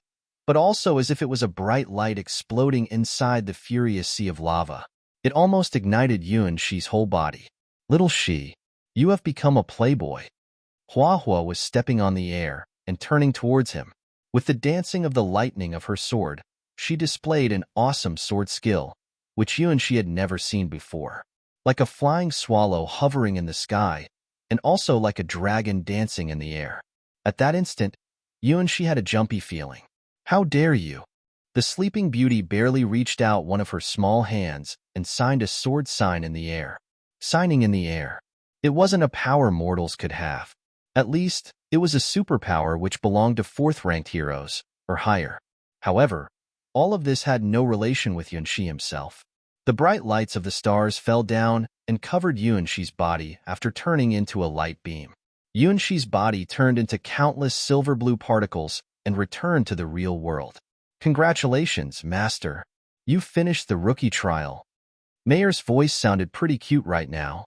but also as if it was a bright light exploding inside the furious sea of lava. It almost ignited Yuan-shi's whole body. Little Shi, you have become a playboy. Hua Hua was stepping on the air and turning towards him. With the dancing of the lightning of her sword, she displayed an awesome sword skill, which Yuan-shi had never seen before. Like a flying swallow hovering in the sky, and also like a dragon dancing in the air. At that instant, Yuan-shi had a jumpy feeling. How dare you? The sleeping beauty barely reached out one of her small hands and signed a sword sign in the air. Signing in the air. It wasn't a power mortals could have. At least, it was a superpower which belonged to 4th-ranked heroes, or higher. However, all of this had no relation with Yuan-shi himself. The bright lights of the stars fell down and covered Yuan-shi's body after turning into a light beam. Yuan-shi's body turned into countless silver-blue particles and returned to the real world. Congratulations, Master. You finished the rookie trial. Mayor's voice sounded pretty cute right now.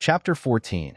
Chapter 14.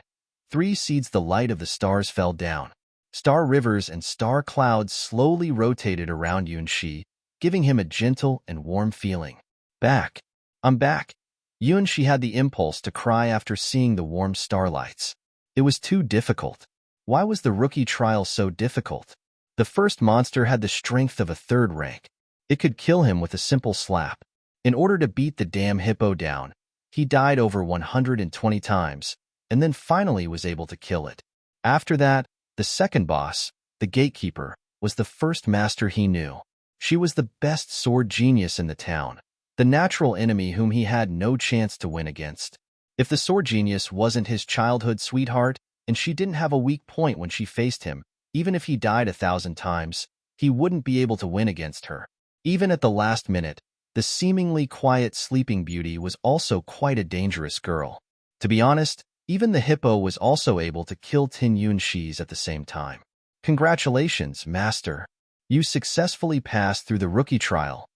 3 seeds. The light of the stars fell down. Star rivers and star clouds slowly rotated around Yuan-shi, giving him a gentle and warm feeling. Back. I'm back. Yuan-shi had the impulse to cry after seeing the warm starlights. It was too difficult. Why was the rookie trial so difficult? The first monster had the strength of a 3rd rank. It could kill him with a simple slap. In order to beat the damn hippo down, he died over 120 times, and then finally was able to kill it. After that, the second boss, the gatekeeper, was the first master he knew. She was the best sword genius in the town, the natural enemy whom he had no chance to win against. If the sword genius wasn't his childhood sweetheart, and she didn't have a weak point when she faced him, even if he died 1,000 times, he wouldn't be able to win against her. Even at the last minute, the seemingly quiet Sleeping Beauty was also quite a dangerous girl. To be honest, even the hippo was also able to kill Tin Yunxi's at the same time. Congratulations, Master. You successfully passed through the rookie trial.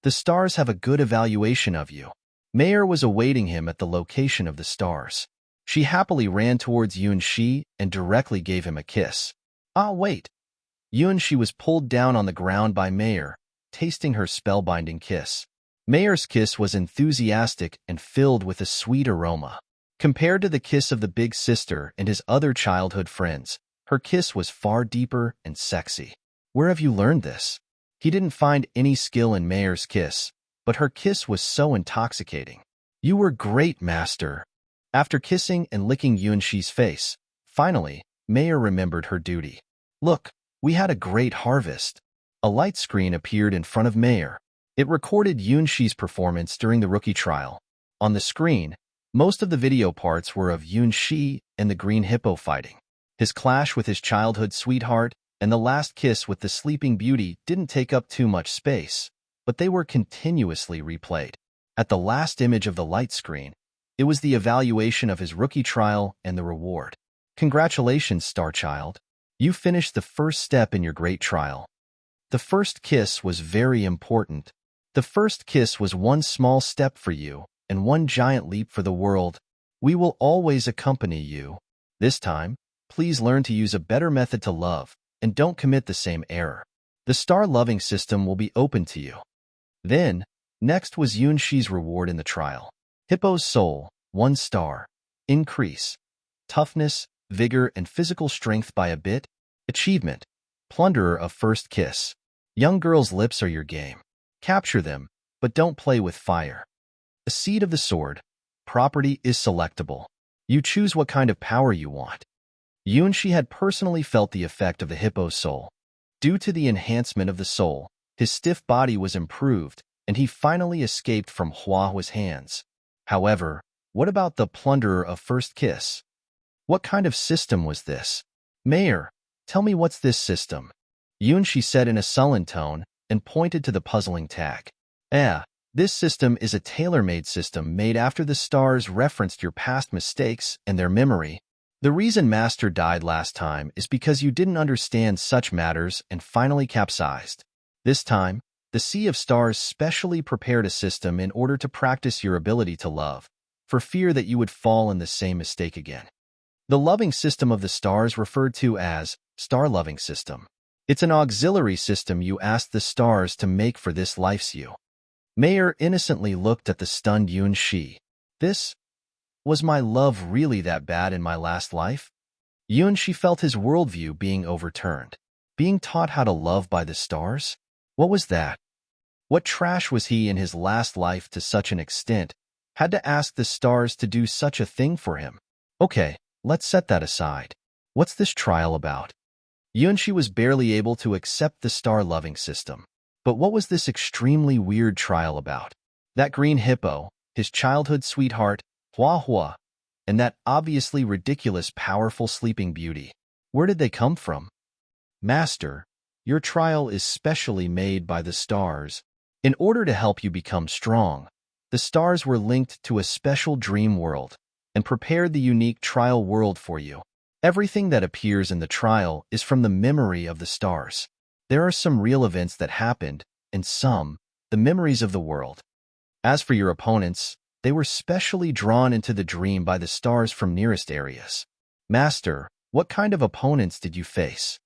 The stars have a good evaluation of you. Mayor was awaiting him at the location of the stars. She happily ran towards Yunxi and directly gave him a kiss. Ah, wait. Yunxi was pulled down on the ground by Mayor, tasting her spellbinding kiss. Mayor's kiss was enthusiastic and filled with a sweet aroma. Compared to the kiss of the big sister and his other childhood friends, her kiss was far deeper and sexy. Where have you learned this? He didn't find any skill in Mayor's kiss, but her kiss was so intoxicating. You were great, Master. After kissing and licking Yunxi's face, finally, Mayor remembered her duty. Look, we had a great harvest. A light screen appeared in front of Mayor. It recorded Yunxi's performance during the rookie trial. On the screen, most of the video parts were of Yunxi and the green hippo fighting. His clash with his childhood sweetheart and the last kiss with the Sleeping Beauty didn't take up too much space, but they were continuously replayed. At the last image of the light screen, it was the evaluation of his rookie trial and the reward. Congratulations, Star Child. You finished the first step in your great trial. The first kiss was very important. The first kiss was one small step for you and one giant leap for the world. We will always accompany you. This time, please learn to use a better method to love and don't commit the same error. The star loving system will be open to you. Then, next was Yunxi's reward in the trial. Hippo's soul, 1 star. Increase. Toughness, vigor, and physical strength by a bit. Achievement. Plunderer of first kiss. Young girls' lips are your game. Capture them, but don't play with fire. A seed of the sword. Property is selectable. You choose what kind of power you want. Yunxi had personally felt the effect of the hippo's soul. Due to the enhancement of the soul, his stiff body was improved, and he finally escaped from Huahua's hands. However, what about the plunderer of first kiss? What kind of system was this? Mayor, tell me what's this system? Yunxi said in a sullen tone and pointed to the puzzling tag. This system is a tailor-made system made after the stars referenced your past mistakes and their memory. The reason Master died last time is because you didn't understand such matters and finally capsized. This time, the Sea of Stars specially prepared a system in order to practice your ability to love, for fear that you would fall in the same mistake again. The loving system of the stars referred to as Star Loving System. It's an auxiliary system you asked the stars to make for this life's you. Mayor innocently looked at the stunned Yunxi. Was my love really that bad in my last life? Yunxi felt his worldview being overturned. Being taught how to love by the stars? What was that? What trash was he in his last life to such an extent, had to ask the stars to do such a thing for him? Okay, let's set that aside. What's this trial about? Yunxi was barely able to accept the star-loving system. But what was this extremely weird trial about? That green hippo, his childhood sweetheart, Huahua, and that obviously ridiculous powerful Sleeping Beauty. Where did they come from? Master, your trial is specially made by the stars. In order to help you become strong, the stars were linked to a special dream world and prepared the unique trial world for you. Everything that appears in the trial is from the memory of the stars. There are some real events that happened, and some, the memories of the world. As for your opponents, they were specially drawn into the dream by the stars from nearest areas. Master, what kind of opponents did you face?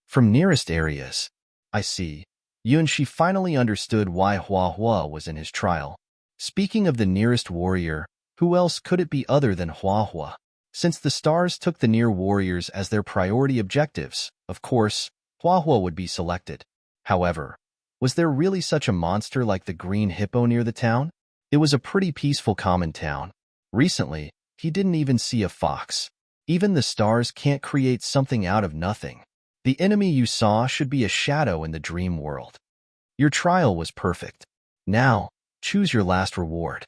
From nearest areas. I see. Yunxi finally understood why Huahua was in his trial. Speaking of the nearest warrior, who else could it be other than Huahua? Since the stars took the near warriors as their priority objectives, of course, Huahua would be selected. However, was there really such a monster like the green hippo near the town? It was a pretty peaceful common town. Recently, he didn't even see a fox. Even the stars can't create something out of nothing. The enemy you saw should be a shadow in the dream world. Your trial was perfect. Now, choose your last reward.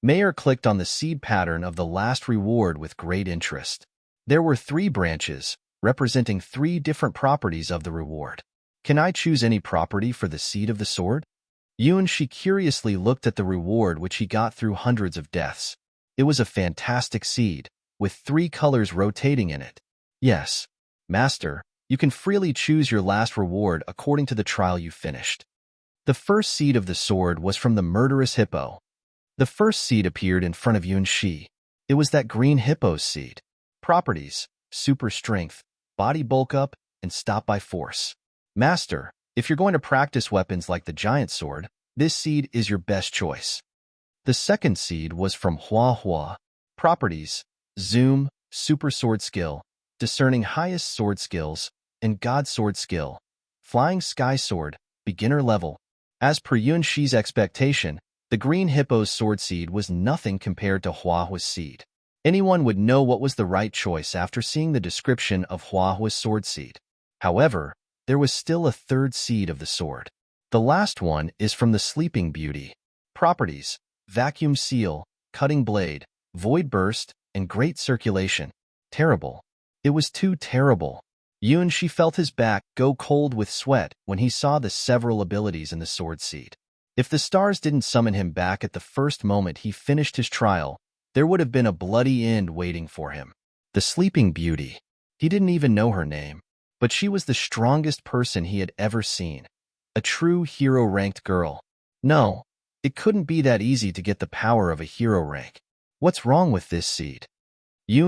Mayer clicked on the seed pattern of the last reward with great interest. There were 3 branches, representing 3 different properties of the reward. Can I choose any property for the seed of the sword? She curiously looked at the reward which he got through hundreds of deaths. It was a fantastic seed, with 3 colors rotating in it. Yes, Master, you can freely choose your last reward according to the trial you finished. The first seed of the sword was from the murderous hippo. The first seed appeared in front of Yunshi. It was that green hippo's seed. Properties: super strength, body bulk up, and stop by force. Master, if you're going to practice weapons like the giant sword, this seed is your best choice. The second seed was from Hua Hua. Properties: zoom, super sword skill, discerning highest sword skills, and god sword skill. Flying sky sword, beginner level. As per Yunshi's expectation, the green hippo's sword seed was nothing compared to Hua Hua's seed. Anyone would know what was the right choice after seeing the description of Hua Hua's sword seed. However, there was still a third seed of the sword. The last one is from the Sleeping Beauty. Properties: vacuum seal, cutting blade, void burst, and great circulation. Terrible. It was too terrible. Yunshi felt his back go cold with sweat when he saw the several abilities in the sword seed. If the stars didn't summon him back at the first moment he finished his trial, there would have been a bloody end waiting for him. The Sleeping Beauty. He didn't even know her name, but she was the strongest person he had ever seen. A true hero-ranked girl. No, it couldn't be that easy to get the power of a hero rank. What's wrong with this seed?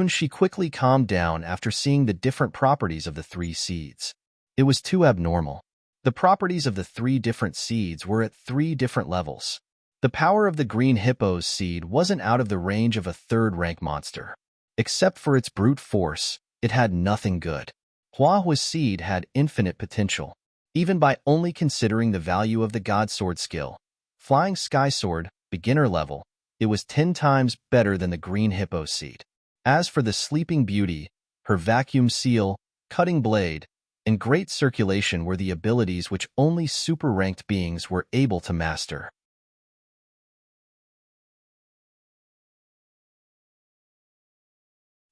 She quickly calmed down after seeing the different properties of the 3 seeds. It was too abnormal. The properties of the 3 different seeds were at 3 different levels. The power of the green hippo's seed wasn't out of the range of a 3rd-rank monster. Except for its brute force, it had nothing good. Hua Hua's seed had infinite potential. Even by only considering the value of the god sword skill, flying sky sword, beginner level, it was 10 times better than the green hippo seed. As for the Sleeping Beauty, her vacuum seal, cutting blade, and great circulation were the abilities which only super-ranked beings were able to master.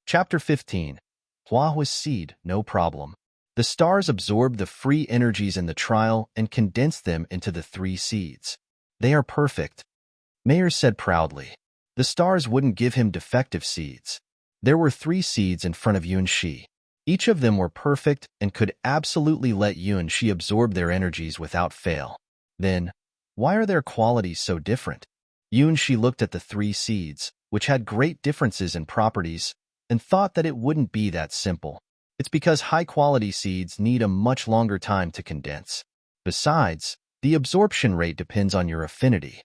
Chapter 15. Hua Hua's seed, no problem. The stars absorbed the free energies in the trial and condensed them into the 3 seeds. They are perfect, Mayer said proudly. The stars wouldn't give him defective seeds. There were 3 seeds in front of Yunshi. Each of them were perfect and could absolutely let Yunshi absorb their energies without fail. Then, why are their qualities so different? Yunshi looked at the 3 seeds, which had great differences in properties, and thought that it wouldn't be that simple. It's because high-quality seeds need a much longer time to condense. Besides, the absorption rate depends on your affinity.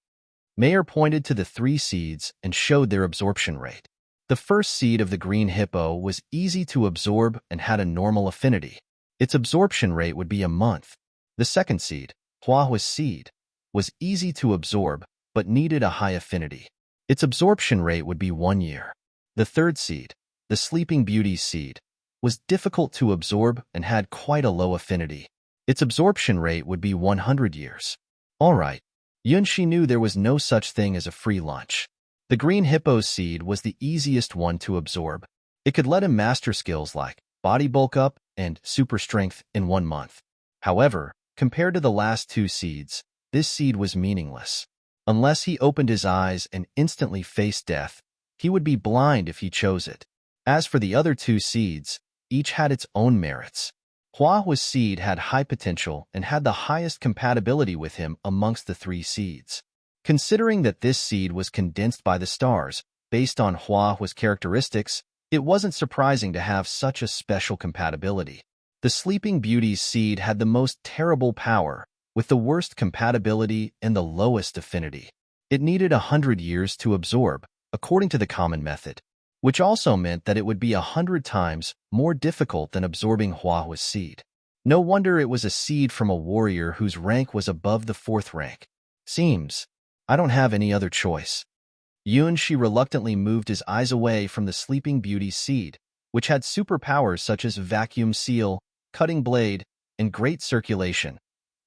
Mayer pointed to the 3 seeds and showed their absorption rate. The first seed of the green hippo was easy to absorb and had a normal affinity. Its absorption rate would be a month. The second seed, Hua Hua's seed, was easy to absorb but needed a high affinity. Its absorption rate would be 1 year. The third seed, the Sleeping Beauty's seed, was difficult to absorb and had quite a low affinity. Its absorption rate would be 100 years. All right, Yunshi knew there was no such thing as a free lunch. The green hippo's seed was the easiest one to absorb. It could let him master skills like body bulk up and super strength in 1 month. However, compared to the last 2 seeds, this seed was meaningless. Unless he opened his eyes and instantly faced death, he would be blind if he chose it. As for the other 2 seeds, each had its own merits. Hua Hua's seed had high potential and had the highest compatibility with him amongst the 3 seeds. Considering that this seed was condensed by the stars, based on Hua Hua's characteristics, it wasn't surprising to have such a special compatibility. The Sleeping Beauty's seed had the most terrible power, with the worst compatibility and the lowest affinity. It needed 100 years to absorb, according to the common method, which also meant that it would be 100 times more difficult than absorbing Hua Hua's seed. No wonder it was a seed from a warrior whose rank was above the 4th rank. Seems I don't have any other choice. Yunshi reluctantly moved his eyes away from the Sleeping Beauty's seed, which had superpowers such as vacuum seal, cutting blade, and great circulation,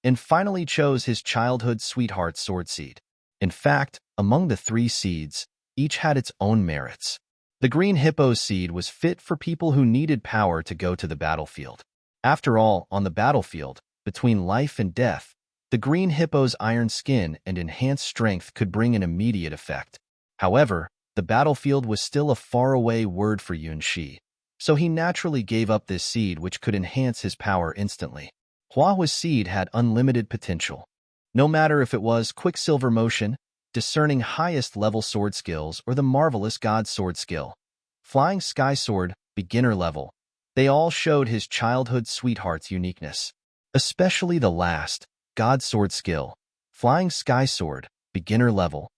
and finally chose his childhood sweetheart's sword seed. In fact, among the 3 seeds, each had its own merits. The green hippo's seed was fit for people who needed power to go to the battlefield. After all, on the battlefield, between life and death, the green hippo's iron skin and enhanced strength could bring an immediate effect. However, the battlefield was still a faraway word for Yunxi, so he naturally gave up this seed which could enhance his power instantly. Huahua's seed had unlimited potential. No matter if it was quicksilver motion, discerning highest-level sword skills, or the marvelous god sword skill, flying sky sword, beginner level, they all showed his childhood sweetheart's uniqueness. Especially the last, god sword skill, flying sky sword, beginner level.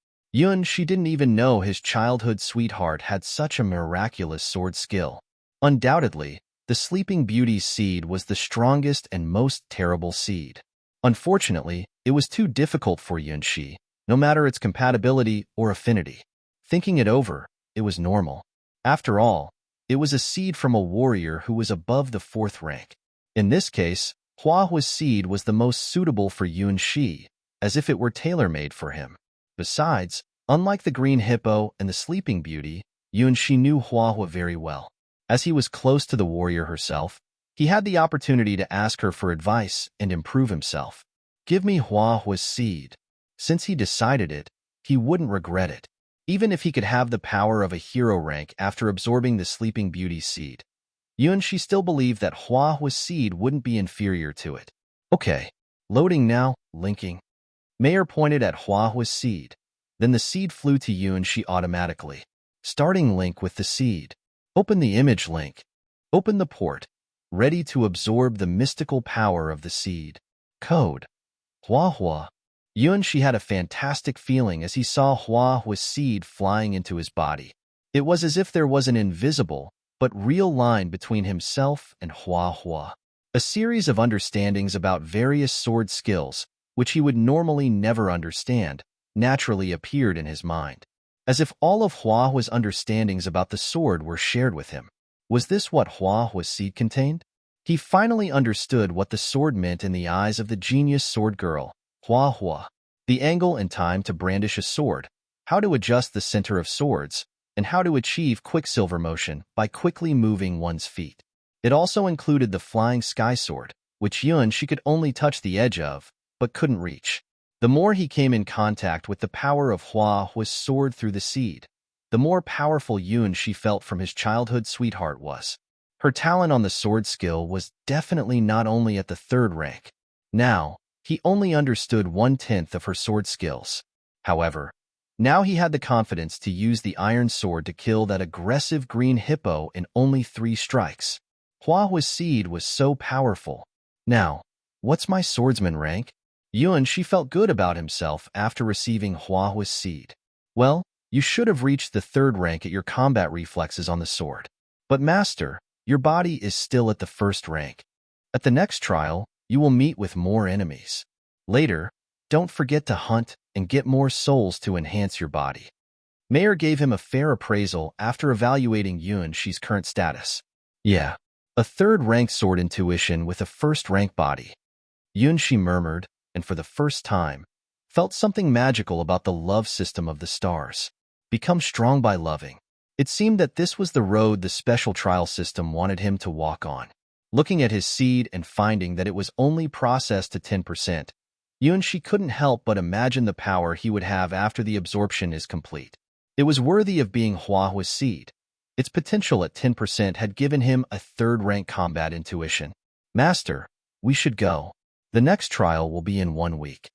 She didn't even know his childhood sweetheart had such a miraculous sword skill. Undoubtedly, the Sleeping Beauty's seed was the strongest and most terrible seed. Unfortunately, it was too difficult for Yunxi, no matter its compatibility or affinity. Thinking it over, it was normal. After all, it was a seed from a warrior who was above the 4th rank. In this case, Huahua's seed was the most suitable for Yunxi, as if it were tailor-made for him. Besides, unlike the Green Hippo and the Sleeping Beauty, Yunxi knew Huahua very well. As he was close to the warrior herself, he had the opportunity to ask her for advice and improve himself. Give me Huahua's seed. Since he decided it, he wouldn't regret it, even if he could have the power of a hero rank after absorbing the Sleeping Beauty's seed. Yunxi still believed that Huahua's seed wouldn't be inferior to it. Okay, loading now, linking. Mayer pointed at Huahua's seed. Then the seed flew to Yunxi automatically. Starting link with the seed. Open the image link. Open the port. Ready to absorb the mystical power of the seed. Code. Huahua. Yunxi had a fantastic feeling as he saw Huahua's seed flying into his body. It was as if there was an invisible, but real line between himself and Huahua. A series of understandings about various sword skills, which he would normally never understand, naturally appeared in his mind. As if all of Huahua's understandings about the sword were shared with him. Was this what Huahua's seed contained? He finally understood what the sword meant in the eyes of the genius sword girl, Huahua. The angle and time to brandish a sword, how to adjust the center of swords, and how to achieve quicksilver motion by quickly moving one's feet. It also included the flying sky sword, which Yunxi could only touch the edge of, but couldn't reach. The more he came in contact with the power of Huahua's sword through the seed, the more powerful Yunxi felt from his childhood sweetheart was. Her talent on the sword skill was definitely not only at the 3rd rank. Now, he only understood 1/10 of her sword skills. However, now he had the confidence to use the iron sword to kill that aggressive green hippo in only 3 strikes. Huahua's seed was so powerful. Now, what's my swordsman rank? Yunxi felt good about himself after receiving Huahua's seed. Well, you should have reached the 3rd rank at your combat reflexes on the sword. But master, your body is still at the 1st rank. At the next trial, you will meet with more enemies. Later, don't forget to hunt and get more souls to enhance your body. Mayer gave him a fair appraisal after evaluating Yunxi's current status. Yeah, a 3rd rank sword intuition with a 1st rank body. Yunxi murmured, and for the first time, felt something magical about the love system of the stars. Become strong by loving. It seemed that this was the road the special trial system wanted him to walk on. Looking at his seed and finding that it was only processed to 10%, Yunxi couldn't help but imagine the power he would have after the absorption is complete. It was worthy of being Huahua's seed. Its potential at 10% had given him a 3rd rank combat intuition. Master, we should go. The next trial will be in 1 week.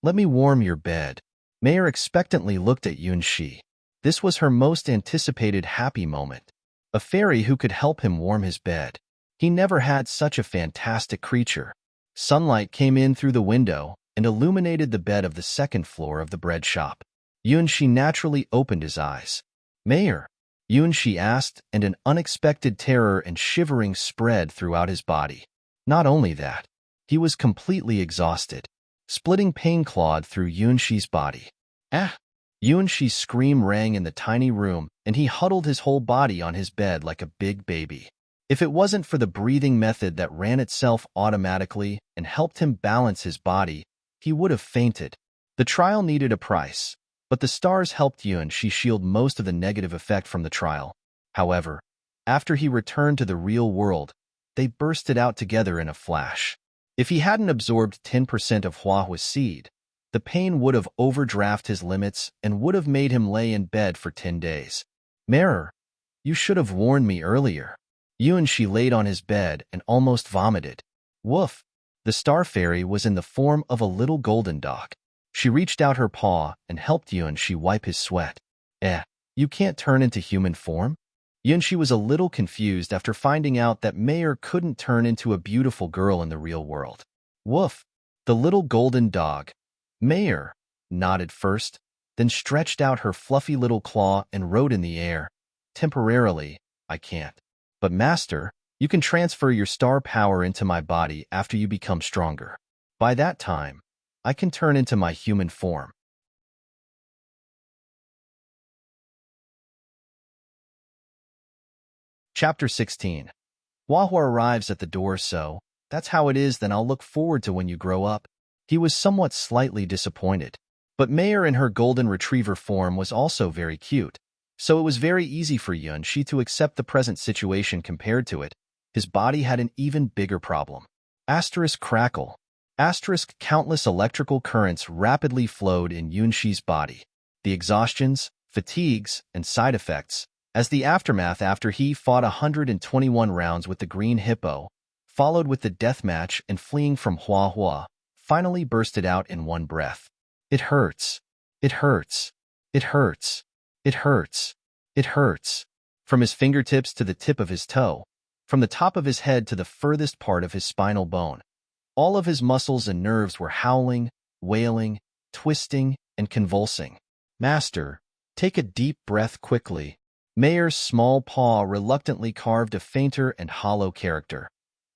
Let me warm your bed. Mayer expectantly looked at Yunxi. This was her most anticipated happy moment. A fairy who could help him warm his bed. He never had such a fantastic creature. Sunlight came in through the window and illuminated the bed of the 2nd floor of the bread shop. Yunxi naturally opened his eyes. Mayer? Yunxi asked, and an unexpected terror and shivering spread throughout his body. Not only that, he was completely exhausted. Splitting pain clawed through Yunxi's body. Ah! Yunxi's scream rang in the tiny room, and he huddled his whole body on his bed like a big baby. If it wasn't for the breathing method that ran itself automatically and helped him balance his body, he would have fainted. The trial needed a price, But the stars helped Yun she shield most of the negative effect from the trial. However, after he returned to the real world, they bursted out together in a flash. If he hadn't absorbed 10% of Huahua's seed, the pain would have overdrafted his limits and would have made him lay in bed for 10 days. Mirror, you should have warned me earlier. Yun she laid on his bed and almost vomited. Woof! The star fairy was in the form of a little golden dog. She reached out her paw and helped Yun she wipe his sweat. You can't turn into human form? Yun she was a little confused after finding out that Mayor couldn't turn into a beautiful girl in the real world. Woof! The little golden dog, Mayor, nodded first, then stretched out her fluffy little claw and rode in the air. Temporarily, I can't. But Master, you can transfer your star power into my body after you become stronger. By that time, I can turn into my human form. Chapter 16. Huahua arrives at the door, so that's how it is, then I'll look forward to when you grow up. He was somewhat slightly disappointed. But Mayor in her golden retriever form was also very cute, so it was very easy for Yun Shi to accept the present situation compared to it. His body had an even bigger problem. Asterisk crackle. Asterisk countless electrical currents rapidly flowed in Yun Shi's body. The exhaustions, fatigues, and side effects, as the aftermath after he fought 121 rounds with the green hippo, followed with the deathmatch and fleeing from Huahua, finally bursted out in one breath. It hurts. It hurts. It hurts. It hurts. It hurts. From his fingertips to the tip of his toe, from the top of his head to the furthest part of his spinal bone, all of his muscles and nerves were howling, wailing, twisting, and convulsing. Master, take a deep breath quickly. Mayor's small paw reluctantly carved a fainter and hollow character.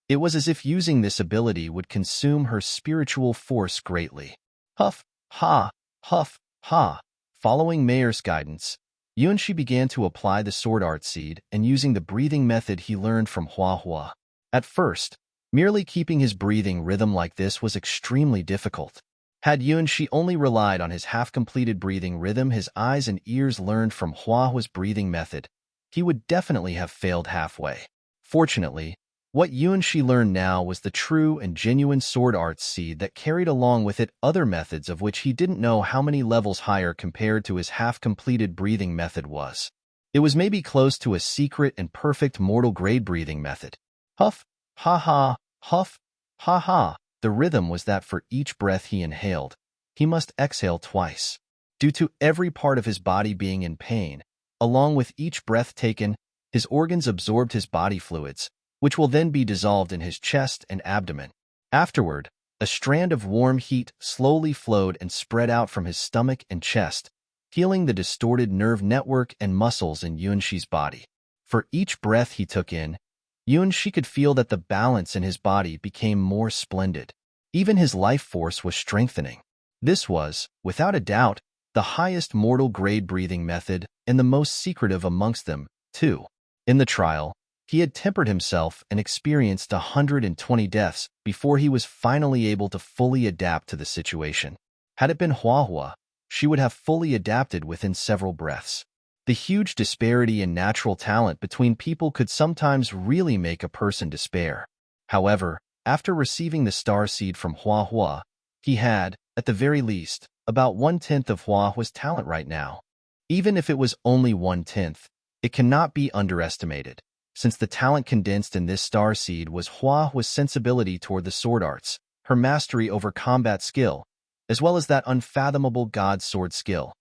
It was as if using this ability would consume her spiritual force greatly. Huff, ha, huff, ha. Following Mayor's guidance, Yun Shi began to apply the sword art seed and using the breathing method he learned from Huahua. At first, merely keeping his breathing rhythm like this was extremely difficult. Had Yun Shi only relied on his half-completed breathing rhythm his eyes and ears learned from Huahua's breathing method, he would definitely have failed halfway. Fortunately, what Yun Shi learned now was the true and genuine sword art seed that carried along with it other methods of which he didn't know how many levels higher compared to his half-completed breathing method was. It was maybe close to a secret and perfect mortal-grade breathing method. Huff, ha ha, huff, ha ha. The rhythm was that for each breath he inhaled, he must exhale twice. Due to every part of his body being in pain, along with each breath taken, his organs absorbed his body fluids, which will then be dissolved in his chest and abdomen. Afterward, a strand of warm heat slowly flowed and spread out from his stomach and chest, healing the distorted nerve network and muscles in Yun Shi's body. For each breath he took in, Yun Shi could feel that the balance in his body became more splendid. Even his life force was strengthening. This was, without a doubt, the highest mortal grade breathing method and the most secretive amongst them, too. In the trial, he had tempered himself and experienced 120 deaths before he was finally able to fully adapt to the situation. Had it been Huahua, she would have fully adapted within several breaths. The huge disparity in natural talent between people could sometimes really make a person despair. However, after receiving the star seed from Huahua, he had, at the very least, about 1/10 of Huahua's talent right now. Even if it was only 1/10, it cannot be underestimated, since the talent condensed in this star seed was Huahua's sensibility toward the sword arts, her mastery over combat skill, as well as that unfathomable god sword skill.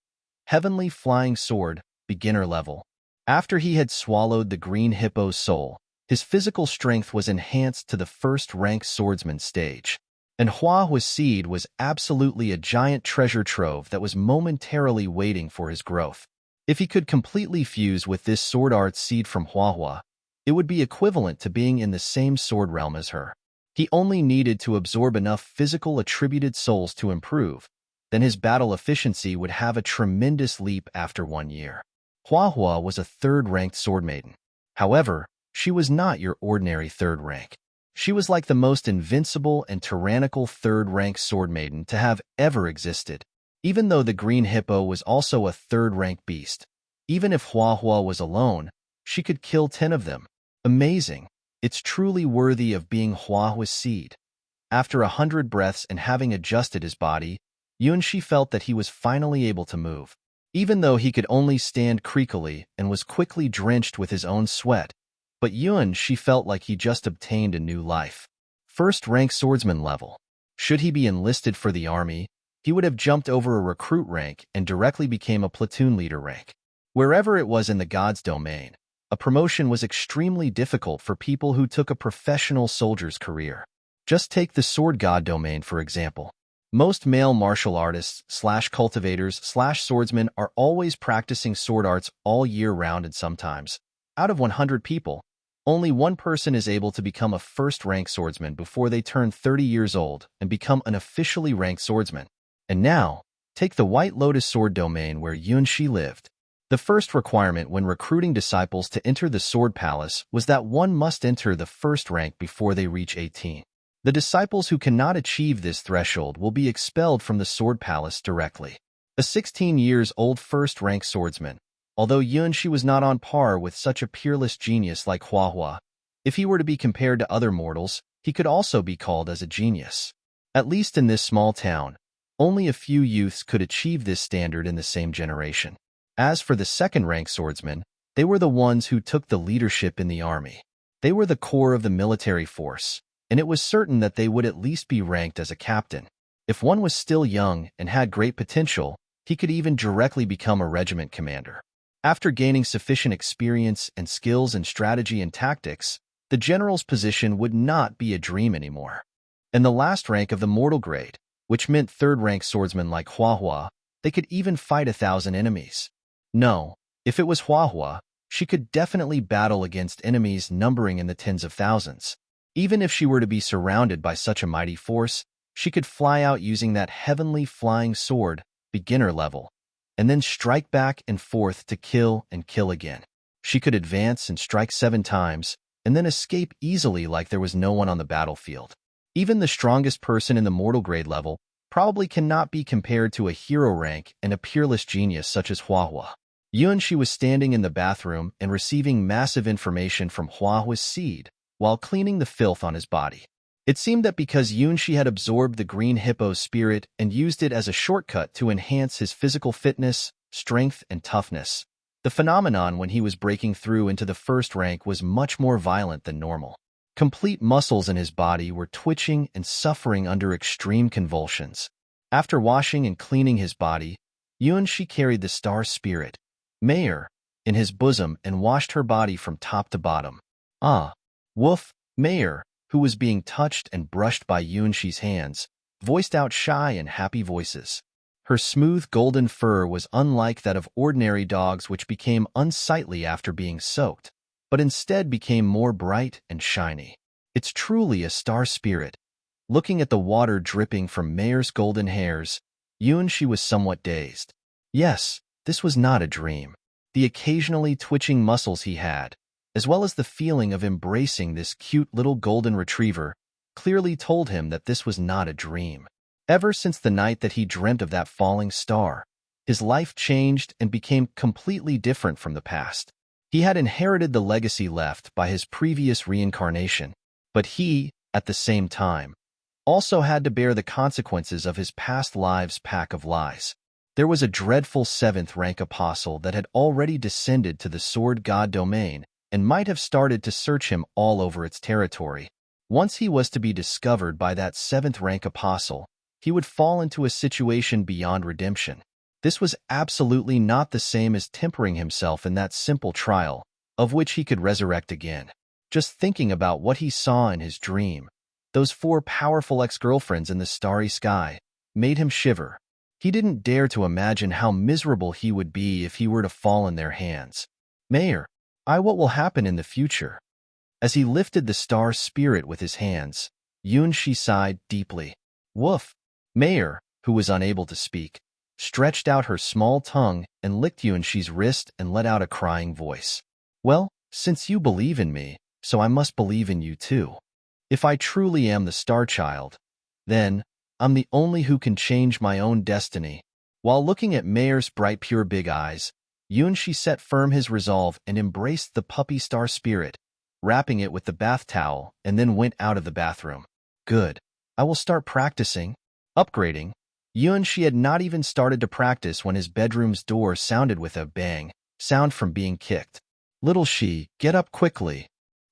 Heavenly Flying Sword, beginner level. After he had swallowed the green hippo's soul, his physical strength was enhanced to the first-rank swordsman stage. And Huahua's seed was absolutely a giant treasure trove that was momentarily waiting for his growth. If he could completely fuse with this sword art seed from Huahua, it would be equivalent to being in the same sword realm as her. He only needed to absorb enough physical attributed souls to improve, then his battle efficiency would have a tremendous leap after 1 year. Huahua was a third-ranked sword maiden. However, she was not your ordinary third rank. She was like the most invincible and tyrannical third-rank sword maiden to have ever existed. Even though the green hippo was also a third-rank beast, even if Hua was alone, she could kill 10 of them. Amazing. It's truly worthy of being Hua's seed. After 100 breaths and having adjusted his body, Yunshi felt that he was finally able to move. Even though he could only stand creakily and was quickly drenched with his own sweat, but Yunshi felt like he just obtained a new life. First-rank swordsman level. Should he be enlisted for the army, he would have jumped over a recruit rank and directly became a platoon leader rank. Wherever it was in the god's domain, a promotion was extremely difficult for people who took a professional soldier's career. Just take the sword god domain, for example. Most male martial artists / cultivators / swordsmen are always practicing sword arts all year round, and sometimes, out of 100 people, only one person is able to become a first-rank swordsman before they turn 30 years old and become an officially ranked swordsman. And now, take the White Lotus sword domain where Yunshi lived. The first requirement when recruiting disciples to enter the Sword Palace was that one must enter the first rank before they reach 18. The disciples who cannot achieve this threshold will be expelled from the Sword Palace directly. A 16-years-old first-rank swordsman, although Yunshi was not on par with such a peerless genius like Hua, if he were to be compared to other mortals, he could also be called as a genius. At least in this small town, only a few youths could achieve this standard in the same generation. As for the second-rank swordsmen, they were the ones who took the leadership in the army. They were the core of the military force, and it was certain that they would at least be ranked as a captain. If one was still young and had great potential, he could even directly become a regiment commander. After gaining sufficient experience and skills in strategy and tactics, the general's position would not be a dream anymore. And the last rank of the mortal grade, which meant third-rank swordsmen like Hua, they could even fight 1,000 enemies. No, if it was Hua, she could definitely battle against enemies numbering in the tens of thousands. Even if she were to be surrounded by such a mighty force, she could fly out using that heavenly flying sword, beginner level, and then strike back and forth to kill and kill again. She could advance and strike 7 times, and then escape easily like there was no one on the battlefield. Even the strongest person in the mortal grade level probably cannot be compared to a hero rank and a peerless genius such as Hua. Yunshi was standing in the bathroom and receiving massive information from Hua's seed while cleaning the filth on his body. It seemed that because Yunshi had absorbed the green hippo's spirit and used it as a shortcut to enhance his physical fitness, strength, and toughness, the phenomenon when he was breaking through into the first rank was much more violent than normal. Complete muscles in his body were twitching and suffering under extreme convulsions. After washing and cleaning his body, Yunshi carried the star spirit, Mayor, in his bosom and washed her body from top to bottom. Woof, Mayor, who was being touched and brushed by Yunshi's hands, voiced out shy and happy voices. Her smooth golden fur was unlike that of ordinary dogs, which became unsightly after being soaked, but instead became more bright and shiny. It's truly a star spirit. Looking at the water dripping from Mayor's golden hairs, Yunshi was somewhat dazed. Yes, this was not a dream. The occasionally twitching muscles he had, as well as the feeling of embracing this cute little golden retriever, clearly told him that this was not a dream. Ever since the night that he dreamt of that falling star, his life changed and became completely different from the past. He had inherited the legacy left by his previous reincarnation, but he, at the same time, also had to bear the consequences of his past lives' pack of lies. There was a dreadful 7th-rank apostle that had already descended to the sword god domain and might have started to search him all over its territory. Once he was to be discovered by that 7th-rank apostle, he would fall into a situation beyond redemption. This was absolutely not the same as tempering himself in that simple trial, of which he could resurrect again. Just thinking about what he saw in his dream, those 4 powerful ex-girlfriends in the starry sky, made him shiver. He didn't dare to imagine how miserable he would be if he were to fall in their hands. Mayor, what will happen in the future? As he lifted the star spirit with his hands, Yunshi sighed deeply. Woof! Mayor, who was unable to speak, stretched out her small tongue and licked Yunshi's wrist and let out a crying voice. Well, since you believe in me, so I must believe in you too. If I truly am the Star Child, then I'm the only who can change my own destiny. While looking at Mayer's bright, pure big eyes, Yunshi set firm his resolve and embraced the puppy star spirit, wrapping it with the bath towel, and then went out of the bathroom. Good. I will start practicing. Upgrading. Yunshi had not even started to practice when his bedroom's door sounded with a bang, sound from being kicked. Little Shi, get up quickly.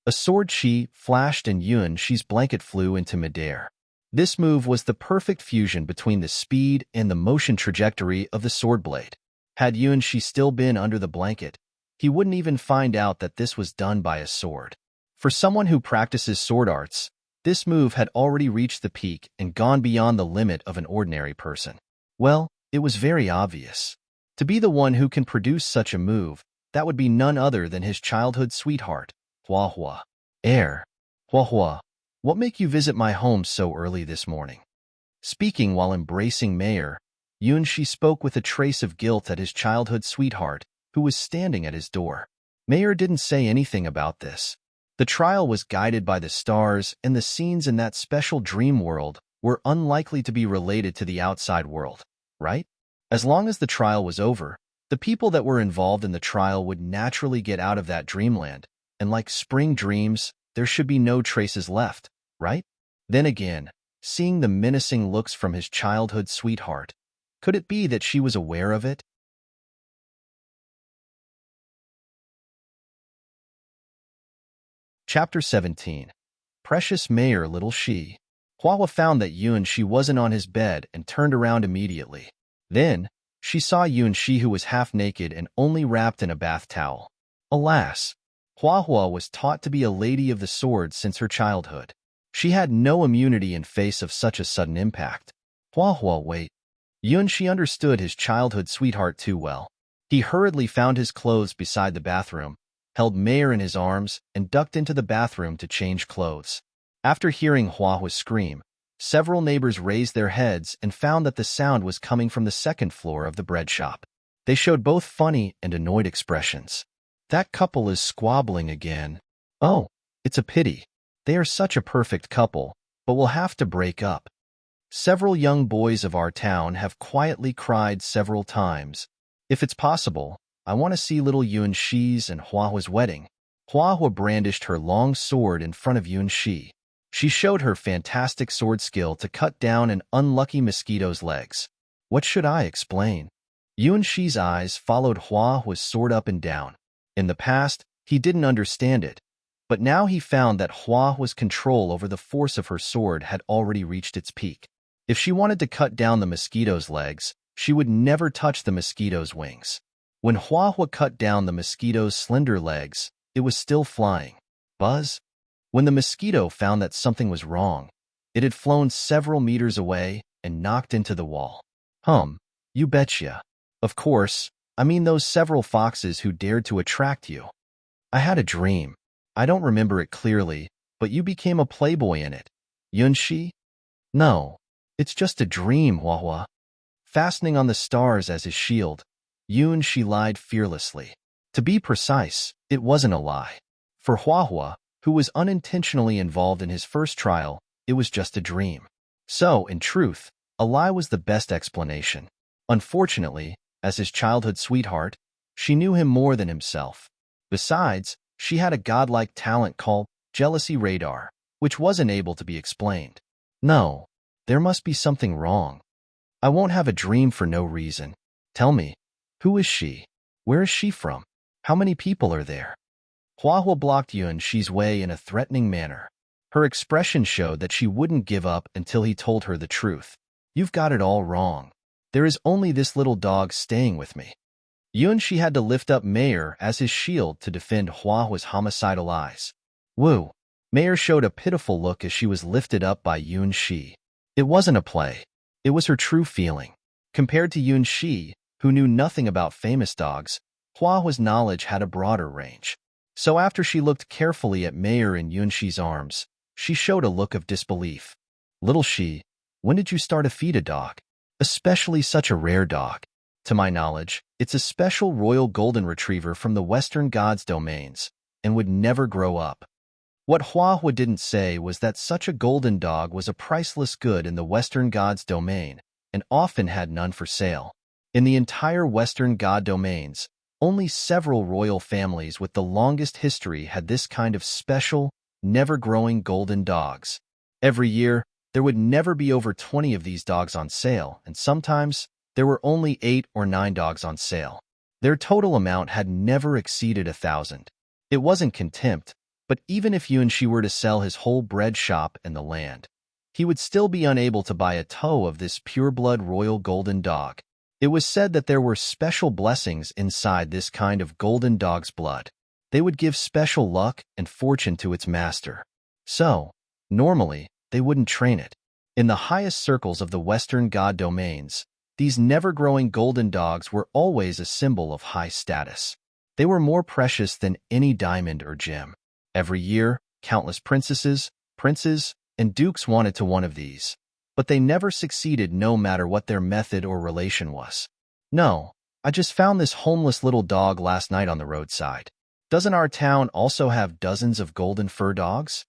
A sword Shi flashed and Yunshi's blanket flew into midair. This move was the perfect fusion between the speed and the motion trajectory of the sword blade. Had Yunshi still been under the blanket, he wouldn't even find out that this was done by a sword. For someone who practices sword arts, this move had already reached the peak and gone beyond the limit of an ordinary person. Well, it was very obvious. To be the one who can produce such a move, that would be none other than his childhood sweetheart, Hua Hua. Hua Hua, what make you visit my home so early this morning? Speaking while embracing Mayer, Yunshi spoke with a trace of guilt at his childhood sweetheart, who was standing at his door. Mayer didn't say anything about this. The trial was guided by the stars, and the scenes in that special dream world were unlikely to be related to the outside world, right? As long as the trial was over, the people that were involved in the trial would naturally get out of that dreamland, and like spring dreams, there should be no traces left, right? Then again, seeing the menacing looks from his childhood sweetheart, could it be that she was aware of it? Chapter 17. Precious Mayor Little Shi. Hua found that Yunshi wasn't on his bed and turned around immediately. Then, she saw Yunshi, who was half naked and only wrapped in a bath towel. Alas, Hua was taught to be a lady of the sword since her childhood. She had no immunity in face of such a sudden impact. Wait. Yunshi understood his childhood sweetheart too well. He hurriedly found his clothes beside the bathroom, held Mayer in his arms, and ducked into the bathroom to change clothes. After hearing Hua's scream, several neighbors raised their heads and found that the sound was coming from the second floor of the bread shop. They showed both funny and annoyed expressions. That couple is squabbling again. Oh, it's a pity. They are such a perfect couple, but will have to break up. Several young boys of our town have quietly cried several times. If it's possible, I want to see little Yunshi's and Hua's wedding. Hua brandished her long sword in front of Yunshi. She showed her fantastic sword skill to cut down an unlucky mosquito's legs. What should I explain? Yunshi's eyes followed Hua's sword up and down. In the past, he didn't understand it, but now he found that Hua's control over the force of her sword had already reached its peak. If she wanted to cut down the mosquito's legs, she would never touch the mosquito's wings. When Hua cut down the mosquito's slender legs, it was still flying. Buzz? When the mosquito found that something was wrong, it had flown several meters away and knocked into the wall. You betcha. Of course, I mean those several foxes who dared to attract you. I had a dream. I don't remember it clearly, but you became a playboy in it. Yunshi? No. It's just a dream, Hua. Fastening on the stars as his shield, Yunshi lied fearlessly. To be precise, it wasn't a lie. For Hua, who was unintentionally involved in his first trial, it was just a dream. So, in truth, a lie was the best explanation. Unfortunately, as his childhood sweetheart, she knew him more than himself. Besides, she had a godlike talent called jealousy radar, which wasn't able to be explained. No. There must be something wrong. I won't have a dream for no reason. Tell me, who is she? Where is she from? How many people are there? Hua blocked Yunshi's way in a threatening manner. Her expression showed that she wouldn't give up until he told her the truth. You've got it all wrong. There is only this little dog staying with me. Yunshi had to lift up Mayer as his shield to defend Hua's homicidal eyes. Woo! Mayer showed a pitiful look as she was lifted up by Yunshi. It wasn't a play. It was her true feeling. Compared to Yunshi, who knew nothing about famous dogs, Hua's knowledge had a broader range. So after she looked carefully at Mayer in Yunshi's arms, she showed a look of disbelief. Little Shi, when did you start to feed a dog? Especially such a rare dog. To my knowledge, it's a special royal golden retriever from the Western Gods' domains, and would never grow up. What Hua didn't say was that such a golden dog was a priceless good in the Western Gods' domain, and often had none for sale. In the entire Western God domains, only several royal families with the longest history had this kind of special, never-growing golden dogs. Every year, there would never be over 20 of these dogs on sale, and sometimes there were only 8 or 9 dogs on sale. Their total amount had never exceeded 1,000. It wasn't contempt, but even if Yuanxi were to sell his whole bread shop and the land, he would still be unable to buy a toe of this pureblood royal golden dog. It was said that there were special blessings inside this kind of golden dog's blood. They would give special luck and fortune to its master. So, normally, they wouldn't train it. In the highest circles of the Western God domains, these never-growing golden dogs were always a symbol of high status. They were more precious than any diamond or gem. Every year, countless princesses, princes, and dukes wanted to one of these, but they never succeeded no matter what their method or relation was. No, I just found this homeless little dog last night on the roadside. Doesn't our town also have dozens of golden fur dogs?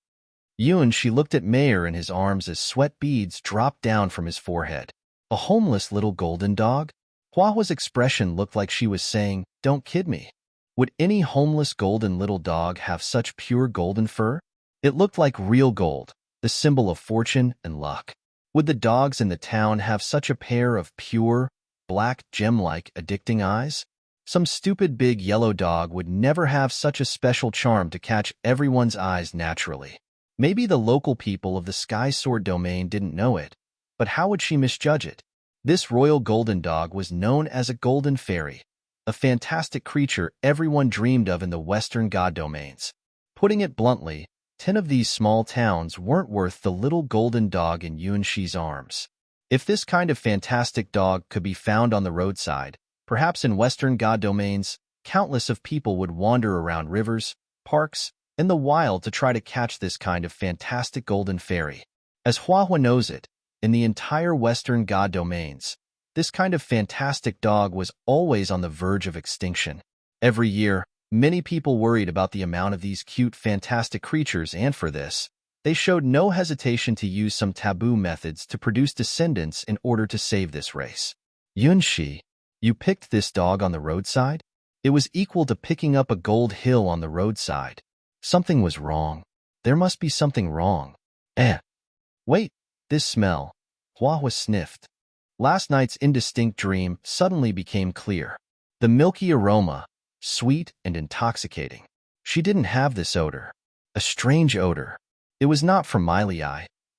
She looked at Mayer in his arms as sweat beads dropped down from his forehead. A homeless little golden dog? Huahua's expression looked like she was saying, "Don't kid me." Would any homeless golden little dog have such pure golden fur? It looked like real gold, the symbol of fortune and luck. Would the dogs in the town have such a pair of pure, black, gem-like, addicting eyes? Some stupid big yellow dog would never have such a special charm to catch everyone's eyes naturally. Maybe the local people of the Sky Sword domain didn't know it, but how would she misjudge it? This royal golden dog was known as a golden fairy, a fantastic creature everyone dreamed of in the Western God domains. Putting it bluntly, 10 of these small towns weren't worth the little golden dog in Yuanxi's arms. If this kind of fantastic dog could be found on the roadside, perhaps in Western God domains, countless of people would wander around rivers, parks, and the wild to try to catch this kind of fantastic golden fairy. As Huahua knows it, in the entire Western God domains, this kind of fantastic dog was always on the verge of extinction. Every year, many people worried about the amount of these cute, fantastic creatures, and for this, they showed no hesitation to use some taboo methods to produce descendants in order to save this race. Yuanxi, you picked this dog on the roadside? It was equal to picking up a gold hill on the roadside. Something was wrong. There must be something wrong. Wait, this smell. Huahua sniffed. Last night's indistinct dream suddenly became clear. The milky aroma, sweet and intoxicating. She didn't have this odor. A strange odor. It was not from Miley,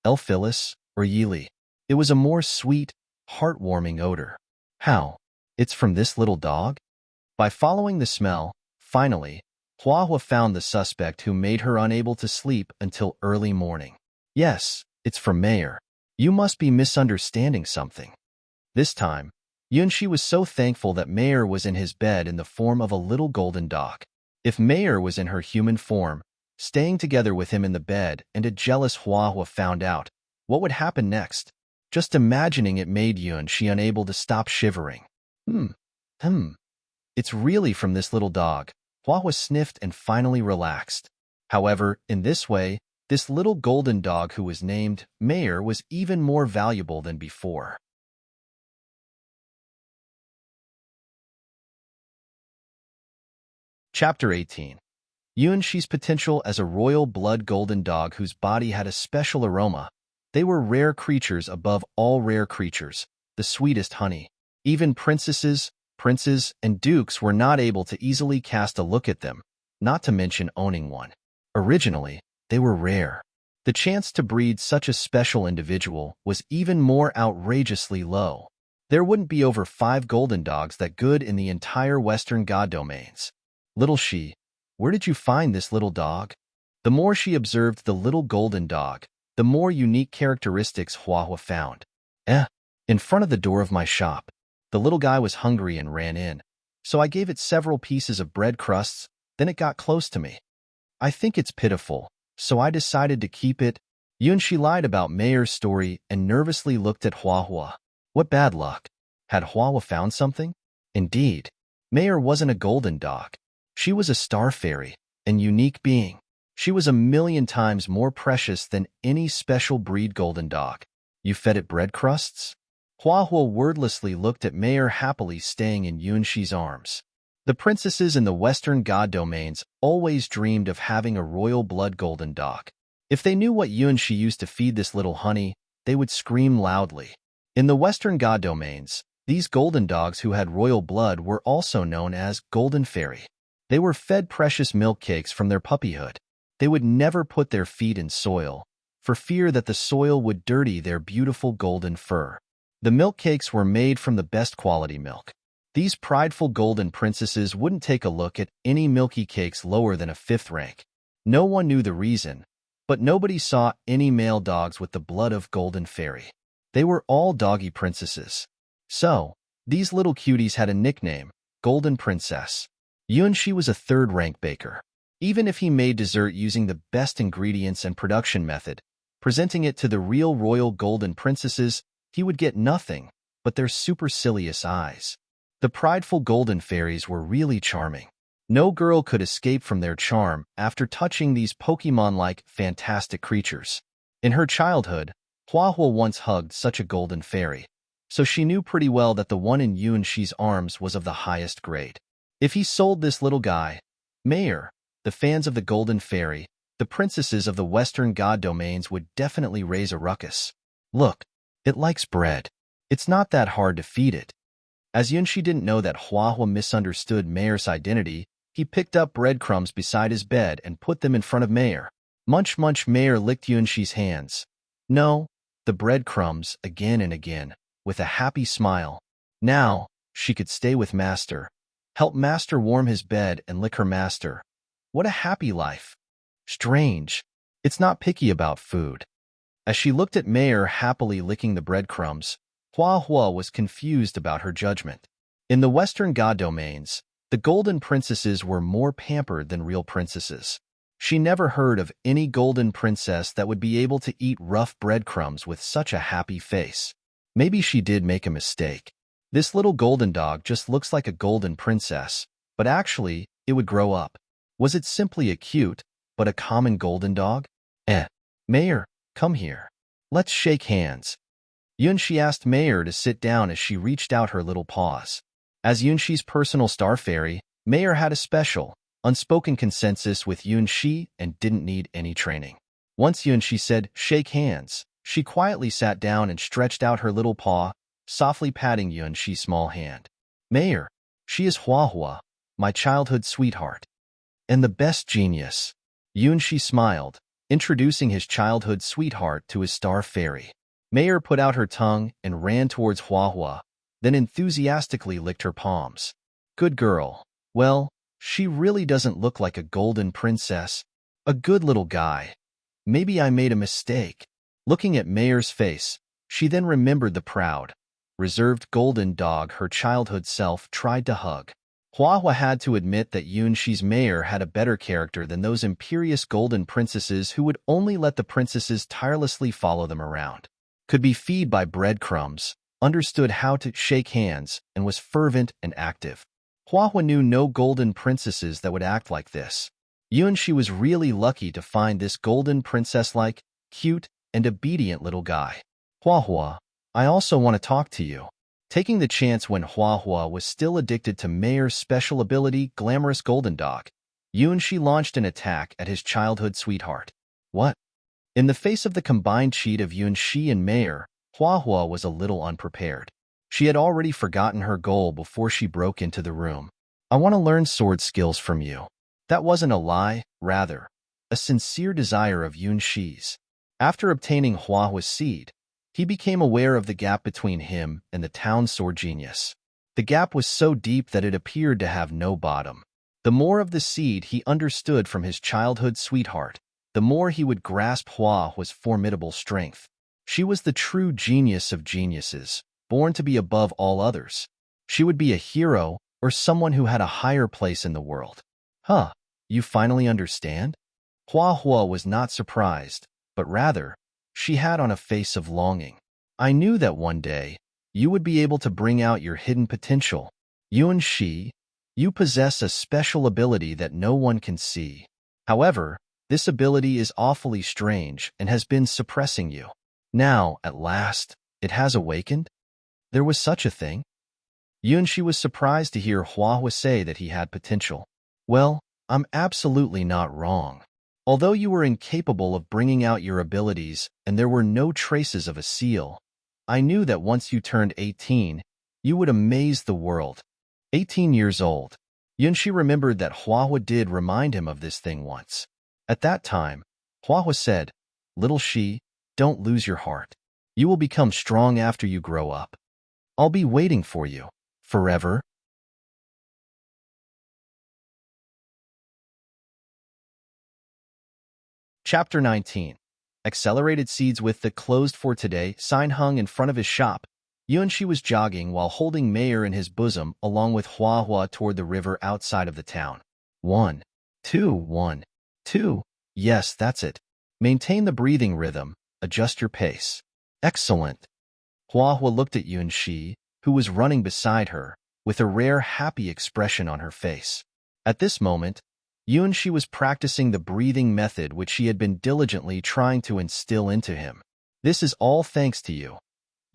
Elphilis, or Yili. It was a more sweet, heartwarming odor. How? It's from this little dog? By following the smell, finally, Huahua found the suspect who made her unable to sleep until early morning. Yes, it's from Mayer. You must be misunderstanding something. This time, Yuanxi was so thankful that Mayer was in his bed in the form of a little golden dog. If Mayer was in her human form, staying together with him in the bed, and a jealous Huahua found out, what would happen next? Just imagining it made Yuanxi unable to stop shivering. It's really from this little dog. Huahua sniffed and finally relaxed. However, in this way, this little golden dog who was named Mayer was even more valuable than before. Chapter 18. Yuanxi's potential as a royal blood golden dog whose body had a special aroma. They were rare creatures above all rare creatures, the sweetest honey. Even princesses, princes, and dukes were not able to easily cast a look at them, not to mention owning one. Originally, they were rare. The chance to breed such a special individual was even more outrageously low. There wouldn't be over 5 golden dogs that good in the entire Western God domains. Little she, where did you find this little dog? The more she observed the little golden dog, the more unique characteristics Huahua found. In front of the door of my shop. The little guy was hungry and ran in, so I gave it several pieces of bread crusts, then it got close to me. I think it's pitiful, so I decided to keep it. Yuanxi lied about Mayer's story and nervously looked at Huahua. What bad luck. Had Huahua found something? Indeed, Mayer wasn't a golden dog. She was a star fairy, an unique being. She was 1,000,000 times more precious than any special breed golden dog. You fed it bread crusts? Hua Hua wordlessly looked at Mayer happily staying in Yunshi's arms. The princesses in the Western God domains always dreamed of having a royal blood golden dog. If they knew what Yunshi used to feed this little honey, they would scream loudly. In the Western God domains, these golden dogs who had royal blood were also known as golden fairy. They were fed precious milk cakes from their puppyhood. They would never put their feet in soil, for fear that the soil would dirty their beautiful golden fur. The milk cakes were made from the best quality milk. These prideful golden princesses wouldn't take a look at any milky cakes lower than a 5th rank. No one knew the reason, but nobody saw any male dogs with the blood of golden fairy. They were all doggy princesses. So, these little cuties had a nickname, Golden Princess. Yunshi was a 3rd-rank baker. Even if he made dessert using the best ingredients and production method, presenting it to the real royal golden princesses, he would get nothing but their supercilious eyes. The prideful golden fairies were really charming. No girl could escape from their charm after touching these Pokemon-like fantastic creatures. In her childhood, Hua Hua once hugged such a golden fairy, so she knew pretty well that the one in Yunshi's arms was of the highest grade. If he sold this little guy, Mayer, the fans of the golden fairy, the princesses of the Western God domains would definitely raise a ruckus. Look, it likes bread. It's not that hard to feed it. As Yunshi didn't know that Hua Hua misunderstood Mayer's identity, he picked up breadcrumbs beside his bed and put them in front of Mayer. Munch munch. Mayer licked Yunshi's hands. No, the breadcrumbs, again and again, with a happy smile. Now, she could stay with Master. Help Master warm his bed and lick her Master. What a happy life. Strange. It's not picky about food. As she looked at Mayer happily licking the breadcrumbs, Hua Hua was confused about her judgment. In the Western God domains, the golden princesses were more pampered than real princesses. She never heard of any golden princess that would be able to eat rough breadcrumbs with such a happy face. Maybe she did make a mistake. This little golden dog just looks like a golden princess, but actually, it would grow up. Was it simply a cute, but a common golden dog? Mayer, come here. Let's shake hands. Yunshi asked Mayer to sit down as she reached out her little paws. As Yunshi's personal star fairy, Mayer had a special, unspoken consensus with Yunshi and didn't need any training. Once Yunshi said, "Shake hands," she quietly sat down and stretched out her little paw, softly patting Yunshi's small hand. Mayer, she is Hua Hua, my childhood sweetheart. And the best genius. Yunshi smiled, introducing his childhood sweetheart to his star fairy. Mayer put out her tongue and ran towards Hua Hua, then enthusiastically licked her palms. Good girl. Well, she really doesn't look like a golden princess. A good little guy. Maybe I made a mistake. Looking at Mayer's face, she then remembered the proud, reserved golden dog her childhood self tried to hug. Hua Hua had to admit that Yunshi's Mayer had a better character than those imperious golden princesses who would only let the princesses tirelessly follow them around. Could be fed by breadcrumbs, understood how to shake hands, and was fervent and active. Hua Hua knew no golden princesses that would act like this. Yunshi was really lucky to find this golden princess-like, cute, and obedient little guy. Hua Hua, I also want to talk to you. Taking the chance when Hua Hua was still addicted to Mayer's special ability, Glamorous Golden Dog, Yunshi launched an attack at his childhood sweetheart. What? In the face of the combined cheat of Yunshi and Mayer, Hua Hua was a little unprepared. She had already forgotten her goal before she broke into the room. I want to learn sword skills from you. That wasn't a lie, rather, a sincere desire of Yunshi's. After obtaining Hua Hua's seed, he became aware of the gap between him and the town sword genius. The gap was so deep that it appeared to have no bottom. The more of the seed he understood from his childhood sweetheart, the more he would grasp Hua Hua's formidable strength. She was the true genius of geniuses, born to be above all others. She would be a hero or someone who had a higher place in the world. Huh, you finally understand? Hua Hua was not surprised, but rather, she had on a face of longing. I knew that one day, you would be able to bring out your hidden potential. Yunshi, you possess a special ability that no one can see. However, this ability is awfully strange and has been suppressing you. Now, at last, it has awakened? There was such a thing? Yunshi was surprised to hear Hua say that he had potential. Well, I'm absolutely not wrong. Although you were incapable of bringing out your abilities and there were no traces of a seal, I knew that once you turned 18, you would amaze the world. 18 years old. Yunshi remembered that Hua did remind him of this thing once. At that time, Hua said, "Little Shi, don't lose your heart. You will become strong after you grow up. I'll be waiting for you. Forever." Chapter 19. Accelerated Seeds. With the "closed for today" sign hung in front of his shop, Yunshi was jogging while holding Mayer in his bosom along with Hua toward the river outside of the town. 1, 2, 1, 2. Yes, that's it. Maintain the breathing rhythm. Adjust your pace. Excellent. Hua looked at Yunshi, who was running beside her, with a rare happy expression on her face. At this moment, Yunshi was practicing the breathing method which she had been diligently trying to instill into him. This is all thanks to you.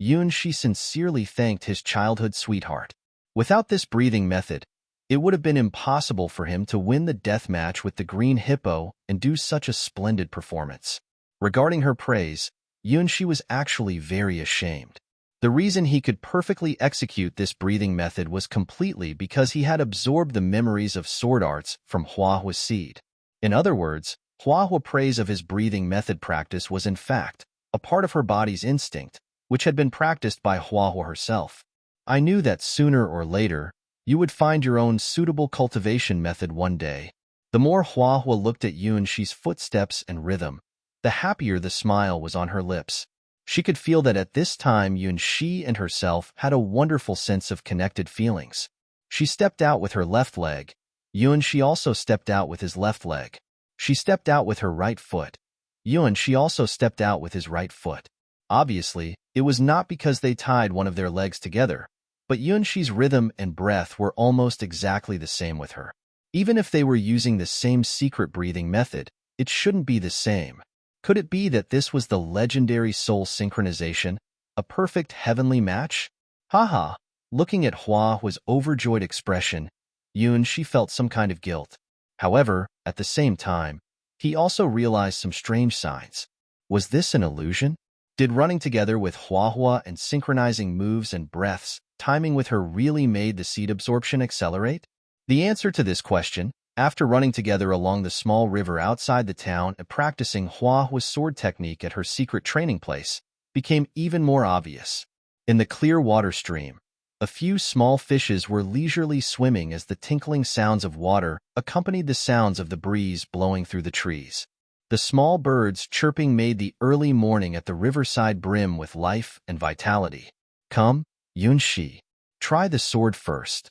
Yunshi sincerely thanked his childhood sweetheart. Without this breathing method, it would have been impossible for him to win the death match with the green hippo and do such a splendid performance. Regarding her praise, Yunshi was actually very ashamed. The reason he could perfectly execute this breathing method was completely because he had absorbed the memories of sword arts from Hua's seed. In other words, Hua's praise of his breathing method practice was in fact a part of her body's instinct, which had been practiced by Hua herself. I knew that sooner or later, you would find your own suitable cultivation method one day. The more Hua looked at Yunshi's footsteps and rhythm, the happier the smile was on her lips. She could feel that at this time Yunshi and herself had a wonderful sense of connected feelings. She stepped out with her left leg. Yunshi also stepped out with his left leg. She stepped out with her right foot. Yunshi also stepped out with his right foot. Obviously, it was not because they tied one of their legs together, but Yunshi's rhythm and breath were almost exactly the same with her. Even if they were using the same secret breathing method, it shouldn't be the same. Could it be that this was the legendary soul synchronization, a perfect heavenly match? Haha! Looking at Hua's overjoyed expression, Yunshi felt some kind of guilt. However, at the same time, he also realized some strange signs. Was this an illusion? Did running together with Hua and synchronizing moves and breaths, timing with her really made the seed absorption accelerate? The answer to this question, after running together along the small river outside the town and practicing Hua's sword technique at her secret training place, became even more obvious. In the clear water stream, a few small fishes were leisurely swimming as the tinkling sounds of water accompanied the sounds of the breeze blowing through the trees. The small birds chirping made the early morning at the riverside brim with life and vitality. Come, Yunshi. Try the sword first.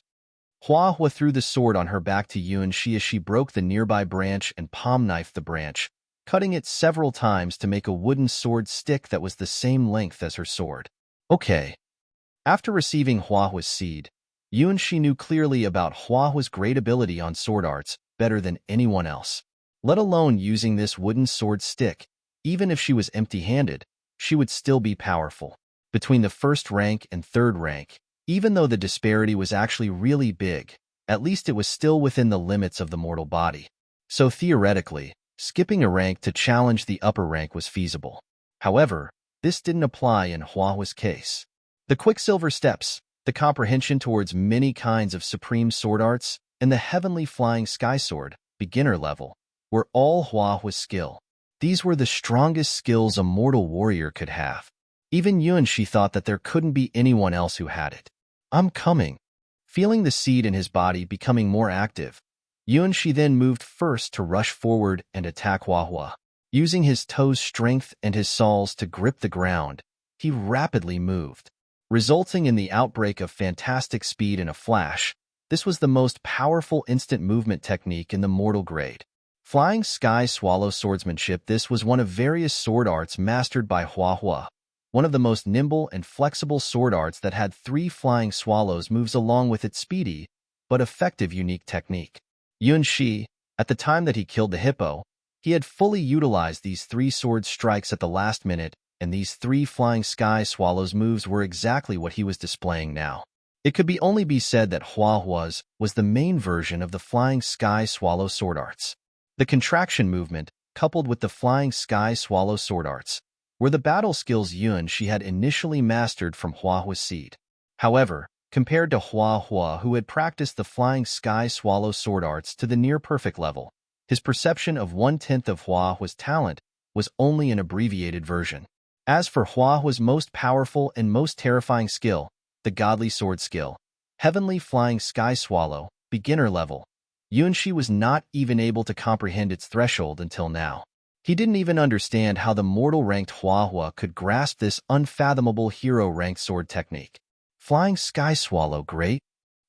Hua threw the sword on her back to Yunshi as she broke the nearby branch and palm-knifed the branch, cutting it several times to make a wooden sword stick that was the same length as her sword. Okay. After receiving Hua's seed, Yunshi knew clearly about Hua's great ability on sword arts better than anyone else. Let alone using this wooden sword stick, even if she was empty-handed, she would still be powerful. Between the first rank and third rank, even though the disparity was actually really big, at least it was still within the limits of the mortal body. So theoretically, skipping a rank to challenge the upper rank was feasible. However, this didn't apply in Hua's case. The Quicksilver Steps, the comprehension towards many kinds of supreme sword arts, and the heavenly flying sky sword, beginner level, were all Hua's skill. These were the strongest skills a mortal warrior could have. Even Yunshi thought that there couldn't be anyone else who had it. I'm coming. Feeling the seed in his body becoming more active, Yunshi then moved first to rush forward and attack Hua. Using his toes' strength and his soles to grip the ground, he rapidly moved, resulting in the outbreak of fantastic speed in a flash. This was the most powerful instant movement technique in the mortal grade. Flying Sky Swallow Swordsmanship. This was one of various sword arts mastered by Hua, one of the most nimble and flexible sword arts that had 3 flying swallows moves along with its speedy, but effective unique technique. Yunshi, at the time that he killed the hippo, he had fully utilized these 3 sword strikes at the last minute and these 3 flying sky swallows moves were exactly what he was displaying now. It could only be said that Hua Hua's was the main version of the flying sky swallow sword arts. The contraction movement, coupled with the flying sky swallow sword arts, were the battle skills Yuanxi had initially mastered from Hua Hua's seed. However, compared to Hua Hua, who had practiced the flying sky swallow sword arts to the near-perfect level, his perception of 1/10 of Hua Hua's talent was only an abbreviated version. As for Hua Hua's most powerful and most terrifying skill, the godly sword skill, heavenly flying sky swallow, beginner level, Yuanxi was not even able to comprehend its threshold until now. He didn't even understand how the mortal-ranked Hua Hua could grasp this unfathomable hero-ranked sword technique. Flying sky swallow, great.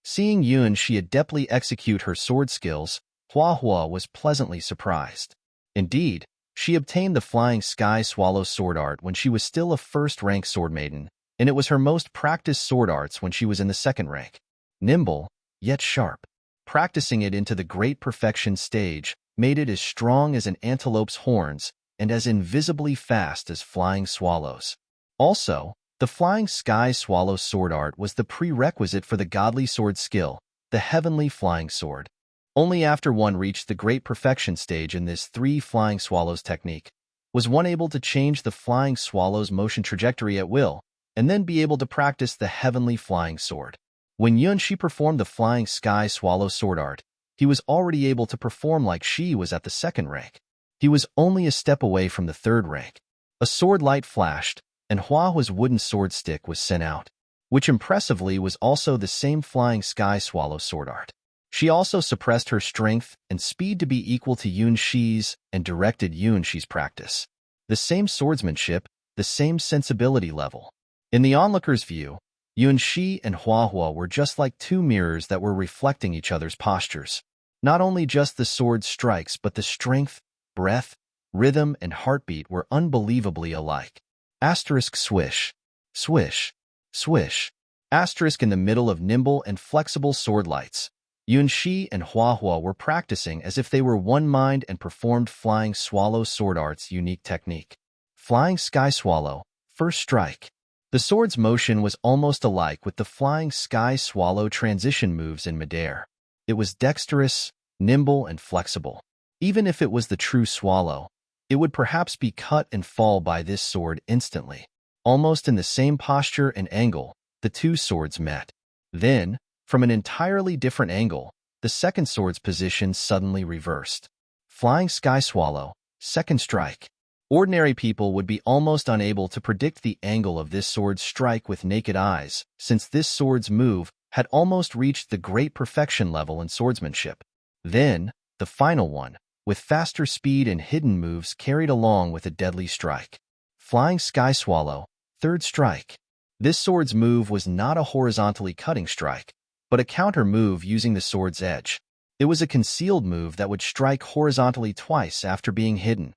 Seeing Yuanxi adeptly execute her sword skills, Hua Hua was pleasantly surprised. Indeed, she obtained the flying sky swallow sword art when she was still a first-rank sword maiden, and it was her most practiced sword arts when she was in the second rank. Nimble, yet sharp. Practicing it into the great perfection stage made it as strong as an antelope's horns and as invisibly fast as flying swallows. Also, the flying sky swallow sword art was the prerequisite for the godly sword skill, the heavenly flying sword. Only after one reached the great perfection stage in this 3 flying swallows technique was one able to change the flying swallow's motion trajectory at will, and then be able to practice the heavenly flying sword. When Yuanxi performed the flying sky swallow sword art, he was already able to perform like she was at the second rank. He was only a step away from the third rank. A sword light flashed, and Hua Hua's wooden sword stick was sent out, which impressively was also the same flying sky swallow sword art. She also suppressed her strength and speed to be equal to Yuanxi's and directed Yuanxi's practice. The same swordsmanship, the same sensibility level. In the onlooker's view, Yuanxi and Hua Hua were just like 2 mirrors that were reflecting each other's postures. Not only just the sword strikes, but the strength, breath, rhythm, and heartbeat were unbelievably alike. Asterisk swish, swish, swish. Asterisk in the middle of nimble and flexible sword lights. Yuanxi and Hua Hua were practicing as if they were one mind and performed flying swallow sword art's unique technique. Flying sky swallow, first strike. The sword's motion was almost alike with the flying sky swallow transition moves in midair. It was dexterous, nimble, and flexible. Even if it was the true swallow, it would perhaps be cut and fall by this sword instantly. Almost in the same posture and angle, the 2 swords met. Then, from an entirely different angle, the second sword's position suddenly reversed. Flying sky swallow, second strike. Ordinary people would be almost unable to predict the angle of this sword's strike with naked eyes, since this sword's move had almost reached the great perfection level in swordsmanship. Then, the final one, with faster speed and hidden moves carried along with a deadly strike. Flying sky swallow, third strike. This sword's move was not a horizontally cutting strike, but a counter move using the sword's edge. It was a concealed move that would strike horizontally twice after being hidden.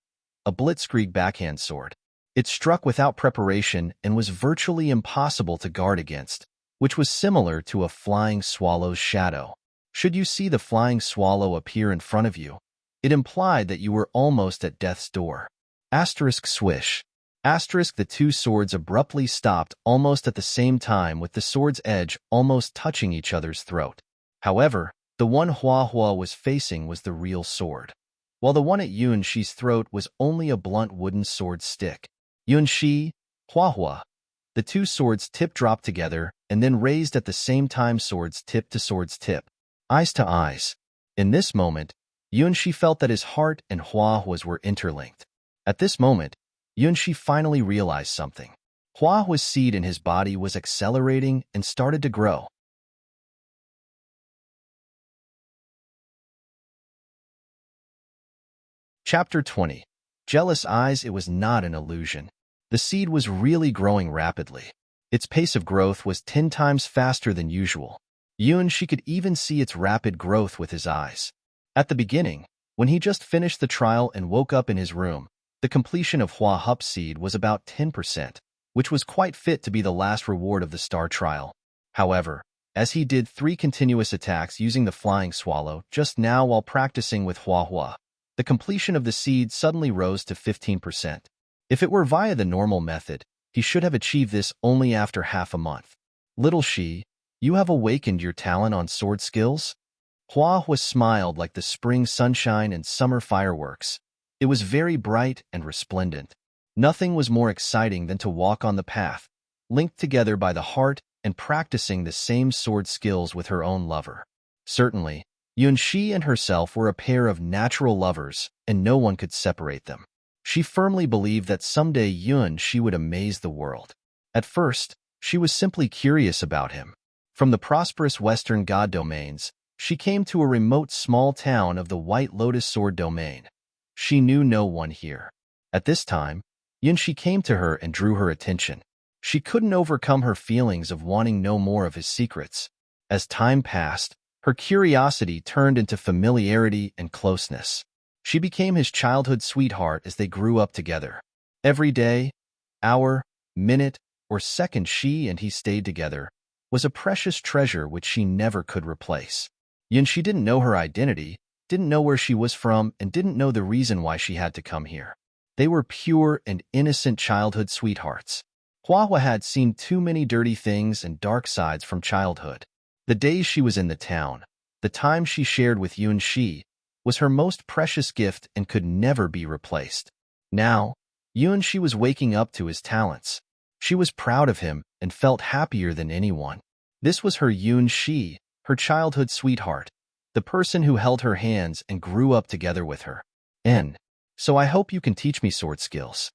A blitzkrieg backhand sword. It struck without preparation and was virtually impossible to guard against, which was similar to a flying swallow's shadow. Should you see the flying swallow appear in front of you, it implied that you were almost at death's door. Asterisk swish. Asterisk the 2 swords abruptly stopped almost at the same time with the sword's edge almost touching each other's throat. However, the one Hua Hua was facing was the real sword, while the one at Yuanxi's throat was only a blunt wooden sword stick. Yuanxi, Hua Hua. The 2 swords tip dropped together and then raised at the same time, swords tip to swords tip, eyes to eyes. In this moment, Yuanxi felt that his heart and Hua Hua's were interlinked. At this moment, Yuanxi finally realized something. Hua Hua's seed in his body was accelerating and started to grow. Chapter 20. Jealous eyes. It was not an illusion. The seed was really growing rapidly. Its pace of growth was 10 times faster than usual. Yuanxi could even see its rapid growth with his eyes. At the beginning, when he just finished the trial and woke up in his room, the completion of Hua Hup's seed was about 10%, which was quite fit to be the last reward of the star trial. However, as he did 3 continuous attacks using the flying swallow just now while practicing with Hua Hua, the completion of the seed suddenly rose to 15%. If it were via the normal method, he should have achieved this only after half a month. Little she, you have awakened your talent on sword skills? Hua was smiled like the spring sunshine and summer fireworks. It was very bright and resplendent. Nothing was more exciting than to walk on the path, linked together by the heart and practicing the same sword skills with her own lover. Certainly, Yunxi and herself were a pair of natural lovers, and no one could separate them. She firmly believed that someday Yunxi would amaze the world. At first, she was simply curious about him. From the prosperous western god domains, she came to a remote small town of the White Lotus Sword domain. She knew no one here. At this time, Yunxi came to her and drew her attention. She couldn't overcome her feelings of wanting no more of his secrets. As time passed, her curiosity turned into familiarity and closeness. She became his childhood sweetheart as they grew up together. Every day, hour, minute, or second she and he stayed together was a precious treasure which she never could replace. Yunxi didn't know her identity, didn't know where she was from, and didn't know the reason why she had to come here. They were pure and innocent childhood sweethearts. Hua had seen too many dirty things and dark sides from childhood. The days she was in the town, the time she shared with Yunxi, was her most precious gift and could never be replaced. Now, Yunxi was waking up to his talents. She was proud of him and felt happier than anyone. This was her Yunxi, her childhood sweetheart, the person who held her hands and grew up together with her. So I hope you can teach me sword skills.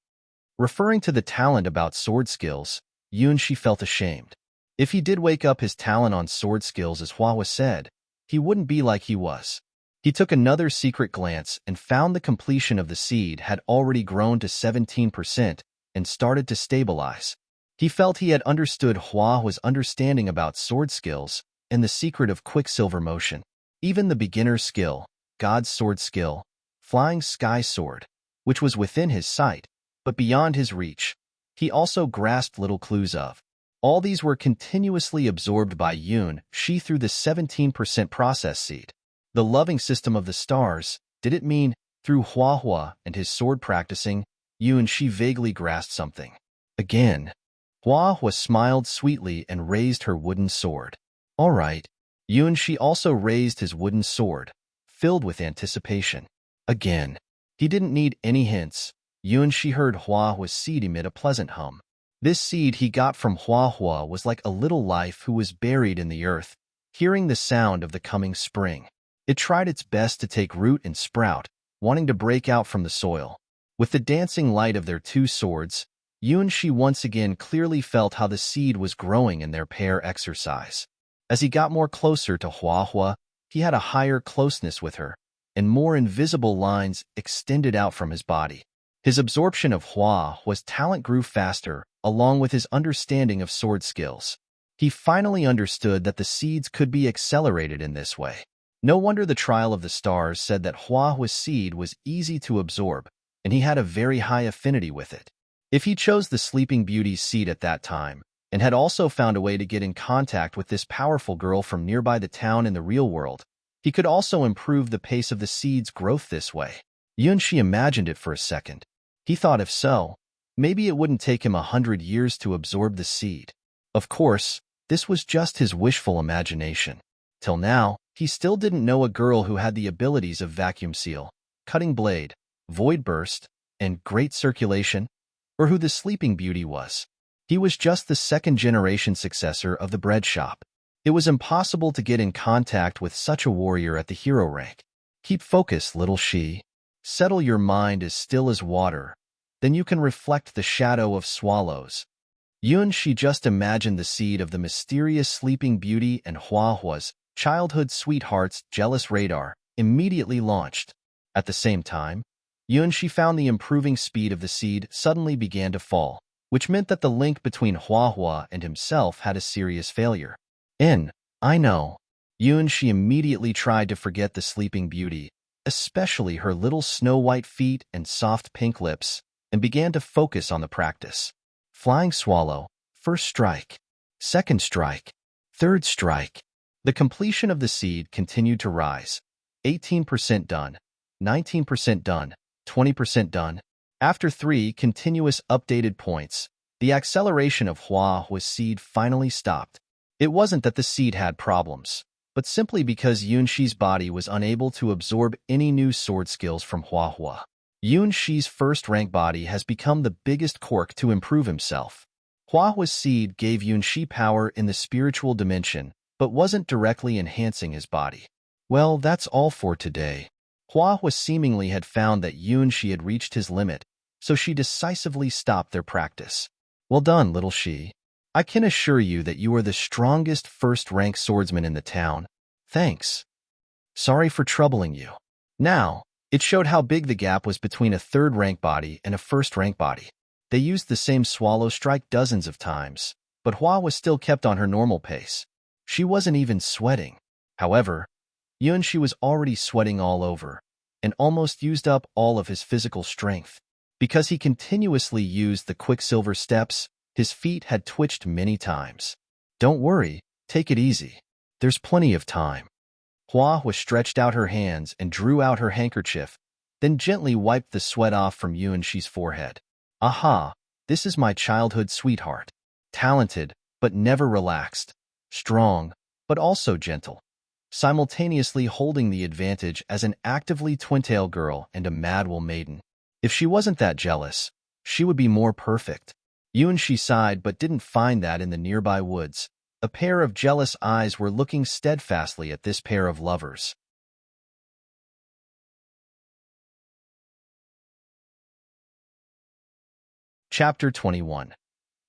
Referring to the talent about sword skills, Yunxi felt ashamed. If he did wake up his talent on sword skills as Hua said, he wouldn't be like he was. He took another secret glance and found the completion of the seed had already grown to 17% and started to stabilize. He felt he had understood Hua's understanding about sword skills and the secret of quicksilver motion. Even the beginner skill, God's sword skill, flying sky sword, which was within his sight, but beyond his reach, he also grasped little clues of. All these were continuously absorbed by Yunxi through the 17% process seed. The loving system of the stars, did it mean, through Hua and his sword practicing, Yunxi vaguely grasped something. Again, Hua smiled sweetly and raised her wooden sword. All right. Yunxi also raised his wooden sword, filled with anticipation. Again, he didn't need any hints. Yunxi heard Hua's seed emit a pleasant hum. This seed he got from Hua was like a little life who was buried in the earth, hearing the sound of the coming spring. It tried its best to take root and sprout, wanting to break out from the soil. With the dancing light of their two swords, Yunxi once again clearly felt how the seed was growing in their pair exercise. As he got more closer to Hua, he had a higher closeness with her, and more invisible lines extended out from his body. His absorption of Hua's talent grew faster, along with his understanding of sword skills. He finally understood that the seeds could be accelerated in this way. No wonder the Trial of the Stars said that Hua's seed was easy to absorb, and he had a very high affinity with it. If he chose the Sleeping Beauty's seed at that time, and had also found a way to get in contact with this powerful girl from nearby the town in the real world, he could also improve the pace of the seed's growth this way. Yunxi imagined it for a second. He thought if so, maybe it wouldn't take him 100 years to absorb the seed. Of course, this was just his wishful imagination. Till now, he still didn't know a girl who had the abilities of vacuum seal, cutting blade, void burst, and great circulation, or who the Sleeping Beauty was. He was just the second-generation successor of the bread shop. It was impossible to get in contact with such a warrior at the hero rank. Keep focused, little she. Settle your mind as still as water. Then you can reflect the shadow of swallows. Yunxi just imagined the seed of the mysterious Sleeping Beauty and Hua's childhood sweetheart's jealous radar immediately launched. At the same time, Yunxi found the improving speed of the seed suddenly began to fall, which meant that the link between Hua and himself had a serious failure. I know. Yunxi immediately tried to forget the Sleeping Beauty, especially her little snow-white feet and soft pink lips, and began to focus on the practice. Flying swallow, first strike, second strike, third strike. The completion of the seed continued to rise. 18% done, 19% done, 20% done. After 3 continuous updated points, the acceleration of Huahua's seed finally stopped. It wasn't that the seed had problems, but simply because Yunxi's body was unable to absorb any new sword skills from Huahua. Yunxi's first-rank body has become the biggest cork to improve himself. Huahua's seed gave Yunxi power in the spiritual dimension, but wasn't directly enhancing his body. Well, that's all for today. Huahua seemingly had found that Yunxi had reached his limit, so she decisively stopped their practice. Well done, little Shi. I can assure you that you are the strongest first-rank swordsman in the town. Thanks. Sorry for troubling you. Now, it showed how big the gap was between a third-rank body and a first-rank body. They used the same swallow strike dozens of times, but Hua was still kept on her normal pace. She wasn't even sweating. However, Yunxi was already sweating all over and almost used up all of his physical strength. Because he continuously used the Quicksilver steps, his feet had twitched many times. Don't worry, take it easy. There's plenty of time. Hua stretched out her hands and drew out her handkerchief, then gently wiped the sweat off from Yunxi's forehead. Aha, this is my childhood sweetheart. Talented, but never relaxed. Strong, but also gentle. Simultaneously holding the advantage as an actively twin-tail girl and a madwool maiden. If she wasn't that jealous, she would be more perfect. Yunxi sighed but didn't find that in the nearby woods. A pair of jealous eyes were looking steadfastly at this pair of lovers. Chapter 21.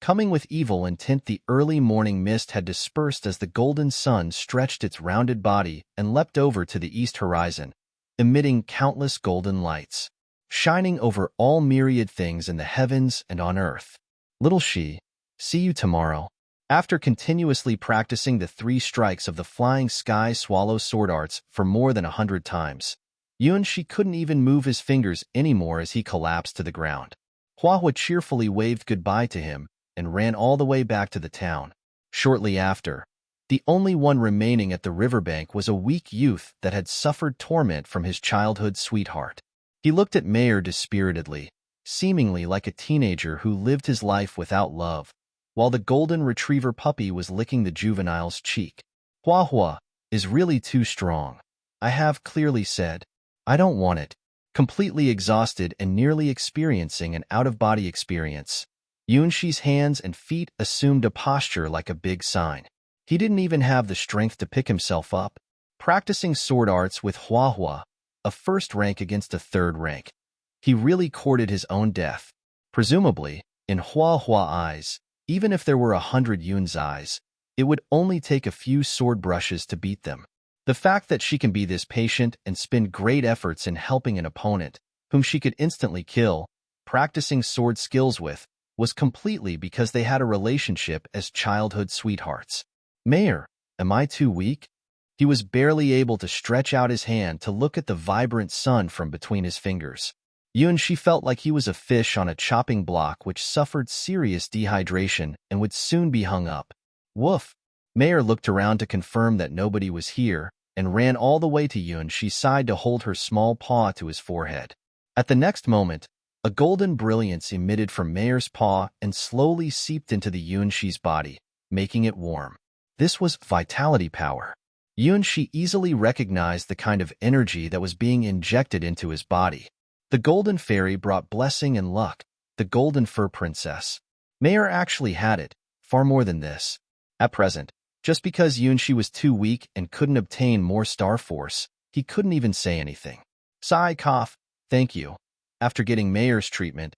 Coming with evil intent, the early morning mist had dispersed as the golden sun stretched its rounded body and leapt over to the east horizon, emitting countless golden lights, shining over all myriad things in the heavens and on earth. Little Shi, see you tomorrow. After continuously practicing the 3 strikes of the flying sky swallow sword arts for more than 100 times, Yunxi couldn't even move his fingers anymore as he collapsed to the ground. Huahua cheerfully waved goodbye to him and ran all the way back to the town. Shortly after, the only one remaining at the riverbank was a weak youth that had suffered torment from his childhood sweetheart. He looked at Mayer dispiritedly, seemingly like a teenager who lived his life without love, while the golden retriever puppy was licking the juvenile's cheek. Huahua is really too strong. I have clearly said. I don't want it. Completely exhausted and nearly experiencing an out-of-body experience, Yunxi's hands and feet assumed a posture like a big sign. He didn't even have the strength to pick himself up. Practicing sword arts with Huahua, a first rank against a third rank, he really courted his own death. Presumably, in Huahua eyes, even if there were 100 Yun's eyes, it would only take a few sword brushes to beat them. The fact that she can be this patient and spend great efforts in helping an opponent, whom she could instantly kill, practicing sword skills with, was completely because they had a relationship as childhood sweethearts. Mayer, am I too weak? He was barely able to stretch out his hand to look at the vibrant sun from between his fingers. Yunxi felt like he was a fish on a chopping block which suffered serious dehydration and would soon be hung up. Woof! Mayer looked around to confirm that nobody was here and ran all the way to Yunxi's side to hold her small paw to his forehead. At the next moment, a golden brilliance emitted from Mayer's paw and slowly seeped into the Yunxi's body, making it warm. This was vitality power. Yunxi easily recognized the kind of energy that was being injected into his body. The golden fairy brought blessing and luck, the golden fur princess. Mayer actually had it, far more than this. At present, just because Yunxi was too weak and couldn't obtain more star force, he couldn't even say anything. Sigh, cough, thank you. After getting Mayer's treatment,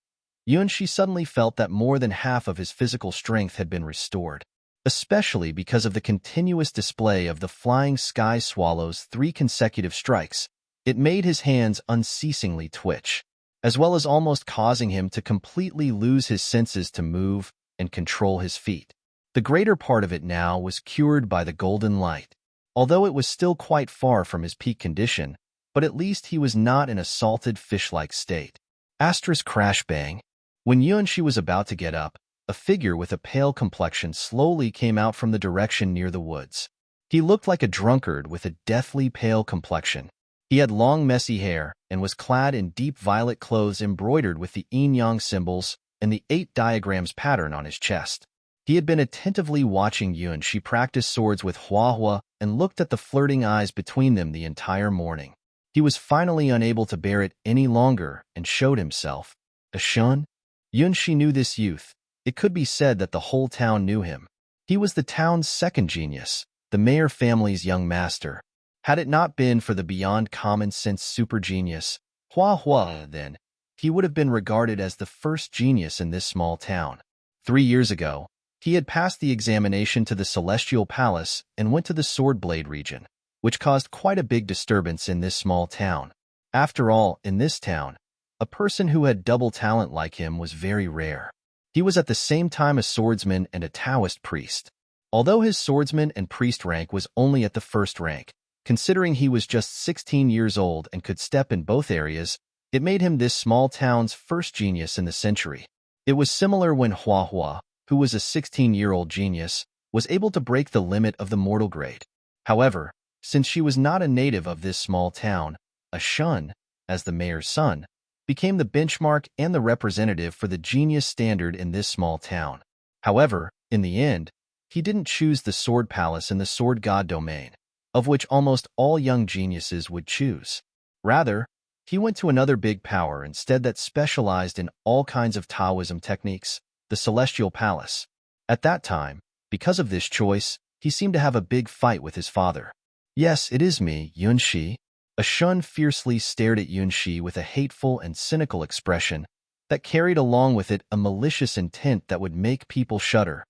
Yunxi suddenly felt that more than half of his physical strength had been restored, especially because of the continuous display of the flying sky swallow's 3 consecutive strikes. It made his hands unceasingly twitch, as well as almost causing him to completely lose his senses to move and control his feet. The greater part of it now was cured by the golden light, although it was still quite far from his peak condition, but at least he was not in a salted fish-like state. Asterisk crash bang. When Yunxi was about to get up, a figure with a pale complexion slowly came out from the direction near the woods. He looked like a drunkard with a deathly pale complexion. He had long messy hair and was clad in deep violet clothes embroidered with the yin-yang symbols and the 8 diagrams pattern on his chest. He had been attentively watching Yun she practice swords with Hua Hua and looked at the flirting eyes between them the entire morning. He was finally unable to bear it any longer and showed himself. A shun? Yun she knew this youth. It could be said that the whole town knew him. He was the town's second genius, the Mayer family's young master. Had it not been for the beyond common sense super genius, Hua Hua, then, he would have been regarded as the first genius in this small town. 3 years ago, he had passed the examination to the Celestial Palace and went to the Sword Blade region, which caused quite a big disturbance in this small town. After all, in this town, a person who had double talent like him was very rare. He was at the same time a swordsman and a Taoist priest. Although his swordsman and priest rank was only at the first rank, considering he was just 16 years old and could step in both areas, it made him this small town's first genius in the century. It was similar when Hua Hua, who was a 16-year-old genius, was able to break the limit of the mortal grade. However, since she was not a native of this small town, a shun, as the mayor's son, became the benchmark and the representative for the genius standard in this small town. However, in the end, he didn't choose the Sword Palace and the Sword God domain, of which almost all young geniuses would choose. Rather, he went to another big power instead that specialized in all kinds of Taoism techniques, the Celestial Palace. At that time, because of this choice, he seemed to have a big fight with his father. Yes, it is me, Yun Shi. A shun fiercely stared at Yun Shi with a hateful and cynical expression that carried along with it a malicious intent that would make people shudder.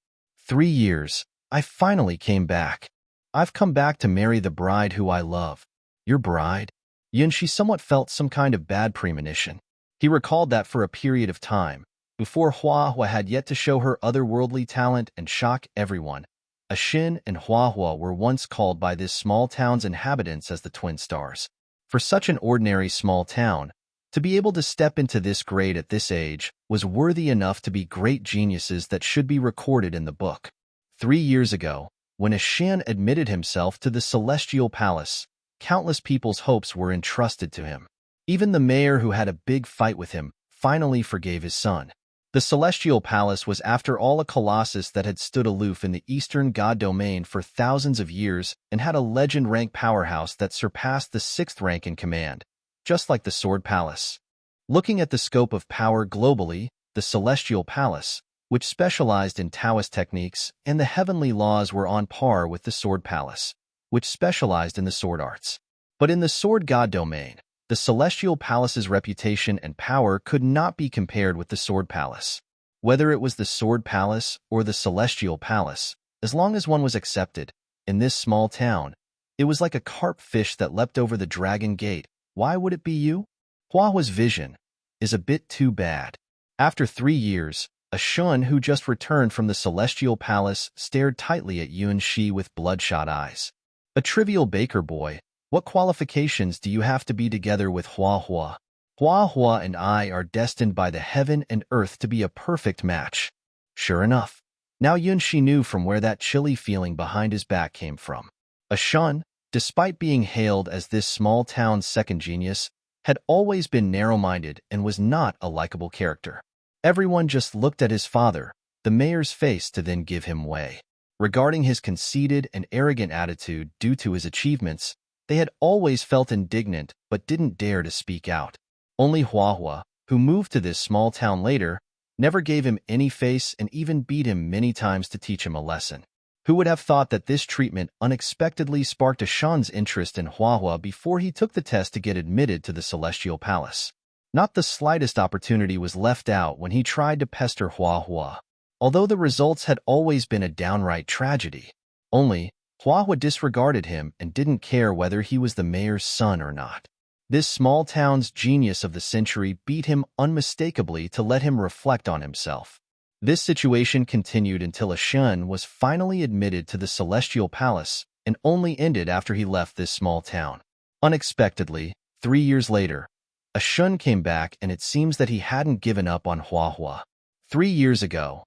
3 years, I finally came back. I've come back to marry the bride who I love. Your bride? Yun Shi somewhat felt some kind of bad premonition. He recalled that for a period of time, before Hua Hua had yet to show her otherworldly talent and shock everyone, Shin and Hua Hua were once called by this small town's inhabitants as the twin stars. For such an ordinary small town, to be able to step into this grade at this age was worthy enough to be great geniuses that should be recorded in the book. 3 years ago, when Shin admitted himself to the Celestial Palace, countless people's hopes were entrusted to him. Even the mayor who had a big fight with him finally forgave his son. The Celestial Palace was after all a colossus that had stood aloof in the Eastern God domain for thousands of years and had a legend-rank powerhouse that surpassed the 6th rank in command, just like the Sword Palace. Looking at the scope of power globally, the Celestial Palace, which specialized in Taoist techniques, and the heavenly laws were on par with the Sword Palace, which specialized in the sword arts. But in the Sword God domain, the Celestial Palace's reputation and power could not be compared with the Sword Palace. Whether it was the Sword Palace or the Celestial Palace, as long as one was accepted, in this small town, it was like a carp fish that leapt over the dragon gate. Why would it be you? Hua Hua's vision is a bit too bad. After 3 years, a shun who just returned from the Celestial Palace stared tightly at Yun Shi with bloodshot eyes. A trivial baker boy. What qualifications do you have to be together with Hua Hua? Hua Hua and I are destined by the heaven and earth to be a perfect match. Sure enough. Now Yun Shi knew from where that chilly feeling behind his back came from. A shun, despite being hailed as this small town's second genius, had always been narrow-minded and was not a likable character. Everyone just looked at his father, the mayor's face, to then give him way. Regarding his conceited and arrogant attitude due to his achievements, they had always felt indignant but didn't dare to speak out. Only Hua Hua, who moved to this small town later, never gave him any face and even beat him many times to teach him a lesson. Who would have thought that this treatment unexpectedly sparked a shun's interest in Hua Hua before he took the test to get admitted to the Celestial Palace? Not the slightest opportunity was left out when he tried to pester Hua Hua, although the results had always been a downright tragedy. Only, Hua Hua disregarded him and didn't care whether he was the mayor's son or not. This small town's genius of the century beat him unmistakably to let him reflect on himself. This situation continued until a shun was finally admitted to the Celestial Palace and only ended after he left this small town. Unexpectedly, 3 years later, a shun came back and it seems that he hadn't given up on Hua Hua. 3 years ago,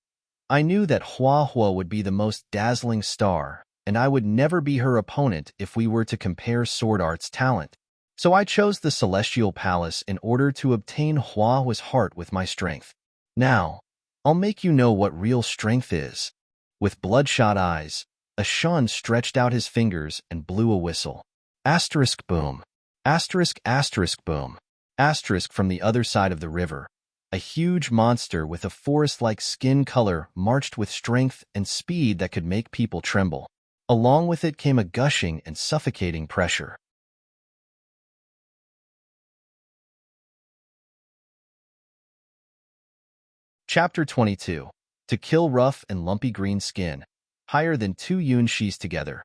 I knew that Hua Hua would be the most dazzling star, and I would never be her opponent if we were to compare sword arts talent. So I chose the celestial palace in order to obtain Huahua's heart with my strength. Now, I'll make you know what real strength is. With bloodshot eyes, Ashan stretched out his fingers and blew a whistle. Asterisk boom. Asterisk asterisk boom. Asterisk from the other side of the river. A huge monster with a forest-like skin color marched with strength and speed that could make people tremble. Along with it came a gushing and suffocating pressure. Chapter 22. To kill rough and lumpy green skin, higher than 2 Yunshis together.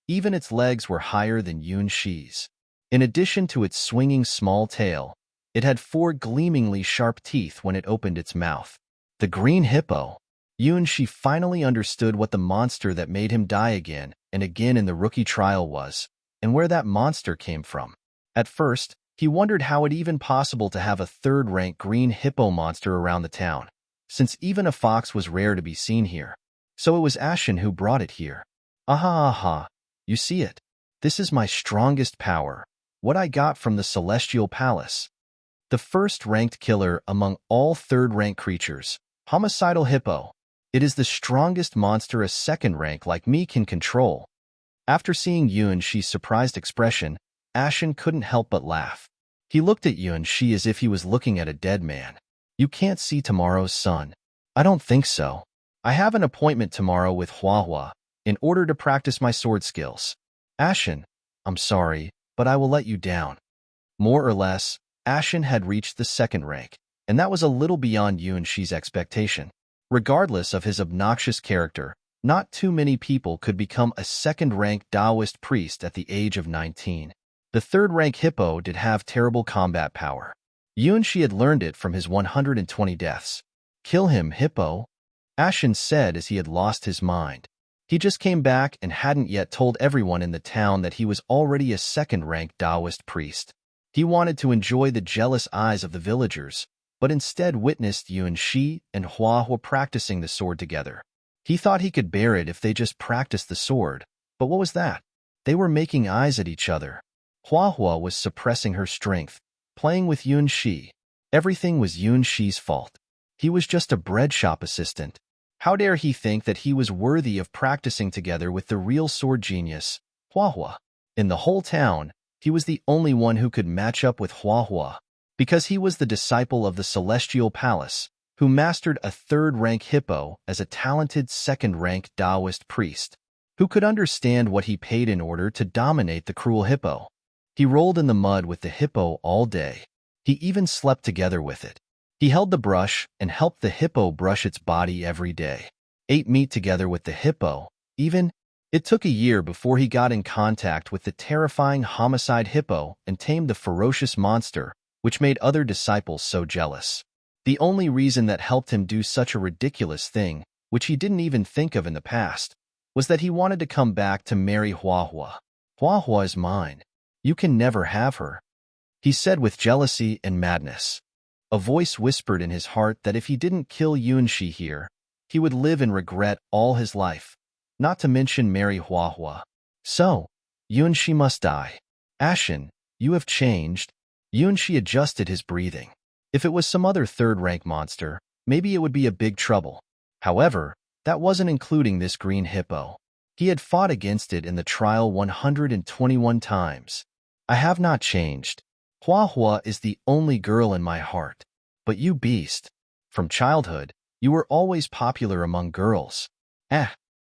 Even its legs were higher than Yunshis. In addition to its swinging small tail, it had 4 gleamingly sharp teeth when it opened its mouth. The green hippo. Yunshi finally understood what the monster that made him die again and again in the rookie trial was, and where that monster came from. At first, he wondered how it even possible to have a third-rank green hippo monster around the town, since even a fox was rare to be seen here. So it was Ashen who brought it here. Aha, aha, you see it. This is my strongest power, what I got from the Celestial Palace. The first-ranked killer among all third-rank creatures, homicidal hippo. It is the strongest monster a second rank like me can control. After seeing Yunshi's surprised expression, Ashen couldn't help but laugh. He looked at Yunshi as if he was looking at a dead man. You can't see tomorrow's sun. I don't think so. I have an appointment tomorrow with Huahua in order to practice my sword skills. Ashen, I'm sorry, but I will let you down. More or less, Ashen had reached the second rank, and that was a little beyond Yunshi's expectation. Regardless of his obnoxious character, not too many people could become a second-rank Taoist priest at the age of 19. The third-rank hippo did have terrible combat power. Yunshi had learned it from his 120 deaths. Kill him, hippo, Ashen said as he had lost his mind. He just came back and hadn't yet told everyone in the town that he was already a second-rank Taoist priest. He wanted to enjoy the jealous eyes of the villagers, but instead witnessed Yunshi and Huahua practicing the sword together. He thought he could bear it if they just practiced the sword, but what was that? They were making eyes at each other. Huahua was suppressing her strength, playing with Yunshi. Everything was Yunshi's fault. He was just a bread shop assistant. How dare he think that he was worthy of practicing together with the real sword genius, Huahua? In the whole town, he was the only one who could match up with Huahua, because he was the disciple of the Celestial Palace, who mastered a third-rank hippo as a talented second-rank Taoist priest, who could understand what he paid in order to dominate the cruel hippo. He rolled in the mud with the hippo all day. He even slept together with it. He held the brush and helped the hippo brush its body every day. Ate meat together with the hippo, even. It took a year before he got in contact with the terrifying homicide hippo and tamed the ferocious monster, which made other disciples so jealous. The only reason that helped him do such a ridiculous thing, which he didn't even think of in the past, was that he wanted to come back to marry Huahua. Huahua is mine. You can never have her, he said with jealousy and madness. A voice whispered in his heart that if he didn't kill Yunshi here, he would live in regret all his life, not to mention marry Huahua. So, Yunshi must die. Ashen, you have changed. Yunshi adjusted his breathing. If it was some other third-rank monster, maybe it would be a big trouble. However, that wasn't including this green hippo. He had fought against it in the trial 121 times. I have not changed. Huahua is the only girl in my heart. But you beast. From childhood, you were always popular among girls.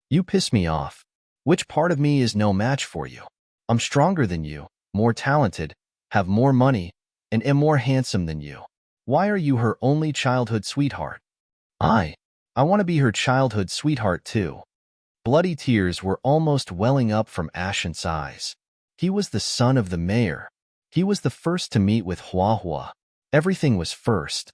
You piss me off. Which part of me is no match for you? I'm stronger than you, more talented, have more money, and am more handsome than you. Why are you her only childhood sweetheart? I want to be her childhood sweetheart too. Bloody tears were almost welling up from Ashen's eyes. He was the son of the mayor. He was the first to meet with Huahua. Everything was first.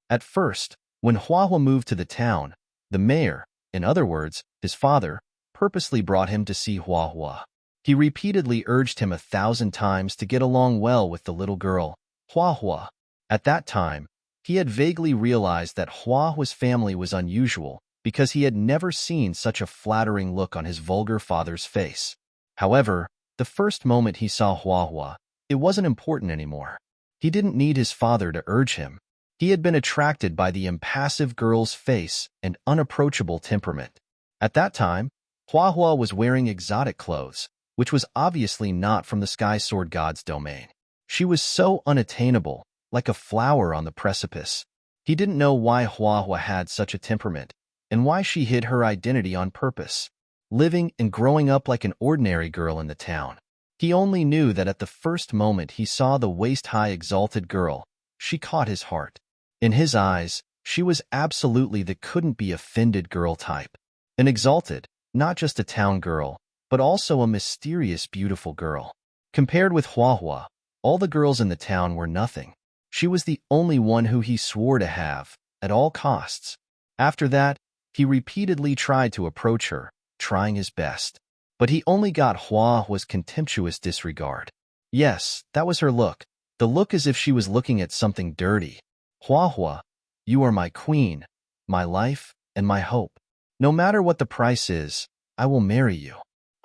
At first, when Huahua moved to the town, the mayor, in other words, his father, purposely brought him to see Huahua. He repeatedly urged him 1,000 times to get along well with the little girl, Huahua. At that time, he had vaguely realized that Huahua's family was unusual because he had never seen such a flattering look on his vulgar father's face. However, the first moment he saw Huahua, It wasn't important anymore. He didn't need his father to urge him. He had been attracted by the impassive girl's face and unapproachable temperament. At that time, Hua Hua was wearing exotic clothes, which was obviously not from the Sky Sword God's domain. She was so unattainable, like a flower on the precipice. He didn't know why Hua Hua had such a temperament, and why she hid her identity on purpose, living and growing up like an ordinary girl in the town. He only knew that at the first moment he saw the waist-high exalted girl, she caught his heart. In his eyes, she was absolutely the couldn't-be-offended girl type. An exalted, not just a town girl, but also a mysterious, beautiful girl. Compared with Hua Hua, all the girls in the town were nothing. She was the only one who he swore to have, at all costs. After that, he repeatedly tried to approach her, trying his best. But he only got Hua Hua's contemptuous disregard. Yes, that was her look. The look as if she was looking at something dirty. Hua Hua, you are my queen, my life, and my hope. No matter what the price is, I will marry you.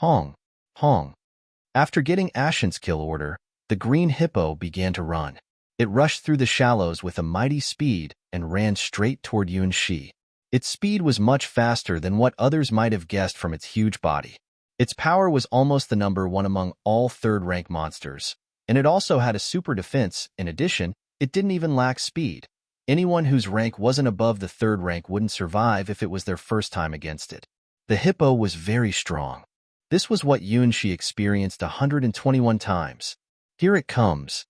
Hong, Hong. After getting Ashen's kill order, the green hippo began to run. It rushed through the shallows with a mighty speed and ran straight toward Yunxi. Its speed was much faster than what others might have guessed from its huge body. Its power was almost the number one among all third-rank monsters, and it also had a super defense. In addition, it didn't even lack speed. Anyone whose rank wasn't above the third rank wouldn't survive if it was their first time against it. The hippo was very strong. This was what Yunxi experienced 121 times. Here it comes.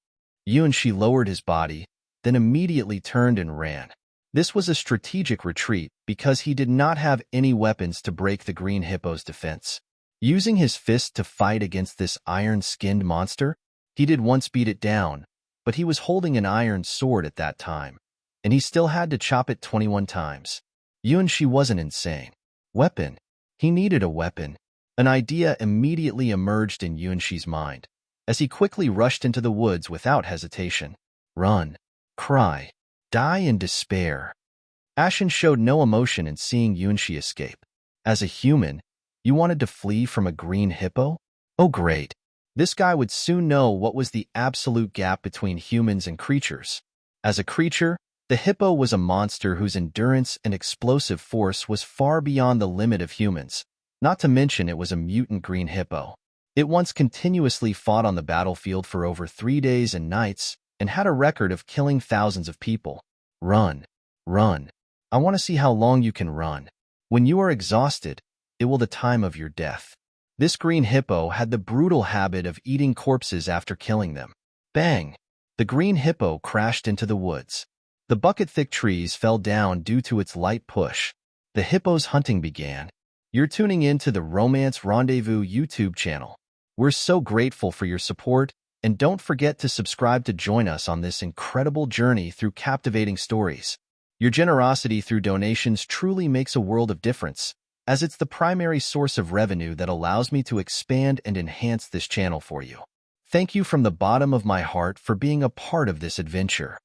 Yunxi lowered his body, then immediately turned and ran. This was a strategic retreat because he did not have any weapons to break the green hippo's defense. Using his fist to fight against this iron-skinned monster, he did once beat it down, but he was holding an iron sword at that time, and he still had to chop it 21 times. Yunxi wasn't insane. Weapon. He needed a weapon. An idea immediately emerged in Yunxi's mind, as he quickly rushed into the woods without hesitation. Run. Cry. Die in despair. Ashen showed no emotion in seeing Yunxi escape. As a human, you wanted to flee from a green hippo? Oh great. This guy would soon know what was the absolute gap between humans and creatures. As a creature, the hippo was a monster whose endurance and explosive force was far beyond the limit of humans. Not to mention it was a mutant green hippo. It once continuously fought on the battlefield for over 3 days and nights and had a record of killing thousands of people. Run. Run. I want to see how long you can run. When you are exhausted, it will be the time of your death. This green hippo had the brutal habit of eating corpses after killing them. Bang! The green hippo crashed into the woods. The bucket-thick trees fell down due to its light push. The hippo's hunting began. You're tuning in to the Romance Rendezvous YouTube channel. We're so grateful for your support, and don't forget to subscribe to join us on this incredible journey through captivating stories. Your generosity through donations truly makes a world of difference, as it's the primary source of revenue that allows me to expand and enhance this channel for you. Thank you from the bottom of my heart for being a part of this adventure.